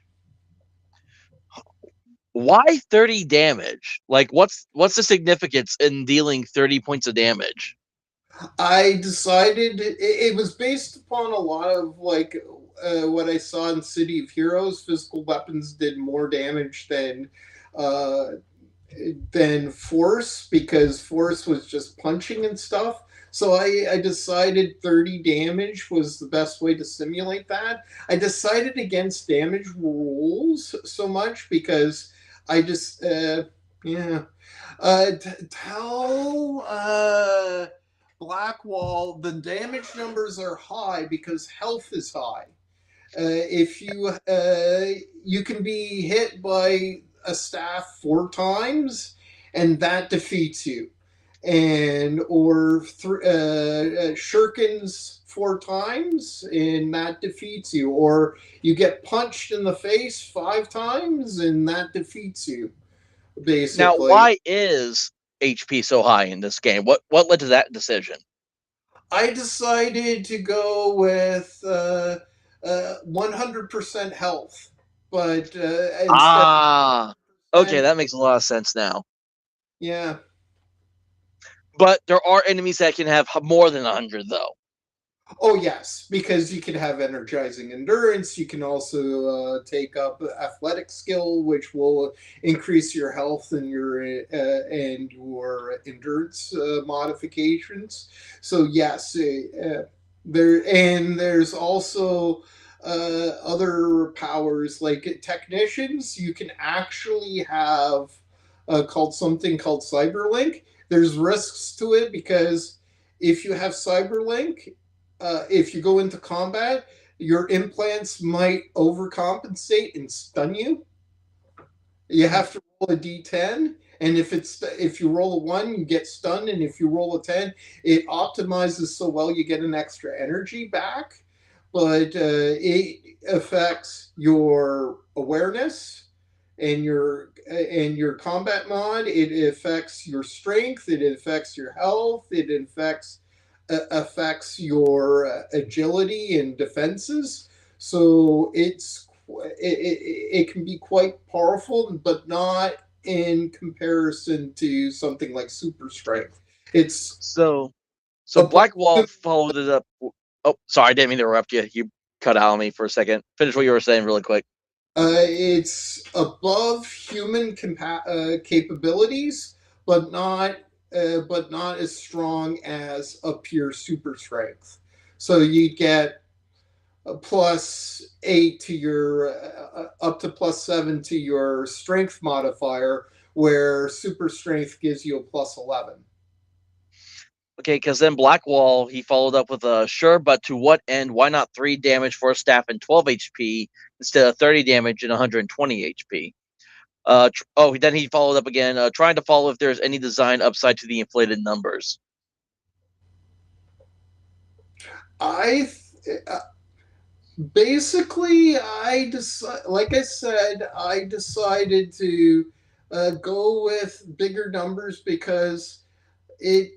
Why 30 damage? Like, what's the significance in dealing 30 points of damage? I decided it was based upon a lot of what I saw in City of Heroes. Physical weapons did more damage uh, than force because force was just punching and stuff. So I decided 30 damage was the best way to simulate that. I decided against damage rules so much because I just, yeah. Tell Blackwall the damage numbers are high because health is high. If you can be hit by a staff 4 times, and that defeats you, and or shurikens 4 times, and that defeats you, or you get punched in the face 5 times, and that defeats you. Now, Basically, why is HP so high in this game? What led to that decision? I decided to go with 100% health, but instead of Ah, okay, 10, that makes a lot of sense now. yeah. But there are enemies that can have more than 100, though. Oh yes, because you can have energizing endurance. You can also take up athletic skill, which will increase your health and your endurance modifications. So yes, there's also other powers like technicians. You can actually have called something called cyberlink. There's risks to it because if you have cyberlink, if you go into combat, your implants might overcompensate and stun you. You have to roll a d10, and if you roll a 1, you get stunned, and if you roll a 10, it optimizes so well you get an extra energy back. But it affects your awareness and your combat mod. It affects your strength. It affects your health. It affects your agility and defenses. So it can be quite powerful, but not in comparison to something like super strength. It's So, so above Blackwall followed it up. Oh, sorry, I didn't mean to interrupt you. You cut out on me for a second. Finish what you were saying really quick. it's above human capabilities, but not as strong as a pure super strength. So you get a +8 to your up to +7 to your strength modifier, where super strength gives you a +11. Okay, because then Blackwall, he followed up with a sure, but to what end? Why not 3 damage for a staff and 12 HP instead of 30 damage and 120 HP? Then he followed up again, trying to follow if there's any design upside to the inflated numbers. I basically like I said, I decided to go with bigger numbers because it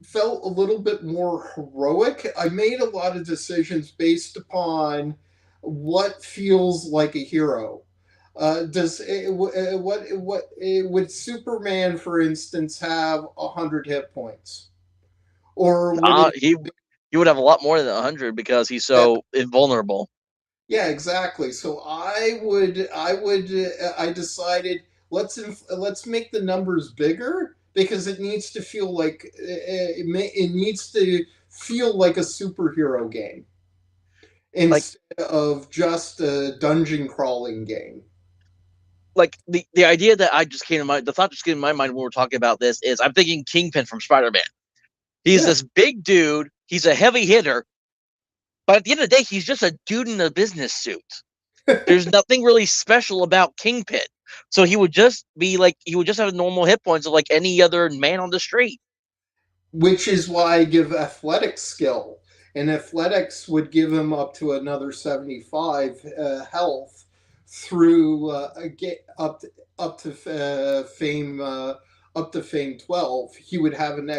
felt a little bit more heroic. I made a lot of decisions based upon what feels like a hero. Does what would Superman, for instance, have 100 hit points, or would Uh, it? he he would have a lot more than 100 because he's Yeah, so invulnerable. yeah, exactly. So I decided let's make the numbers bigger because it needs to feel like it needs to feel like a superhero game Like instead of just a dungeon crawling game. the idea that I just came to mind, the thought just came to my mind when we were talking about this is I'm thinking Kingpin from Spider-Man. He's Yeah, this big dude. He's a heavy hitter, but at the end of the day, he's just a dude in a business suit. There's nothing really special about Kingpin. So he would just have normal hit points of like any other man on the street. which is why I give athletic skill. And athletics would give him up to another 75 health through get up to fame 12. He would have an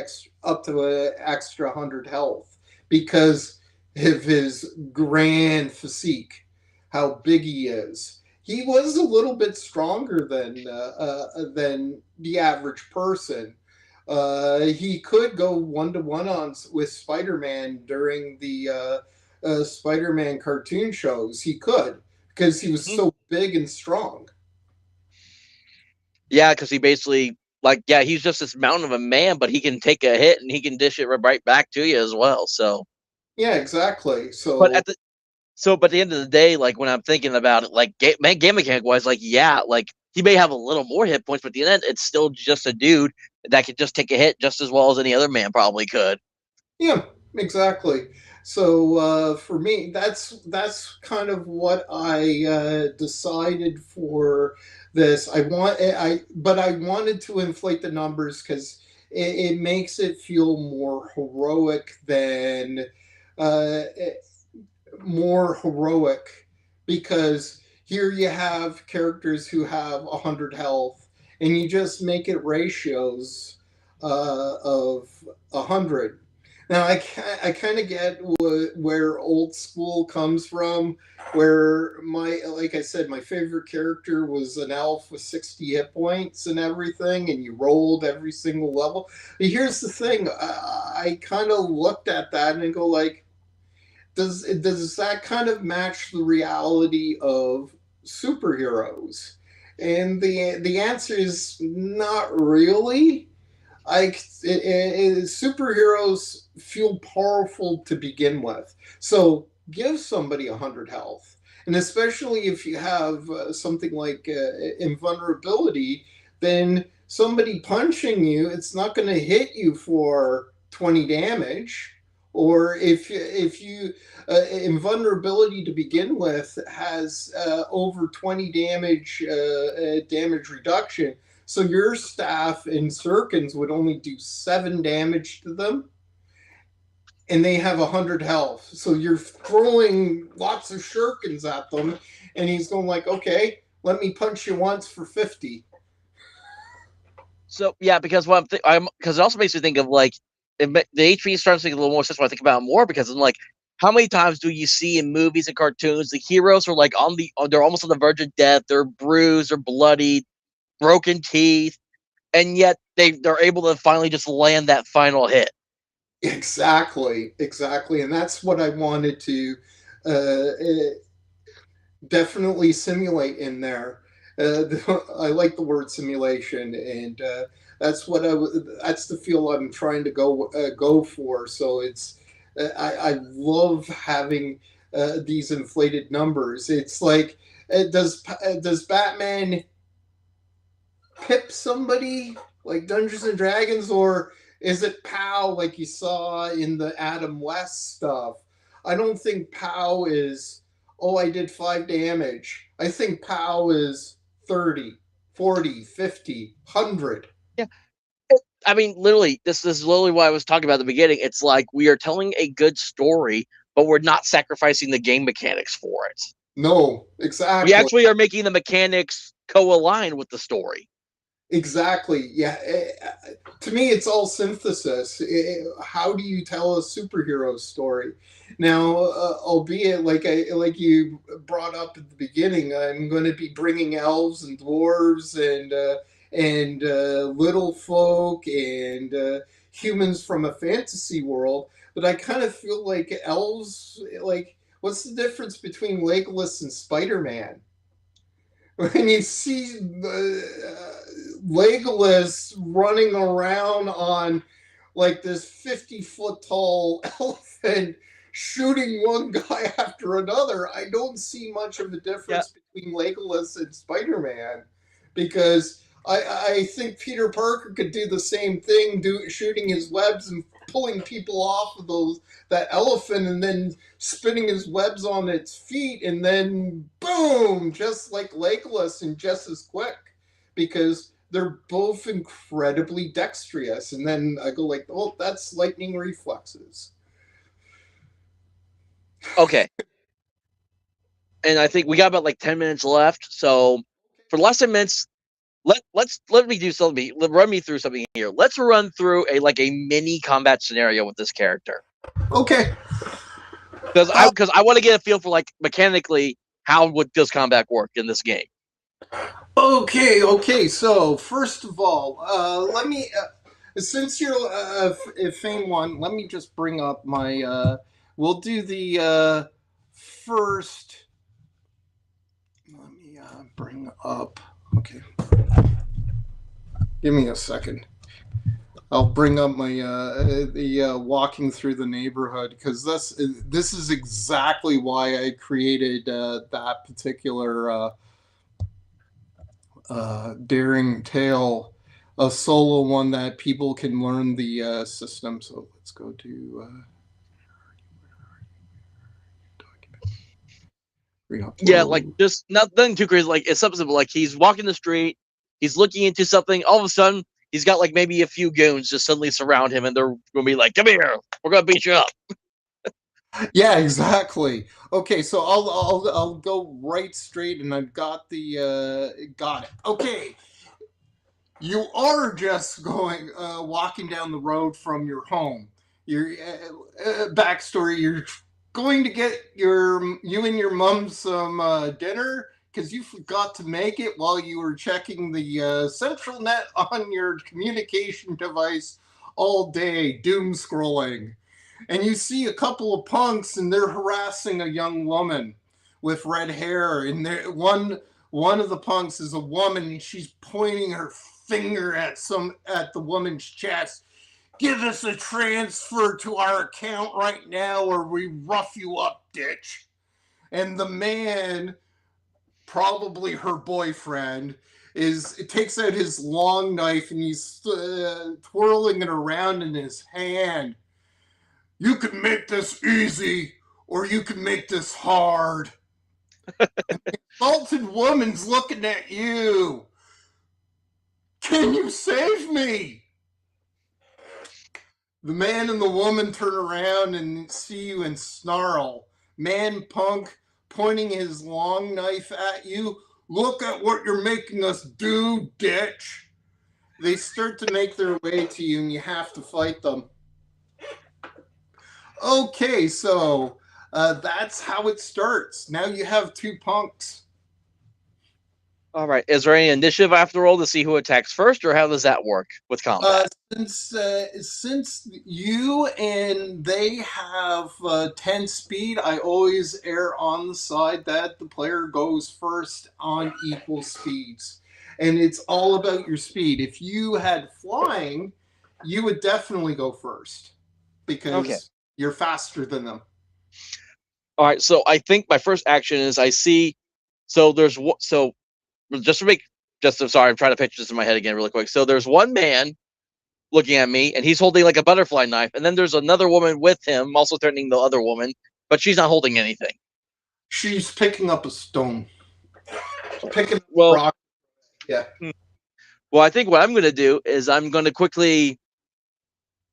up to an extra 100 health because of his grand physique, how big he is. he was a little bit stronger than the average person. He could go 1-to-1 on with Spider-Man during the Spider-Man cartoon shows. He could because he was Mhm. so big and strong. Yeah, because he basically like he's just this mountain of a man, but he can take a hit and he can dish it right back to you as well. So, Yeah, exactly. but So at the but at the end of the day, like when I'm thinking about it, like game mechanic wise, like like he may have a little more hit points, but at the end, it's still just a dude that could just take a hit just as well as any other man probably could. yeah, exactly. So for me, that's kind of what I decided for this. But I wanted to inflate the numbers because it makes it feel more heroic than uh, more heroic because here you have characters who have 100 health and you just make it ratios of 100. Now I kind of get where old school comes from, where like I said, my favorite character was an elf with 60 hit points and everything, and you rolled every single level. But here's the thing, I kind of looked at that and go like, does that kind of match the reality of superheroes? And the answer is not really. Superheroes feel powerful to begin with, so give somebody 100 health, and especially if you have something like invulnerability, then somebody punching you, it's not going to hit you for 20 damage. Or if you invulnerability to begin with has over 20 damage reduction, so your staff in Sirkins would only do 7 damage to them, and they have 100 health. So you're throwing lots of shurikens at them, and he's going like, okay, let me punch you once for 50. So yeah, because I'm because it also makes me think of like the HP starts to make a little more sense when I think about it more because I'm like, how many times do you see in movies and cartoons the heroes are like they're almost on the verge of death, they're bruised, they're bloody, broken teeth, and yet they're able to finally just land that final hit. Exactly, and that's what I wanted to definitely simulate in there. I like the word simulation, and that's the feel I'm trying to go for. So it's I love having these inflated numbers. It's like does Batman pip somebody like Dungeons and Dragons, or is it POW like you saw in the Adam West stuff? I don't think POW is, oh, I did 5 damage. I think POW is 30, 40, 50, 100. Yeah, I mean, literally, this is literally what I was talking about at the beginning. It's like we are telling a good story, but we're not sacrificing the game mechanics for it. No, We exactly. actually are making the mechanics co-align with the story. Exactly. Yeah. To me, it's all synthesis. How do you tell a superhero story? Now, albeit like you brought up at the beginning, I'm going to be bringing elves and dwarves and little folk and humans from a fantasy world. But I kind of feel like elves. Like, what's the difference between Legolas and Spider-Man? When you see Legolas running around on like this 50-foot tall elephant shooting one guy after another, I don't see much of a Yeah. difference between Legolas and Spider-Man, because I think Peter Parker could do the same thing, shooting his webs and pulling people off of that elephant and then spinning his webs on its feet, and then boom, just like Legolas and just as quick, because they're both incredibly dexterous. And then I go like, oh, that's lightning reflexes. Okay. And I think we got about like 10 minutes left. So for less than minutes, let me do something. Run me through something here. Let's run through a mini combat scenario with this character. Okay. Because I want to get a feel for like mechanically how would this combat work in this game? Okay. So first of all, let me. Since you're Fame One, let me just bring up my. We'll do the first. Let me bring up. Okay, give me a second. I'll bring up my the walking through the neighborhood, because this is exactly why I created that particular daring tale, a solo one that people can learn the system. So let's go to bring up Yeah, like load. just nothing too crazy. Like it's something simple. Like he's walking the street, he's looking into something. All of a sudden, he's got like maybe a few goons just suddenly surround him, and they're gonna be like, "Come here, we're gonna beat you up." Yeah, exactly. Okay, so I'll go right straight, and I've got the got it. Okay, you are just going walking down the road from your home. Your backstory: you're going to get you and your mom some dinner because you forgot to make it while you were checking the central net on your communication device all day, doom scrolling. And you see a couple of punks, and they're harassing a young woman with red hair, and one of the punks is a woman, and she's pointing her finger at the woman's chest. Give us a transfer to our account right now, or we rough you up, ditch. And the man, probably her boyfriend, takes out his long knife, and he's twirling it around in his hand. You can make this easy, or you can make this hard. The insulted woman's looking at you. Can you save me? The man and the woman turn around and see you and snarl. Man punk pointing his long knife at you. Look at what you're making us do, ditch. They start to make their way to you, and you have to fight them. Okay, so that's how it starts. Now you have two punks. All right. Is there any initiative I have to roll to see who attacks first, or how does that work with Uh, combat? since you and they have 10 speed, I always err on the side that the player goes first on equal speeds. And it's all about your speed. If you had flying, you would definitely go first Okay. because you're faster than them. All right. So I think my first action is I see. So so just to make just I'm sorry, I'm trying to picture this in my head again really quick. So there's one man looking at me, and he's holding like a butterfly knife, and then there's another woman with him, also threatening the other woman, but she's not holding anything. She's picking up a stone. Picking up a Well, rock. Yeah. well, I think what I'm going to do is I'm going to quickly,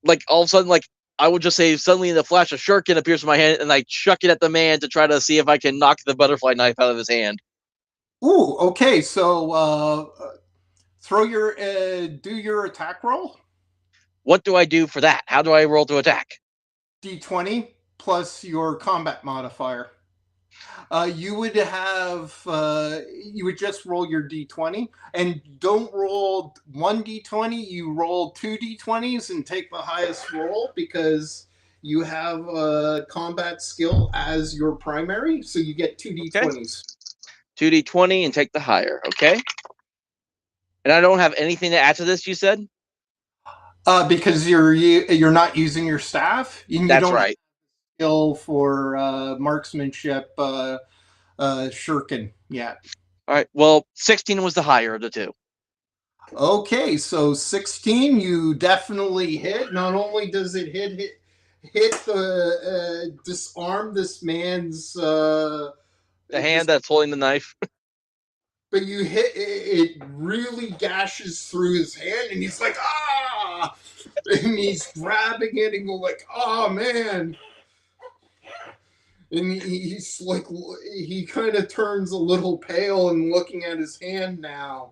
like all of a sudden, like I would just say suddenly in the flash, a shuriken appears in my hand, and I chuck it at the man to try to see if I can knock the butterfly knife out of his hand. Ooh, okay. So throw your do your attack roll. What do I do for that? How do I roll to attack? D20 plus your combat modifier. You would just roll your D20, and don't roll one D20. You roll two D20s and take the highest roll, because you have a combat skill as your primary, so you get two Okay, D20s. 2d20 and take the higher. Okay, and I don't have anything to add to this. You said Because you're not using your staff, and you that's don't have right. skill for marksmanship shuriken yet. All right. Well, 16 was the higher of the two. Okay, so 16, you definitely hit. Not only does it hit the disarm this man's The hand that's holding the knife. but you hit it really gashes through his hand, and he's like, ah, and he's grabbing it and go like, oh man. And he's like, he kind of turns a little pale and looking at his hand now.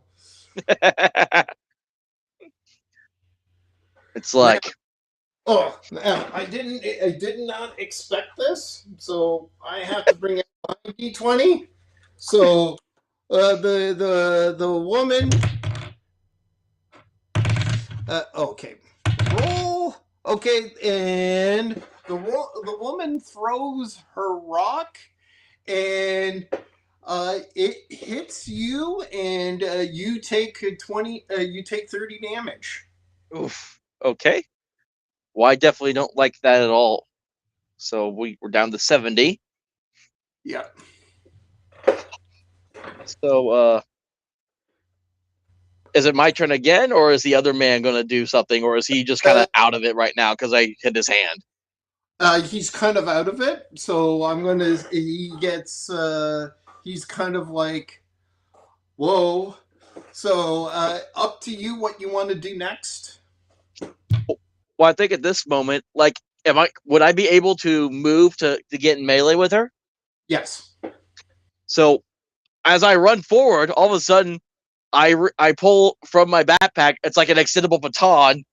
It's Now, like oh, I did not expect this, so I have to bring out my D20. So the woman. Okay, roll. Okay, and the woman throws her rock, and it hits you, and you take 20. You take 30 damage. Oof. Okay. Well, I definitely don't like that at all. So we're down to 70. Yeah. So is it my turn again, or is the other man going to do something, or is he just kind Uh, of out of it right now because I hit his hand? he's kind of out of it, so I'm gonna. He gets. He's kind of like, whoa. So up to you what you want to do next. Well, I think at this moment, like, would I be able to move to get in melee with her? Yes. So as I run forward, all of a sudden, I pull from my backpack. It's like an extendable baton,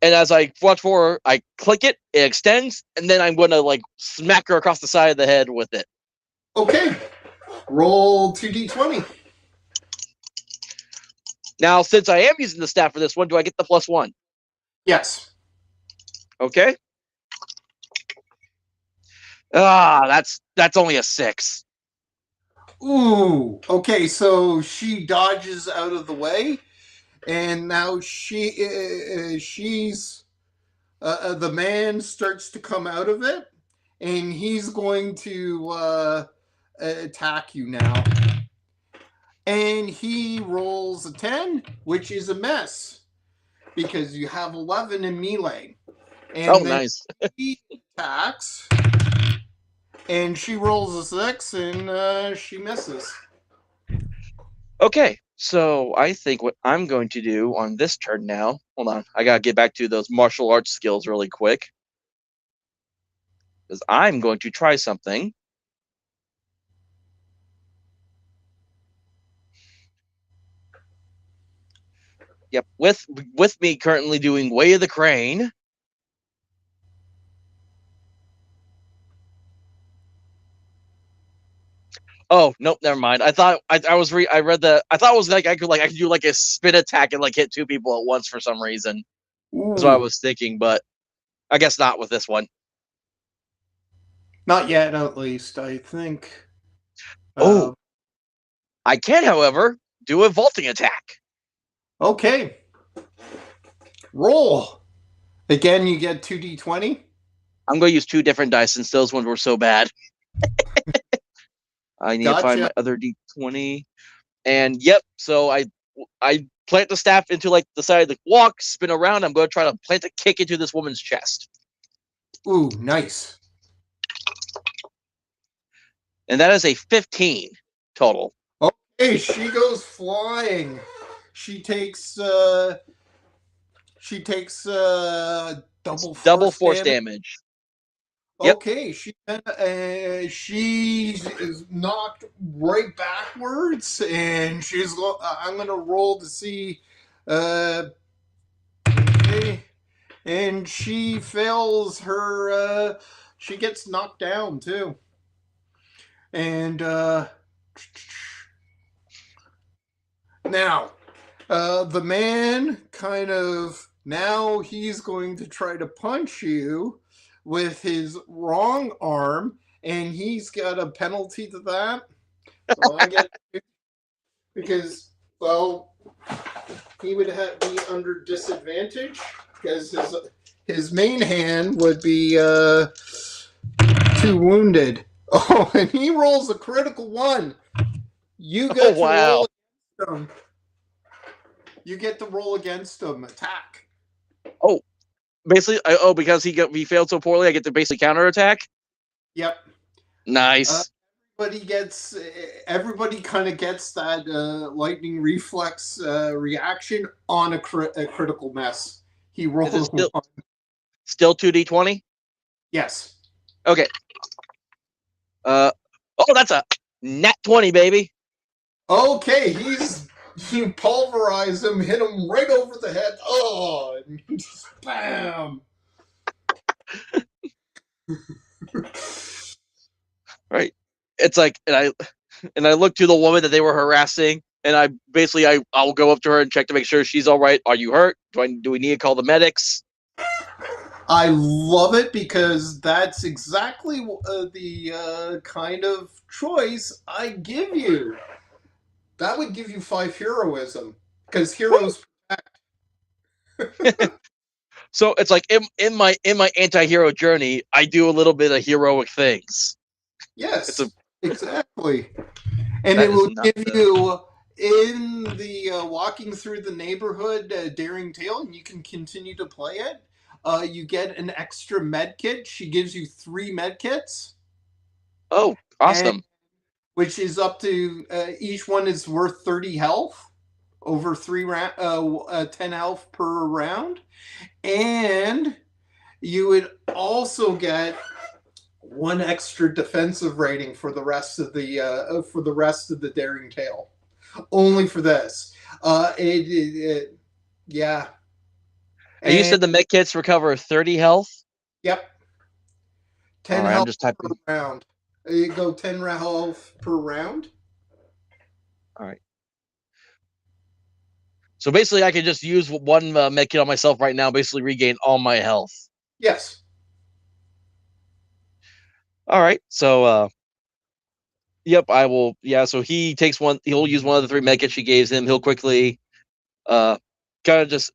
and as I watch forward, I click it, it extends, and then I'm going to like smack her across the side of the head with it. Okay. Roll 2d20. Now, since I am using the staff for this one, do I get the +1? Yes. Okay. That's only a 6. Ooh. Okay, so she dodges out of the way, and now she's the man starts to come out of it, and he's going to attack you now. And he rolls a 10, which is a mess because you have 11 in melee. Oh, And then nice. he attacks, and she rolls a 6, and she misses. Okay, so I think what I'm going to do on this turn now. Hold on, I gotta get back to those martial arts skills really quick because I'm going to try something. Yep, with me currently doing Way of the Crane. Oh nope, never mind. I thought I read the I thought it was like I could do like a spin attack and like hit two people at once for some reason. That's what I Ooh. was thinking, but I guess not with this one. Not yet, at least. I think. Oh, Uh, I can, however, do a vaulting attack. okay. Roll. Again, you get 2d20. I'm going to use two different dice since those ones were so bad. I need to find Gotcha. my other d20. And yep, so I plant the staff into like the side of the walk, spin around. I'm going to try to plant a kick into this woman's chest, Ooh, nice. and that is a 15 total. Okay, she goes flying. She takes double Double force force damage. damage. Yep. Okay, she is knocked right backwards, and I'm gonna roll to see. Okay, and she fails her. She gets knocked down too, and now the man kind of now he's going to try to punch you with his wrong arm, and he's got a penalty to that. So I get because well he would be under disadvantage because his main hand would be too wounded. Oh, and he rolls a critical one. You Oh get to wow. roll against him. You get to roll against him. Attack. Oh, basically, because he failed so poorly, I get to basically counterattack. Yep. Uh, Nice. everybody kind of gets that lightning reflex reaction on a critical mess. He Is it rolled a one. still 2d20? Yes. Okay. Oh, that's a nat 20, baby. Okay, you pulverize him, hit him right over the head. Oh, and just bam. Right. It's like, and and I look to the woman that they were harassing, and I'll go up to her and check to make sure she's all right. Are you hurt? Do we need to call the medics? I love it because that's exactly the kind of choice I give you. That would give you 5 heroism because heroes. So it's like in my anti-hero journey, I do a little bit of heroic things. It's a Yes, exactly. And that it is will not give you in the walking through the neighborhood daring tale, and you can continue to play it. You get an extra med kit. She gives you 3 med kits, oh and awesome. which is up to each one is worth 30 health over 10 health per round, and you would also get one extra defensive rating for the rest of the daring tale. Only for this. Yeah. And you And said the med kits recover 30 health. yep, All 10 right, I'm health just per typing. round. You go 10 health per round. All right. So basically, I can just use one med kit on myself right now, basically regain all my health. Yes. All right. So, yep, I will. Yeah. So he takes one. He'll use one of the 3 med kits she gave him. He'll quickly, uh, kind of just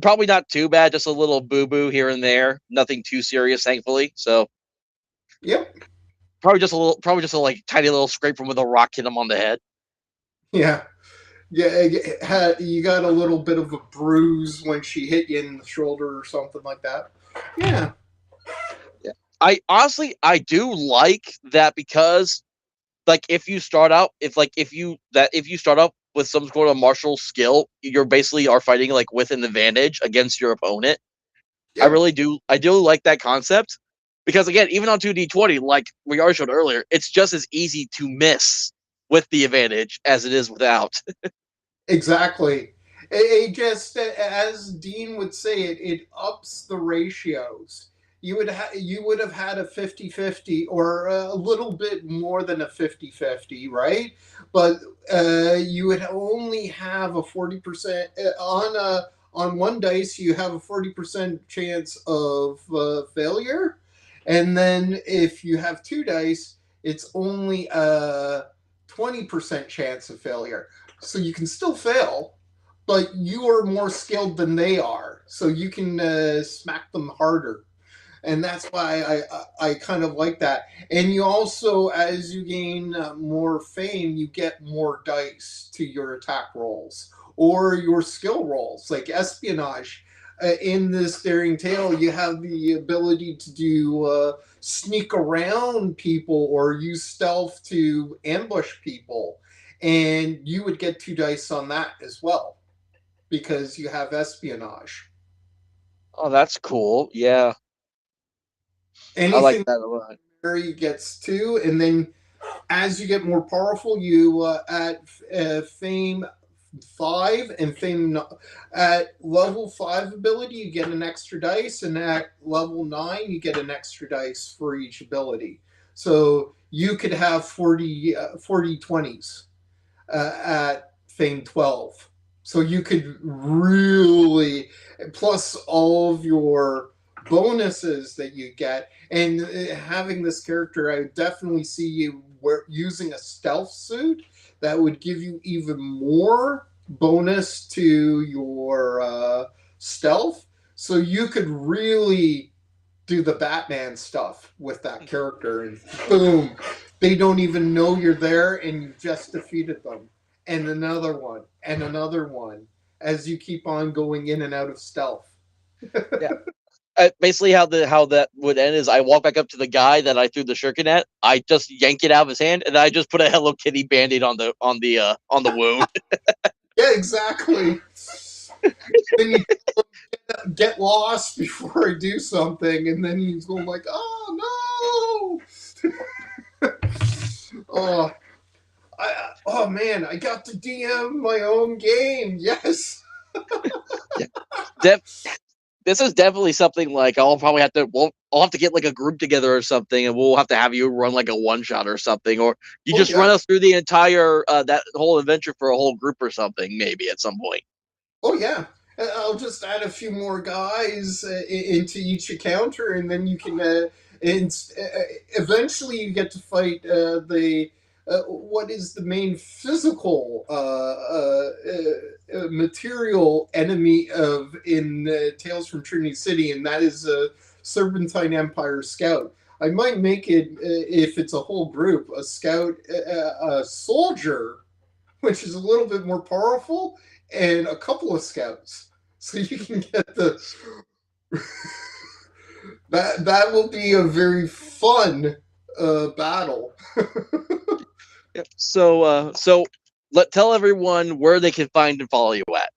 probably not too bad, just a little boo boo here and there. Nothing too serious, thankfully. So Yep. probably just a like tiny little scrape from with a rock hit him on the head. Yeah. Yeah. You got a little bit of a bruise when she hit you in the shoulder or something like that. Yeah. Yeah. I do like that because like if you start out with some sort of martial skill, you're basically are fighting like with an advantage against your opponent. Yep. I do like that concept because again, even on 2D20, like we already showed earlier, it's just as easy to miss with the advantage as it is without. Exactly. It just, as Dean would say, it ups the ratios. You would have had a 50-50 or a little bit more than a 50-50, right? But you would only have a 40% on one dice. You have a 40% chance of failure, and then if you have 2 dice, it's only a 20% chance of failure, so you can still fail, but you are more skilled than they are, so you can smack them harder. And that's why I kind of like that. And you also, as you gain more fame, you get more dice to your attack rolls or your skill rolls, like espionage. In this daring tale, you have the ability to do sneak around people or use stealth to ambush people, and you would get 2 dice on that as well because you have espionage. Oh, that's cool. Yeah, I like Anything that a lot. Mary gets 2, and then as you get more powerful, you at fame 5 and at level 5 ability, you get an extra dice, and at level 9, you get an extra dice for each ability. So you could have 40 20s at Fame 12. So you could really, plus all of your bonuses that you get, and having this character, I would definitely see you using a stealth suit that would give you even more bonus to your stealth. So you could really do the Batman stuff with that character, and boom, they don't even know you're there, and you just defeated them. And another one, as you keep on going in and out of stealth. Yeah. Basically, how that would end is I walk back up to the guy that I threw the shuriken at. I just yank it out of his hand, and I just put a Hello Kitty band-aid on the wound. Yeah, exactly. Then you get lost before I do something, and then he's going like, "Oh no!" Oh, oh man, I got to DM my own game. Yes. Yeah. This is definitely something like I'll probably have to. Well, I'll have to get like a group together or something, and we'll have to have you run like a one shot or something, or you Oh just run yeah. us through the entire that whole adventure for a whole group or something, maybe at some point. Oh yeah. I'll just add a few more guys into each encounter, and then you can. And eventually, you get to fight the what is the main physical material enemy of in Tales from Trinity City, and that is Serpentine Empire Scout. I might make it if it's a whole group, a scout, a soldier, which is a little bit more powerful, and a couple of scouts. So you can get the that will be a very fun battle. Yep. So let tell everyone where they can find and follow you at.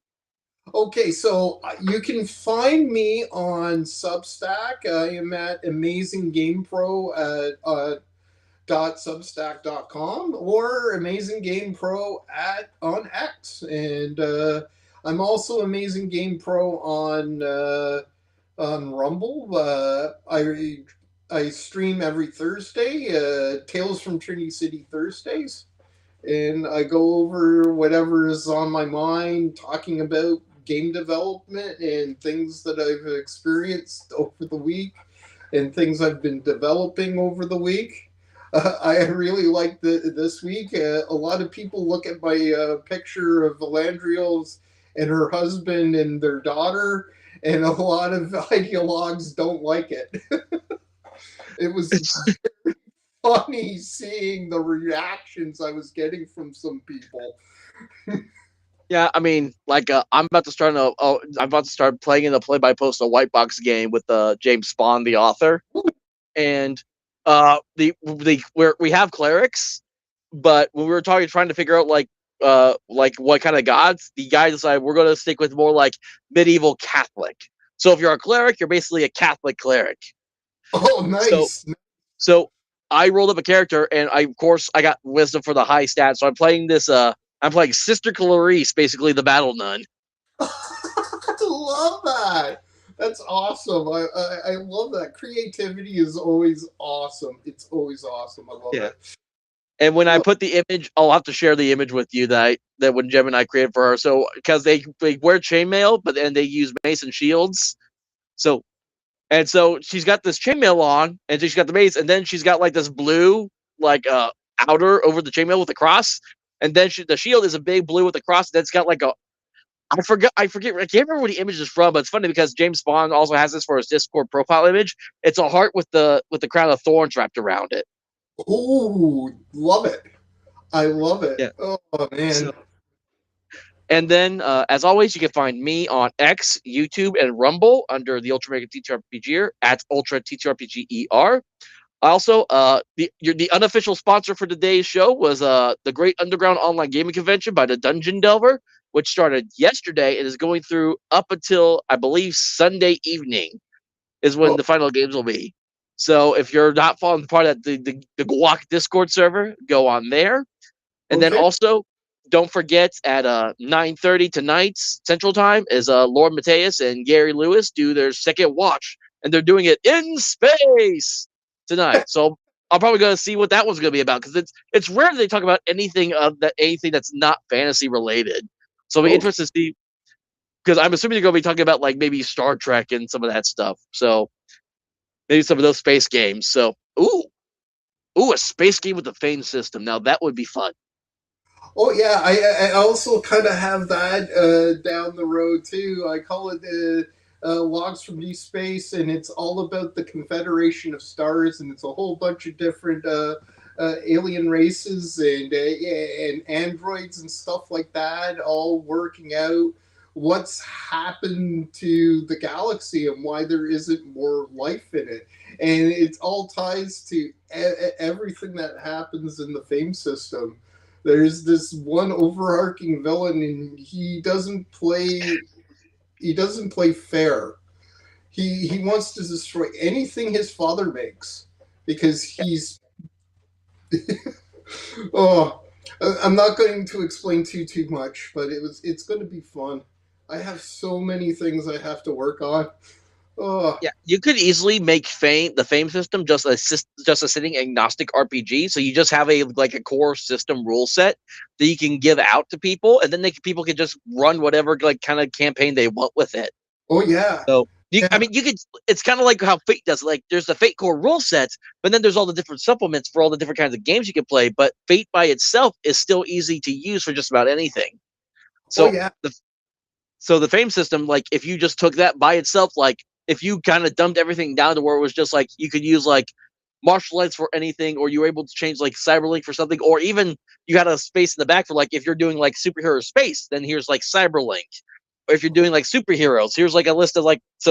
Okay, so you can find me on Substack. I am at Amazing Game Pro at .substack.com or Amazing Game Pro at on X, and I'm also Amazing Game Pro on Rumble. I stream every Thursday, Tales from Trinity City Thursdays, and I go over whatever is on my mind, talking about game development and things that I've experienced over the week and things I've been developing over the week. I really like this week. A lot of people look at my picture of Valandriel's and her husband and their daughter, and a lot of ideologues don't like it. It was funny seeing the reactions I was getting from some people. Yeah, I mean, like I'm about to start playing in the play by post a white box game with James Spawn, the author, and the where we have clerics, but when we were trying to figure out like what kind of gods, the guy decided we're going to stick with more like medieval Catholic. So if you're a cleric, you're basically a Catholic cleric. Oh, So nice. so I rolled up a character, and of course I got wisdom for the high stats. So I'm playing this. I'm playing Sister Clarice, basically the battle nun. I love that. That's awesome. I love that. Creativity is always awesome. It's always awesome. I love Yeah. it. And when I Oh, put the image, I'll have to share the image with you that when Gem and I created for her. So because they wear chainmail, but then they use mace and shields. So so she's got this chainmail on, and she's got the mace, and then she's got like this blue like outer over the chainmail with the cross, and then the shield is a big blue with the cross. That's got like a I forget I can't remember what the image is from, but it's funny because James Bond also has this for his Discord profile image. It's a heart with the crown of thorns wrapped around it. ooh, love it. I love it. Yeah. Oh So man. and then, as always, you can find me on X, YouTube, and Rumble under the Ultra Mega TTRPGer at Ultra TTRPGER. Also, the unofficial sponsor for today's show was the Great Underground Online Gaming Convention by the Dungeon Delver, which started yesterday and is going through up until I believe Sunday evening is when Oh, the final games will be. So if you're not following part of the Guac Discord server, go on there. And then okay. also, don't forget at 9:30 tonight Central Time is Lord Mateus and Gary Lewis do their second watch, and they're doing it in space tonight. So I'm probably going to see what that one's going to be about because it's rare that they talk about anything that's not fantasy related. So I'll be Okay. interested to see because I'm assuming they're going to be talking about like maybe Star Trek and some of that stuff. So maybe some of those space games. So a space game with the Fane system. Now that would be fun. Oh yeah, I also kind of have that down the road too. I call it Logs from Deep Space, and it's all about the Confederation of Stars, and it's a whole bunch of different alien races and androids and stuff like that, all working out what's happened to the galaxy and why there isn't more life in it. And it all ties to everything that happens in the Fame system. There's this one overarching villain, and he doesn't play fair. He wants to destroy anything his father makes because he's oh, I'm not going to explain too much, but it's going to be fun. I have so many things I have to work on. Oh, Yeah, you could easily make the Fame system just a sitting agnostic RPG. So you just have a core system rule set that you can give out to people, and then people can just run whatever kind of campaign they want with it. oh yeah, So I yeah. mean, you could. It's kind of like how Fate does. Like, there's the Fate core rule sets, but then there's all the different supplements for all the different kinds of games you can play. But Fate by itself is still easy to use for just about anything. Oh So yeah. the Fame system, like if you just took that by itself, like if you kind of dumbed everything down to where it was just like you could use like martial arts for anything, or you were able to change like Cyberlink for something, or even you had a space in the back for like if you're doing like superhero space, then here's like Cyberlink. Or if you're doing like superheroes, here's like a list of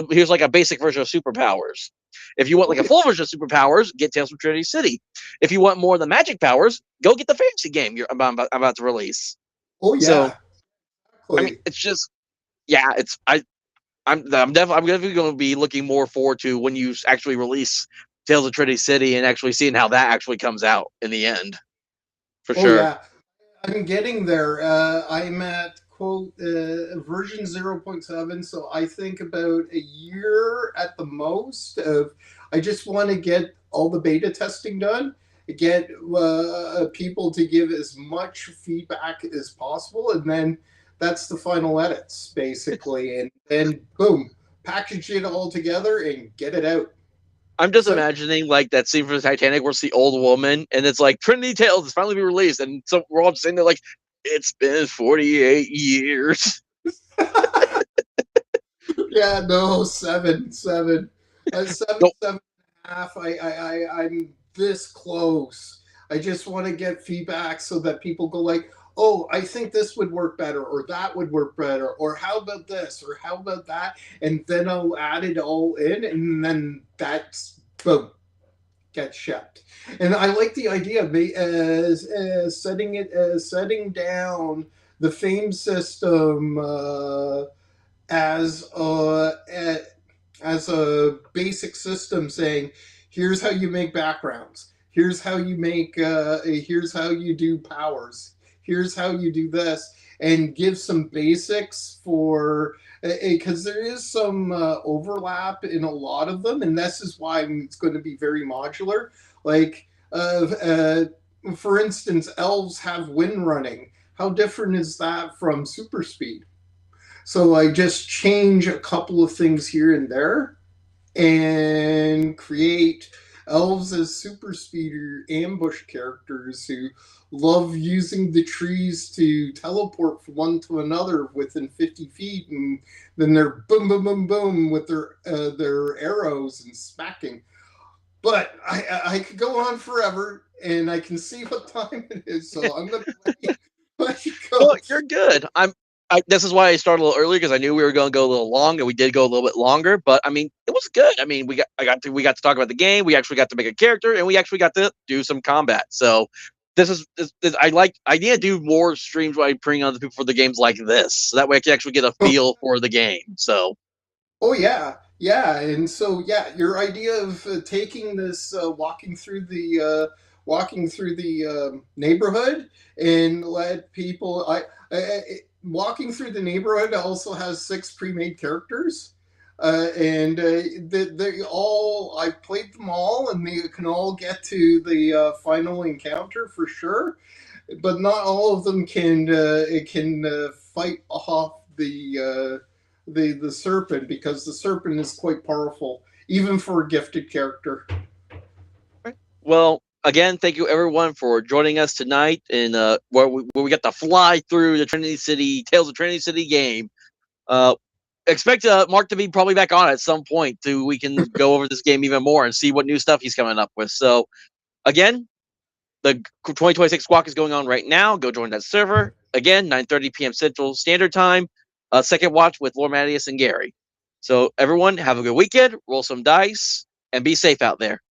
here's like a basic version of superpowers. If you want Oh like a yeah. full version of superpowers, get Tales from Trinity City. If you want more of the magic powers, go get the fantasy game I'm about to release. Oh So yeah. I mean, Exactly. it's just yeah, I'm definitely going to be looking more forward to when you actually release Tales of Trinity City and actually seeing how that actually comes out in the end, for Oh sure. yeah. I'm getting there. I'm at quote version 0.7, so I think about a year at the most. Of I just want to get all the beta testing done, get people to give as much feedback as possible, and then that's the final edits basically, and then boom, package it all together and get it out. I'm just So imagining like that scene from the Titanic where it's the old woman and it's like Trinity Tales is finally be released, and so we're all just sitting there like it's been 48 years. yeah, no, seven, seven, No, 7.5. I'm this close. I just want to get feedback so that people go like, oh, I think this would work better, or that would work better, or how about this, or how about that, and then I'll add it all in, and then that's boom, gets shipped. And I like the idea of setting down the fame system. As a basic system saying here's how you make backgrounds, here's how you do powers, here's how you do this, and give some basics for because there is some overlap in a lot of them, and this is why it's going to be very modular. Like for instance, elves have wind running. How different is that from super speed? So I just change a couple of things here and there and create elves as super speeder ambush characters who love using the trees to teleport from one to another within 50 feet, and then they're boom boom boom boom with their arrows and smacking. But I could go on forever, and I can see what time it is, so I'm gonna let you no, go. you're good. This is why I started a little earlier because I knew we were going to go a little long, and we did go a little bit longer. But I mean, it was good. I mean, we got to talk about the game. We actually got to make a character, and we actually got to do some combat. So I need to do more streams where I bring on the people for the games like this, so that way I can actually get a feel for the game. So Oh yeah, yeah, and so yeah, your idea of taking this walking through the neighborhood and let people walking through the neighborhood also has six pre-made characters, and they all I played them all, and they can all get to the final encounter for sure, but not all of them can fight off the serpent, because the serpent is quite powerful even for a gifted character. well, again, thank you everyone for joining us tonight, and where we got to fly through the Trinity City Tales of Trinity City game. Uh, expect Mark to be probably back on at some point to we can go over this game even more and see what new stuff he's coming up with. So again, the 2026 Squawk is going on right now. Go join that server again, 9:30 p.m. Central Standard Time. Second watch with Lord Mattias and Gary. So everyone, have a good weekend. Roll some dice and be safe out there.